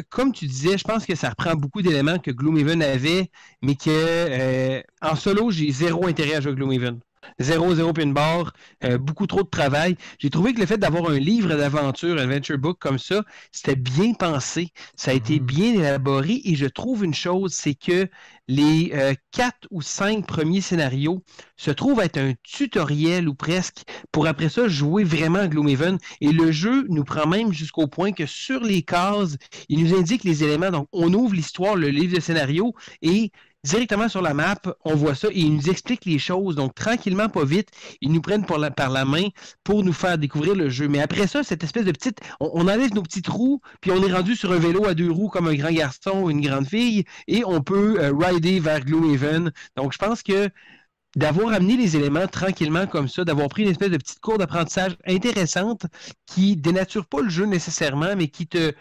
Comme tu disais, je pense que ça reprend beaucoup d'éléments que Gloomhaven avait, mais que en solo, j'ai zéro intérêt à jouer à Gloomhaven. Zéro pin barre, beaucoup trop de travail. J'ai trouvé que le fait d'avoir un livre d'aventure, adventure book comme ça, c'était bien pensé. Ça a été bien élaboré et je trouve une chose, c'est que les 4 ou 5 premiers scénarios se trouvent être un tutoriel ou presque pour après ça jouer vraiment à Gloomhaven. Et le jeu nous prend même jusqu'au point que sur les cases, il nous indique les éléments. Donc, on ouvre l'histoire, le livre de scénario et directement sur la map, on voit ça et ils nous expliquent les choses. Donc, tranquillement, pas vite, ils nous prennent par la main pour nous faire découvrir le jeu. Mais après ça, cette espèce de petite... On enlève nos petits trous, puis on est rendu sur un vélo à 2 roues comme un grand garçon ou une grande fille et on peut rider vers Gloomhaven. Donc, je pense que d'avoir amené les éléments tranquillement comme ça, d'avoir pris une espèce de petite cour d'apprentissage intéressante qui dénature pas le jeu nécessairement, mais qui te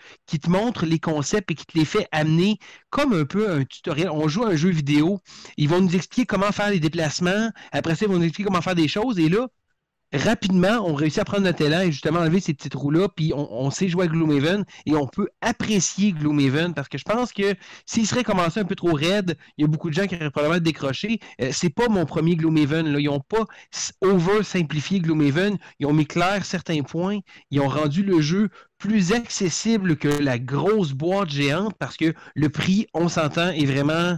montre les concepts et qui te les fait amener comme un peu un tutoriel. On joue à un jeu vidéo, ils vont nous expliquer comment faire les déplacements, après ça, ils vont nous expliquer comment faire des choses, et là, rapidement, on réussit à prendre notre élan et justement enlever ces petits trous-là, puis on sait jouer à Gloomhaven et on peut apprécier Gloomhaven parce que je pense que s'il serait commencé un peu trop raide, il y a beaucoup de gens qui auraient probablement décroché. C'est pas mon premier Gloomhaven, là. Ils n'ont pas over-simplifié Gloomhaven, ils ont mis clair certains points, ils ont rendu le jeu plus accessible que la grosse boîte géante parce que le prix, on s'entend, est vraiment...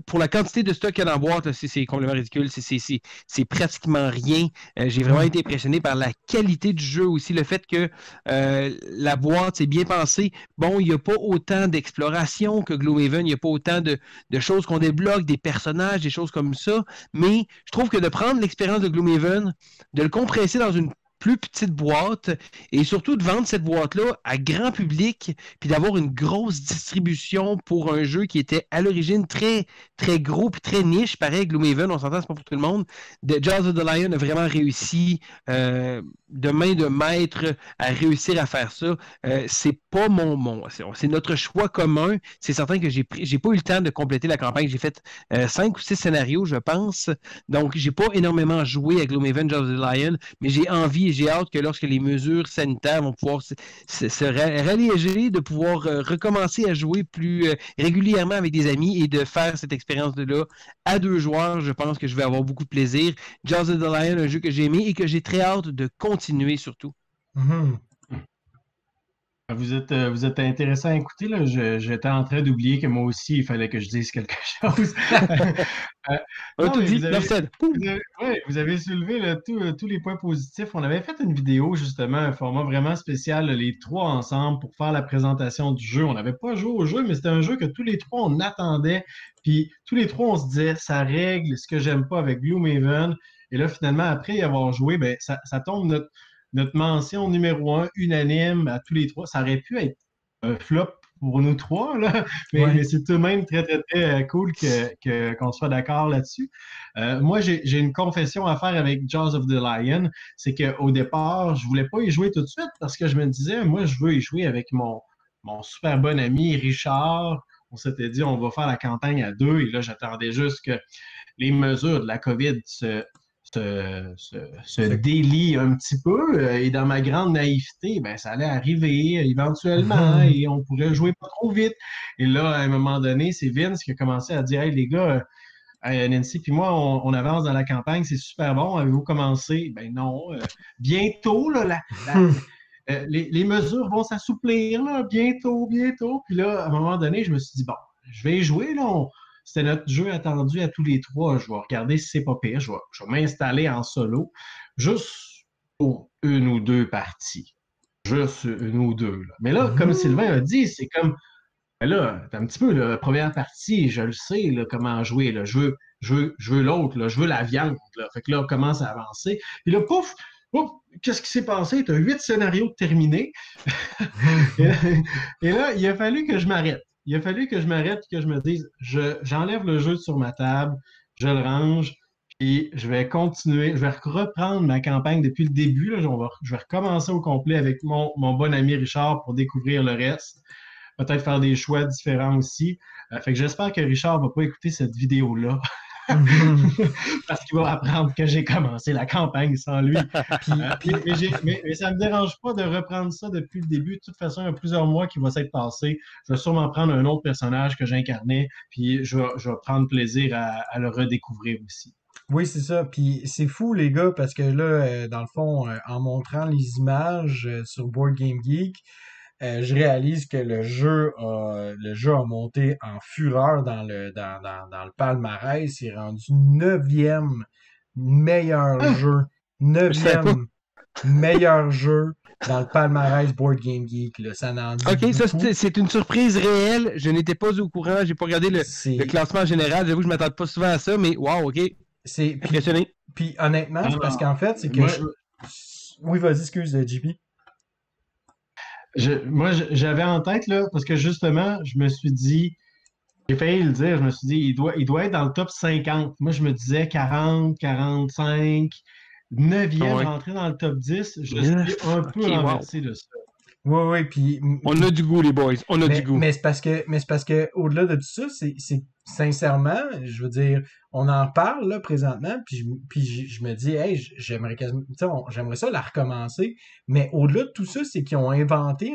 pour la quantité de stock qu'il y a dans la boîte, là, c'est complètement ridicule. C'est pratiquement rien. J'ai vraiment été impressionné par la qualité du jeu aussi. Le fait que la boîte, c'est bien pensé. Bon, il n'y a pas autant d'exploration que Gloomhaven. Il n'y a pas autant de choses qu'on débloque, des personnages, des choses comme ça. Mais je trouve que de prendre l'expérience de Gloomhaven, de le compresser dans une plus petite boîte et surtout de vendre cette boîte-là à grand public puis d'avoir une grosse distribution pour un jeu qui était à l'origine très, très gros puis très niche. Pareil, Gloomhaven, on s'entend, c'est pas pour tout le monde. Jaws of the Lion a vraiment réussi de main de maître à réussir à faire ça. C'est pas c'est notre choix commun. C'est certain que j'ai pas eu le temps de compléter la campagne. J'ai fait 5 ou 6 scénarios, je pense. Donc, j'ai pas énormément joué à Gloomhaven, Jaws of the Lion, mais j'ai envie et j'ai hâte que lorsque les mesures sanitaires vont pouvoir se ralléger, de pouvoir recommencer à jouer plus régulièrement avec des amis et de faire cette expérience-là à 2 joueurs. Je pense que je vais avoir beaucoup de plaisir. Jaws of the Lion, un jeu que j'ai aimé et que j'ai très hâte de continuer surtout. Mm-hmm. Vous êtes intéressant à écouter. Là. J'étais en train d'oublier que moi aussi, il fallait que je dise quelque chose. Vous avez soulevé là, tous les points positifs. On avait fait une vidéo, justement, un format vraiment spécial, là, les 3 ensemble, pour faire la présentation du jeu. On n'avait pas joué au jeu, mais c'était un jeu que tous les 3, on attendait. Puis tous les 3, on se disait, ça règle ce que j'aime pas avec Gloomhaven. Et là, finalement, après y avoir joué, ben, ça tombe notre mention numéro 1 unanime à tous les 3. Ça aurait pu être un flop pour nous trois, là. Ouais. Mais c'est tout de même très, très, très cool qu'on soit d'accord là-dessus. Moi, j'ai une confession à faire avec Jaws of the Lion. C'est qu'au départ, je voulais pas y jouer tout de suite parce que je me disais, moi, je veux y jouer avec mon super bon ami Richard. On s'était dit, on va faire la campagne à deux. Et là, j'attendais juste que les mesures de la COVID se délient un petit peu. Et dans ma grande naïveté, ben, ça allait arriver éventuellement et on pourrait jouer pas trop vite. Et là, à un moment donné, c'est Vince qui a commencé à dire, hey, les gars, Nancy puis moi, on avance dans la campagne, c'est super bon. Avez-vous commencé? Ben non. Bientôt, là, les mesures vont s'assouplir, là, bientôt, bientôt. Puis là, à un moment donné, je me suis dit, bon, je vais y jouer, là. C'était notre jeu attendu à tous les trois. Je vais regarder si c'est pas pire. Je vais m'installer en solo, juste pour une ou deux parties. Juste une ou deux, là. Mais là, comme Sylvain a dit, c'est comme, ben là, un petit peu, la première partie, je le sais, là, comment jouer, là. Je veux l'autre, là. Je veux la viande, là. Fait que là, on commence à avancer. Puis là, pouf, qu'est-ce qui s'est passé? Tu as 8 scénarios terminés. et là, il a fallu que je m'arrête. Il a fallu que je m'arrête et que je me dise, j'enlève le jeu sur ma table, je le range, puis je vais continuer, je vais reprendre ma campagne depuis le début. Là, je vais recommencer au complet avec mon bon ami Richard pour découvrir le reste. Peut-être faire des choix différents aussi. Fait que j'espère que Richard ne va pas écouter cette vidéo-là. Parce qu'il va apprendre que j'ai commencé la campagne sans lui. Mais ça ne me dérange pas de reprendre ça depuis le début. De toute façon, il y a plusieurs mois qui vont s'être passés. Je vais sûrement prendre un autre personnage que j'incarnais, puis je vais prendre plaisir à le redécouvrir aussi. Oui, c'est ça. Puis c'est fou, les gars, parce que là, dans le fond, en montrant les images sur Board Game Geek, je réalise que le jeu a monté en fureur dans le palmarès. Il est rendu 9e meilleur jeu. 9e meilleur jeu dans le palmarès Board Game Geek. Là. Ça n'en dit OK, beaucoup. Ça, c'est une surprise réelle. Je n'étais pas au courant. J'ai pas regardé le classement général. J'avoue que je ne m'attends pas souvent à ça, mais wow, OK. C'est impressionné. Puis honnêtement, c'est parce qu'en fait, c'est que... Oui, vas-y, excuse, JP. Moi, j'avais en tête, là, parce que justement, je me suis dit, j'ai failli le dire, je me suis dit, il doit être dans le top 50. Moi, je me disais 40, 45, 9e, rentrer dans le top 10. Je suis un peu renversé de ça. Oui, puis... On a du goût, les boys. On a du goût. Mais c'est parce que au-delà de tout ça, c'est sincèrement, je veux dire, on en parle là présentement, puis je me dis, hey, j'aimerais ça la recommencer. Mais au-delà de tout ça, c'est qu'ils ont inventé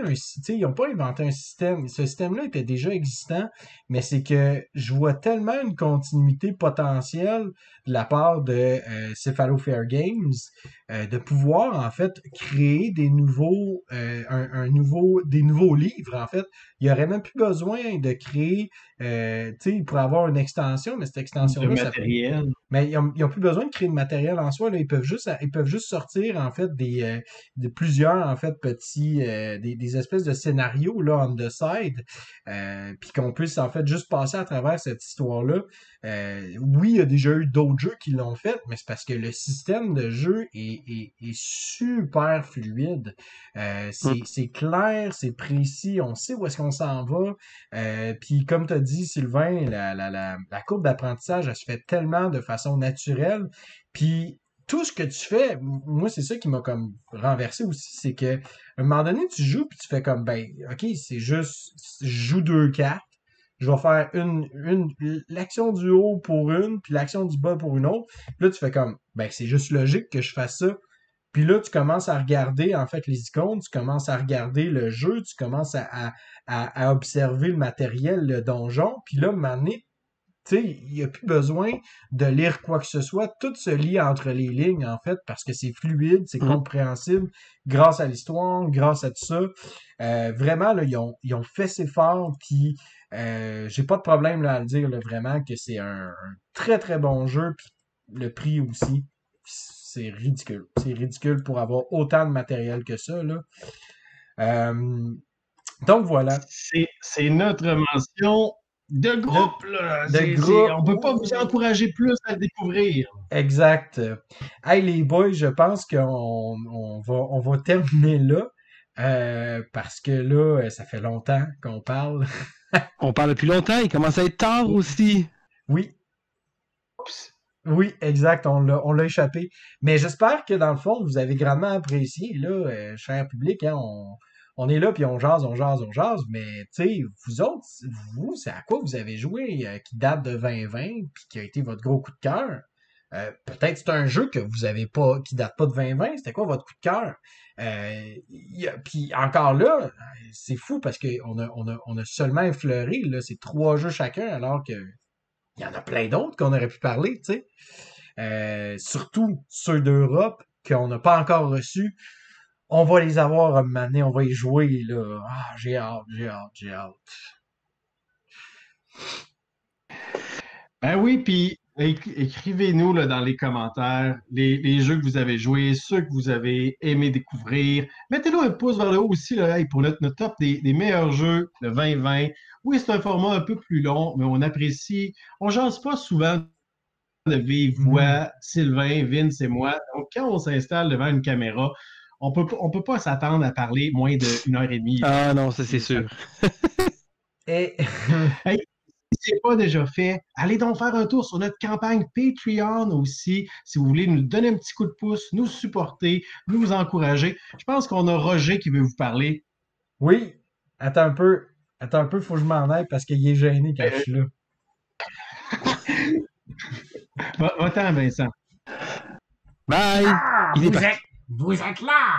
ils n'ont pas inventé un système. Ce système-là était déjà existant, mais c'est que je vois tellement une continuité potentielle de la part de Cephalo Fair Games de pouvoir en fait créer des nouveaux des nouveaux livres en fait. Il y aurait même plus besoin de créer il pourrait avoir une extension, mais cette extension-là, mais ils n'ont plus besoin de créer de matériel en soi. Là. Ils peuvent juste sortir en fait de plusieurs en fait petits des espèces de scénarios là on the side, puis qu'on puisse en fait juste passer à travers cette histoire-là. Oui, il y a déjà eu d'autres jeux qui l'ont fait, mais c'est parce que le système de jeu est super fluide. C'est clair, c'est précis, on sait où est-ce qu'on s'en va. Puis comme tu as dit, Sylvain, la courbe d'apprentissage, elle se fait tellement de façon naturelle. Puis tout ce que tu fais, moi, c'est ça qui m'a comme renversé aussi, c'est que à un moment donné, tu joues, puis tu fais comme, ben, OK, c'est juste, je joue 2 cartes, je vais faire l'action du haut pour une, puis l'action du bas pour une autre. Puis là, tu fais comme, ben, c'est juste logique que je fasse ça. Puis là, tu commences à regarder, en fait, les icônes, tu commences à regarder le jeu, tu commences à observer le matériel, le donjon. Puis là, à un moment donné, tu sais, il n'y a plus besoin de lire quoi que ce soit. Tout se lit entre les lignes, en fait, parce que c'est fluide, c'est compréhensible, grâce à l'histoire, grâce à tout ça. Vraiment, là, ils ont fait ses efforts, puis j'ai pas de problème là, à le dire, là, vraiment, que c'est un très, très bon jeu, puis le prix aussi. C'est ridicule. C'est ridicule pour avoir autant de matériel que ça, là. Donc, voilà. C'est notre mention de groupe, là. On peut pas vous encourager plus à le découvrir. Exact. Hey, les boys, je pense qu'on va terminer là. Parce que là, ça fait longtemps qu'on parle. On parle depuis longtemps, il commence à être tard aussi. Oui. Oui, exact, on l'a échappé. Mais j'espère que dans le fond, vous avez grandement apprécié, là, cher public, hein, on est là, puis on jase, mais tu sais, vous autres, c'est à quoi vous avez joué qui date de 2020, puis qui a été votre gros coup de cœur? Peut-être c'est un jeu que vous avez pas, qui date pas de 2020, c'était quoi votre coup de cœur? Puis encore là, c'est fou parce qu'on a seulement effleuré, là, c'est 3 jeux chacun, alors que il y en a plein d'autres qu'on aurait pu parler, tu sais. Surtout ceux d'Europe qu'on n'a pas encore reçus. On va les avoir maintenant, on va y jouer, là. Ah, j'ai hâte. Ben oui, puis écrivez-nous là, dans les commentaires les jeux que vous avez joués, ceux que vous avez aimé découvrir. Mettez-nous un pouce vers le haut aussi là, pour notre top des meilleurs jeux de 2020. Oui, c'est un format un peu plus long, mais on apprécie. On jase pas souvent de vive voix, Sylvain, Vince et moi. Donc, quand on s'installe devant une caméra, on peut pas s'attendre à parler moins d'1 heure et demie. Ah non, ça c'est sûr. Et... Hey, si ce n'est pas déjà fait, allez donc faire un tour sur notre campagne Patreon aussi, si vous voulez nous donner un petit coup de pouce, nous supporter, nous encourager. Je pense qu'on a Roger qui veut vous parler. Oui, attends un peu, faut que je m'en aille parce qu'il est gêné quand je suis là. Va-t'en, Vincent. Bye! Ah, vous êtes là!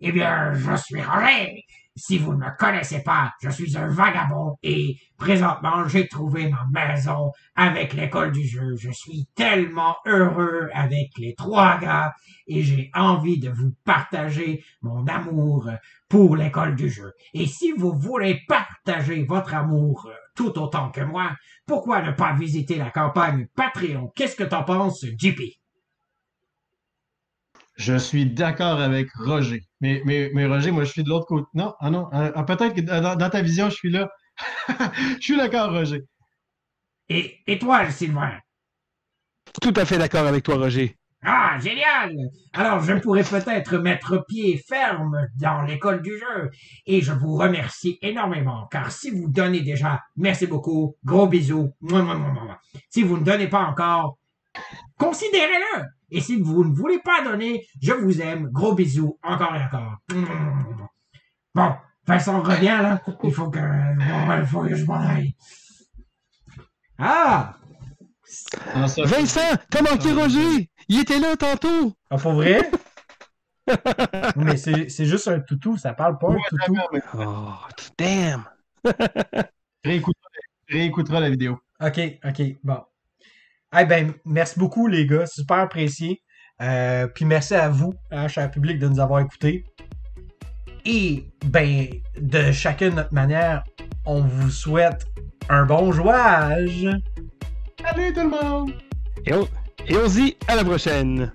Eh bien, je suis Roger. Si vous ne me connaissez pas, je suis un vagabond et présentement, j'ai trouvé ma maison avec l'école du jeu. Je suis tellement heureux avec les 3 gars et j'ai envie de vous partager mon amour pour l'école du jeu. Et si vous voulez partager votre amour tout autant que moi, pourquoi ne pas visiter la campagne Patreon? Qu'est-ce que t'en penses, JP? Je suis d'accord avec Roger. Mais Roger, moi, je suis de l'autre côté. Non, peut-être que dans ta vision, je suis là. Je suis d'accord, Roger. Et toi, Sylvain? Tout à fait d'accord avec toi, Roger. Ah, génial! Alors, je pourrais peut-être mettre pied ferme dans l'école du jeu. Et je vous remercie énormément, car si vous donnez déjà, merci beaucoup, gros bisous. Si vous ne donnez pas encore, considérez-le! Et si vous ne voulez pas donner, je vous aime. Gros bisous, encore et encore. Bon, Vincent revient, là. Il faut que je m'en aille. Ah! Vincent, t'as manqué Roger! Il était là tantôt! Ah, pour vrai? Mais c'est juste un toutou, ça parle pas un toutou. Oh, damn! Réécoutera la vidéo. OK, bon. Eh ben, merci beaucoup, les gars. Super apprécié. Puis merci à vous, cher public, de nous avoir écoutés. Et, ben, de chacune notre manière, on vous souhaite un bon jouage. Salut tout le monde! Et on se dit à la prochaine!